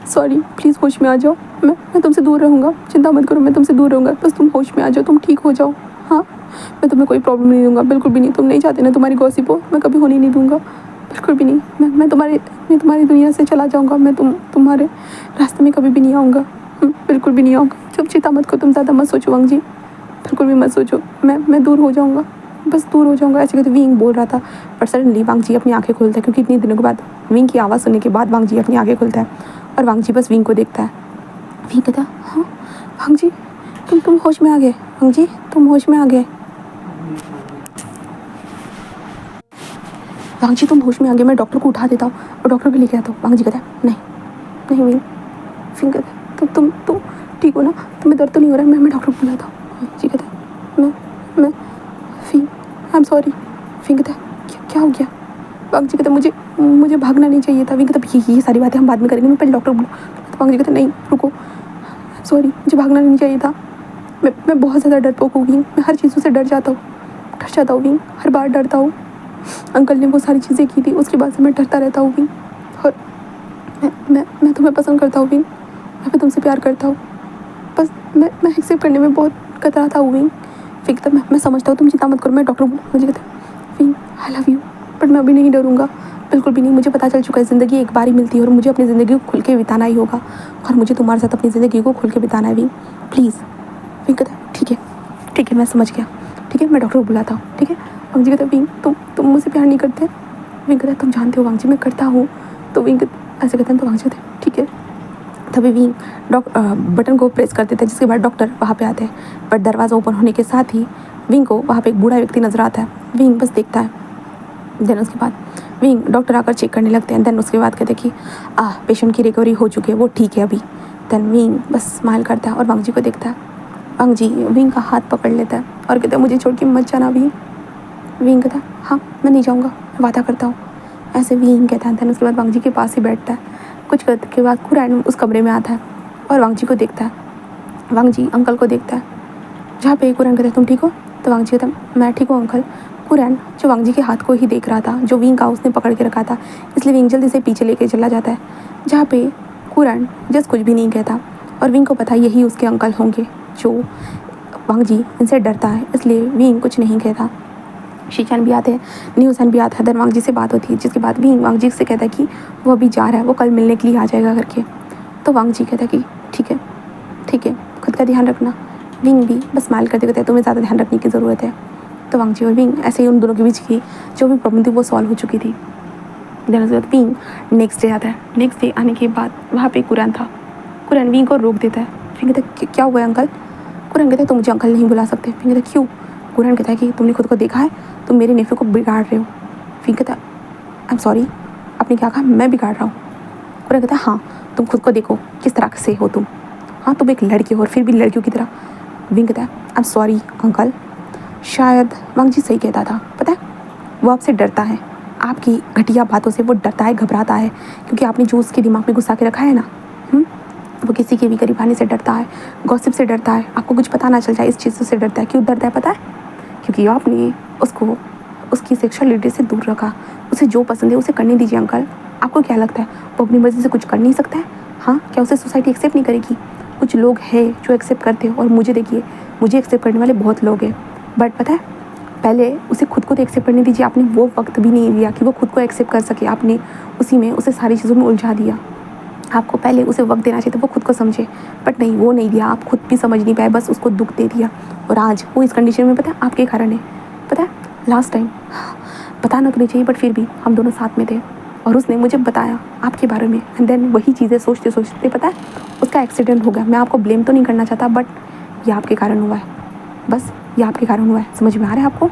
सॉरी प्लीज़ होश में आ जाओ। मैं तुमसे दूर रहूँगा, चिंता मत करो, मैं तुमसे दूर रहूँगा, बस तुम होश में आ जाओ, तुम ठीक हो जाओ। हाँ मैं तुम्हें कोई प्रॉब्लम नहीं दूंगा, बिल्कुल भी नहीं। तुम नहीं चाहते ना तुम्हारी गॉसिप हो, मैं कभी होने नहीं दूंगा, बिल्कुल भी नहीं। मैं तुम्हारी दुनिया से चला जाऊँगा, मैं तुम्हारे रास्ते में कभी भी नहीं आऊँगा, बिल्कुल भी नहीं आऊँगा। जब चिंता मत करो, तुम ज़्यादा मत सोचो वांग जी, बिल्कुल भी मत सोचो, मैं दूर हो जाऊँगा, बस दूर हो जाऊँगा। ऐसे कहते विंग बोल रहा था। पर सडनली वांग जी अपनी आंखें खोलता है क्योंकि इतनी दिनों के बाद विंग की आवाज़ सुनने के बाद वांग जी अपनी आंखें खोलता है और वांग जी बस विंग को देखता है। विंग कहता हाँ वांग जी तुम होश में आ गए। वांग जी तुम होश में आ गए। वांग जी तुम होश में आ गए, मैं डॉक्टर को उठा देता हूँ और डॉक्टर को लेके आता हूँ। वांग जी कहता है नहीं विंग। विंग कहता तुम ठीक हो ना, तुम्हें दर्द तो नहीं हो रहा है। मैं डॉक्टर को बुलाता हूँ। वांग जी कहता है मैं wing I am sorry. Wing कहता है क्या हो गया। वांग जी कहता मुझे भागना नहीं चाहिए था। विंग कहता ये सारी बातें हम बाद में करेंगे, मैं पहले डॉक्टर को बुला। तो वांग जी कहता नहीं रुको, सॉरी मुझे भागना नहीं चाहिए था, मैं बहुत ज़्यादा डरपोक हूँ विंग, मैं हर चीज़ों से डर जाता हूँ विंग, हर बार डरता हूँ। अंकल ने वो सारी चीज़ें की थी, उसके बाद से मैं डरता रहता हूँ विंग। और मैं तुम्हें पसंद करता हूँ विंग, मैं तुमसे प्यार करता हूँ, बस मैं एक्सेप्ट करने में बहुत कतराता हूँ विंग। फिर तब मैं समझता हूँ, तुम चिंता मत करो, मैं डॉक्टर मुझे कहता है Wing I love you, but मैं अभी नहीं डरूँगा, बिल्कुल भी नहीं। मुझे पता चल चुका है ज़िंदगी एक बार ही मिलती है और मुझे अपनी ज़िंदगी को खुल के बिताना ही होगा और मुझे तुम्हारे साथ अपनी ज़िंदगी को खुल के बिताना है विंग, प्लीज़। विंग कहता है ठीक है मैं समझ गया, ठीक है मैं डॉक्टर को बुलाता हूँ, ठीक है। वांग जी कहता है विंग तुम मुझसे प्यार नहीं करते। विंग कहता है तुम जानते हो वांग जी मैं करता हूँ। तो विंग ऐसे कहते हैं, तो वांग जी कहते हैं ठीक है। तभी विंग बटन को प्रेस कर देता है, जिसके बाद डॉक्टर वहाँ पे आते हैं। बट दरवाज़ा ओपन होने के साथ ही विंग को वहाँ पे एक बूढ़ा व्यक्ति नज़र आता है। विंग बस देखता है। देन उसके बाद विंग डॉक्टर आकर चेक करने लगते हैं। देन उसके बाद कहते हैं कि पेशेंट की रिकवरी हो चुकी है, वो ठीक है अभी। देन विंग बस स्माइल करता है और वांग जी को देखता है। वांग जी विंग का हाथ पकड़ लेता है और कहता है मुझे छोड़ के मत जाना विंग। विंग कहता है हाँ मैं नहीं जाऊँगा, मैं वादा करता हूँ, ऐसे विंग कहता है। देन उसके बाद वांग जी के पास ही बैठता है। कुछ करने के बाद कुरैन उस कमरे में आता है और वांग जी को देखता है। वांग जी अंकल को देखता है, जहाँ पे कुरैन कहता है तुम ठीक हो। तो वांग जी कहता है मैं ठीक हूँ अंकल। कुरैन जो वांग जी के हाथ को ही देख रहा था, जो विंग का उसने पकड़ के रखा था, इसलिए विंग जल्दी से पीछे लेके चला जाता है, जहाँ पे कुरन जस्ट कुछ भी नहीं कहता और विंग को पता है यही उसके अंकल होंगे जो वांग जी इनसे डरता है, इसलिए विंग कुछ नहीं कहता। शीचान भी आते हैं, न्यूसन भी आता है, देन वांग जी से बात होती है, जिसके बाद विंग वांग जी से कहता है कि वो अभी जा रहा है, वो कल मिलने के लिए आ जाएगा करके। तो वांग जी कहता है कि ठीक है ठीक है, खुद का ध्यान रखना। विंग भी बस स्माइल करते कहते हैं तुम्हें ज़्यादा ध्यान रखने की ज़रूरत है। तो वांग जी और विंग ऐसे ही उन दोनों के बीच की जो भी प्रॉब्लम थी वो सॉल्व हो चुकी थी। देन उसके बाद विंग नेक्स्ट डे आता है। नेक्स्ट डे आने के बाद वहाँ पे कुरान था। कुरान विंग को रोक देता है। विंग कहता है क्या हुआ है अंकल? कुरान कहता है तुम मुझे अंकल नहीं बुला सकते। विंग कहता है क्यों? कुरान कहता है कि तुमने खुद को देखा है, तुम मेरे नेफ्यू को बिगाड़ रहे हो। विंग कहता है आई एम सॉरी, आपने क्या कहा? मैं बिगाड़ रहा हूँ? कुरान कहता है हाँ, तुम खुद को देखो किस तरह से हो तुम। हाँ, तुम एक लड़की हो और फिर भी लड़कियों की तरह। विंग कहता है आई एम सॉरी अंकल। शायद वांग जी सही कहता था, पता है वो आपसे डरता है, आपकी घटिया बातों से वो डरता है, घबराता है, क्योंकि आपने जो उसके दिमाग में घुसा के रखा है ना, वो किसी की भी गरीबानी से डरता है, गॉसिप से डरता है, आपको कुछ पता ना चल जाए इस चीज़ से डरता है। क्यों डरता है पता है? क्योंकि आपने उसको उसकी सेक्सुअलिटी से दूर रखा। उसे जो पसंद है उसे करने दीजिए अंकल। आपको क्या लगता है वो अपनी मर्ज़ी से कुछ कर नहीं सकता है? हाँ, क्या उसे सोसाइटी एक्सेप्ट नहीं करेगी? कुछ लोग हैं जो एक्सेप्ट करते हैं और मुझे देखिए, मुझे एक्सेप्ट करने वाले बहुत लोग हैं, बट पता है पहले उसे खुद को तो एक्सेप्ट करने दीजिए। आपने वो वक्त भी नहीं दिया कि वो खुद को एक्सेप्ट कर सके, आपने उसी में उसे सारी चीज़ों में उलझा दिया। आपको पहले उसे वक्त देना चाहिए था वो खुद को समझे, बट नहीं, वो नहीं दिया, आप खुद भी समझ नहीं पाए, बस उसको दुख दे दिया। और आज वो इस कंडीशन में, पता है आपके कारण है। पता है लास्ट टाइम बताना तो नहीं चाहिए, बट फिर भी हम दोनों साथ में थे और उसने मुझे बताया आपके बारे में, एंड देन वही चीज़ें सोचते सोचते पता है उसका एक्सीडेंट हो गया। मैं आपको ब्लेम तो नहीं करना चाहता, बट ये आपके कारण हुआ है, बस ये आपके कारण हुआ है। समझ में आ रहा है आपको?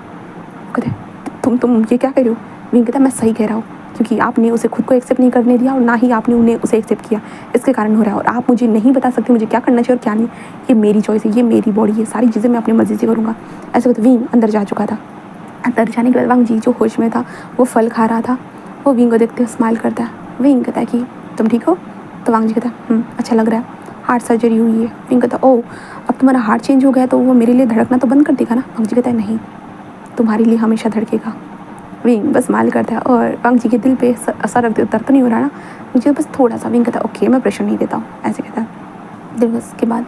कहते तुम ये क्या कह रहे हो? विंग कहता मैं सही कह रहा हूँ, क्योंकि आपने उसे खुद को एक्सेप्ट नहीं करने दिया और ना ही आपने उन्हें उसे एक्सेप्ट किया, इसके कारण हो रहा है। और आप मुझे नहीं बता सकते मुझे क्या करना चाहिए और क्या नहीं। ये मेरी चॉइस है, ये मेरी बॉडी है, सारी चीज़ें मैं अपनी मर्जी से करूँगा। ऐसे कहते विंग अंदर जा चुका था। अंदर जाने के बाद वांग जी जो होश में था वो फल खा रहा था। वो विंग को देखते हुए स्माइल करता है। विंग कहता है कि तुम ठीक हो? तो वांग जी कहता है अच्छा लग रहा है, हार्ट सर्जरी हुई है। विंग कहता है ओह, अब तुम्हारा हार्ट चेंज हो गया तो वो मेरे लिए धड़कना तो बंद कर देगा ना? वांग जी कहता है नहीं, तुम्हारे लिए हमेशा धड़केगा। विंग बस स्माइल करता है और वांग जी के दिल पे असर रख दर्द तो नहीं हो रहा ना? मुझे बस थोड़ा सा। विंग कहता है ओके, मैं प्रेशर नहीं देता हूँ, ऐसे कहता है। देन उसके बाद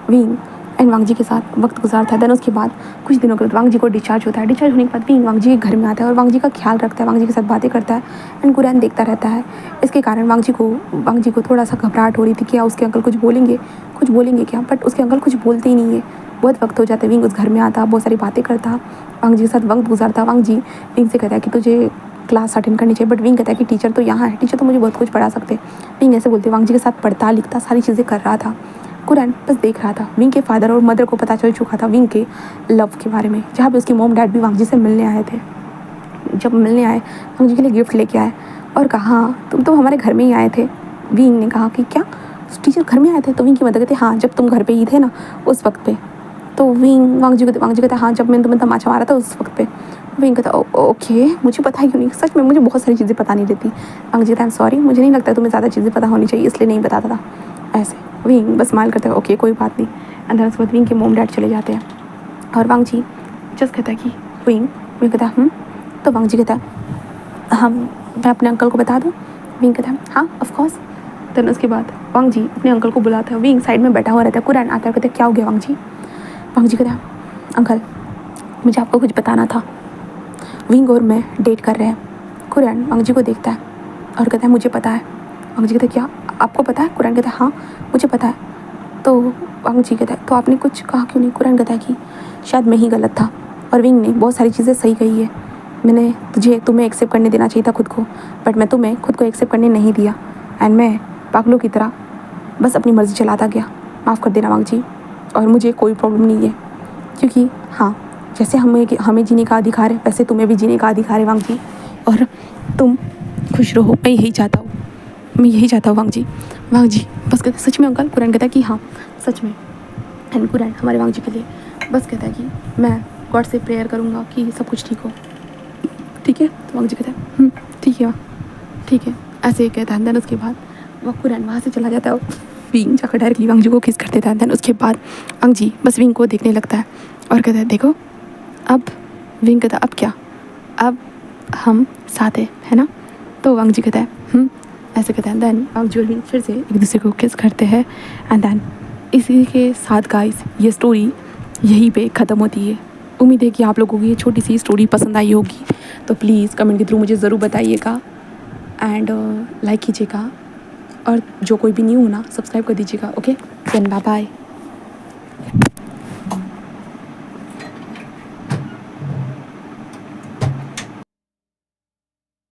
विंग एंड वांग जी के साथ वक्त गुजारता है। देन उसके बाद कुछ दिनों के बाद वांग जी को डिस्चार्ज होता है। डिस्चार्ज होने के बाद विंग वांग जी के घर में आता है और वांग जी का ख्याल रखता है, वांग जी के साथ बातें करता है एंड कुरान देखता रहता है। इसके कारण वांग जी को थोड़ा सा घबराहट हो रही थी, क्या उसके अंकल कुछ बोलेंगे क्या? बट उसके अंकल कुछ बोलते ही नहीं है। बहुत वक्त हो जाता है, विंग उस घर में आता, बहुत सारी बातें करता, वांग जी के साथ वक्त गुजारता। वांग जी विंग से कहता है कि तुझे क्लास अटेंड करनी चाहिए, बट विंग कहता है कि टीचर तो यहाँ है, टीचर तो मुझे बहुत कुछ पढ़ा सकते। विंग ऐसे बोलते वांग जी के साथ पढ़ता लिखता सारी चीज़ें कर रहा था। कुरान बस देख रहा था। विंग के फादर और मदर को पता चल चुका था विंग के लव के बारे में, जहाँ पे उसकी मॉम डैड भी वांग जी से मिलने आए थे। जब मिलने आए वांग जी के लिए गिफ्ट लेके आए और कहा तुम तो हमारे घर में ही आए थे। विंग ने कहा कि क्या टीचर घर में आए थे? तो विंग की मदर कहते हाँ, जब तुम घर पे ही थे ना उस वक्त पे। तो वांग जी कहता हाँ, जब मैंने तुम्हें तमाचा मारा था उस वक्त पे। विंग कहता ओके, मुझे पता ही क्यों नहीं, सच में मुझे बहुत सारी चीज़ें पता नहीं रहती। वांग जी कहता आई एम सॉरी, मुझे नहीं लगता तुम्हें ज़्यादा चीज़ें पता होनी चाहिए, इसलिए नहीं बताता था। ऐसे विंग बस स्माइल करता है ओके कोई बात नहीं। अंदर उसके बाद विंग के मॉम डैड चले जाते हैं और वांग जी जस्ट कहता है कि विंग कहता है तो वांग जी कहता है मैं अपने अंकल को बता दूँ? विंग कहता है हाँ ऑफ कोर्स। देन उसके बाद वांग जी अपने अंकल को बुलाता है। विंग साइड में बैठा हुआ रहता है। कुरान आता है, कहता है क्या हो गया वांग जी? वांग जी कहता है अंकल मुझे आपको कुछ बताना था, विंग और मैं डेट कर रहे हैं। कुरान वांग जी को देखता है और कहता है मुझे पता है। वांग जी कहता है क्या आपको पता है? कुरान कहता है हाँ मुझे पता है। तो वांग जी कहता है तो आपने कुछ कहा क्यों नहीं? कुरान कहता है कि शायद मैं ही गलत था और विंग ने बहुत सारी चीज़ें सही कही है। मैंने तुम्हें एक्सेप्ट करने देना चाहिए था खुद को, बट मैं तुम्हें खुद को एक्सेप्ट करने नहीं दिया एंड मैं पागलों की तरह बस अपनी मर्ज़ी चलाता गया। माफ़ कर देना वांग जी, और मुझे कोई प्रॉब्लम नहीं है, क्योंकि हाँ जैसे हमें जीने का अधिकार है वैसे तुम्हें भी जीने का अधिकार है वांग जी, और तुम खुश रहो, मैं यही चाहता हूँ वांग जी बस कहते सच में अंकल? कुरान कहता है कि हाँ सच में। एंड कुरान हमारे वांग जी के लिए बस कहता है कि मैं गॉड से प्रेयर करूँगा कि सब कुछ ठीक हो, ठीक है? तो वांग जी कहता है ठीक है ऐसे ही कहता है। देन उसके बाद वह कुरान वहाँ से चला जाता है। विंग जाकर डायरेक्टली वांग जी को किस कर देता है। देन उसके बाद वांग जी बस विंग को देखने लगता है और कहता है देखो अब। विंग कहता अब क्या? अब हम साथ है ना? तो वांग जी कहता है ऐसे कहते हैं। देन आप ज्वेलरी फिर से एक दूसरे को किस करते हैं एंड देन इसी के साथ गाइस ये स्टोरी यहीं पे ख़त्म होती है। उम्मीद है कि आप लोगों को ये छोटी सी स्टोरी पसंद आई होगी, तो प्लीज़ कमेंट के थ्रू मुझे ज़रूर बताइएगा एंड लाइक कीजिएगा और जो कोई भी न्यू हो ना सब्सक्राइब कर दीजिएगा। Okay then bye bye.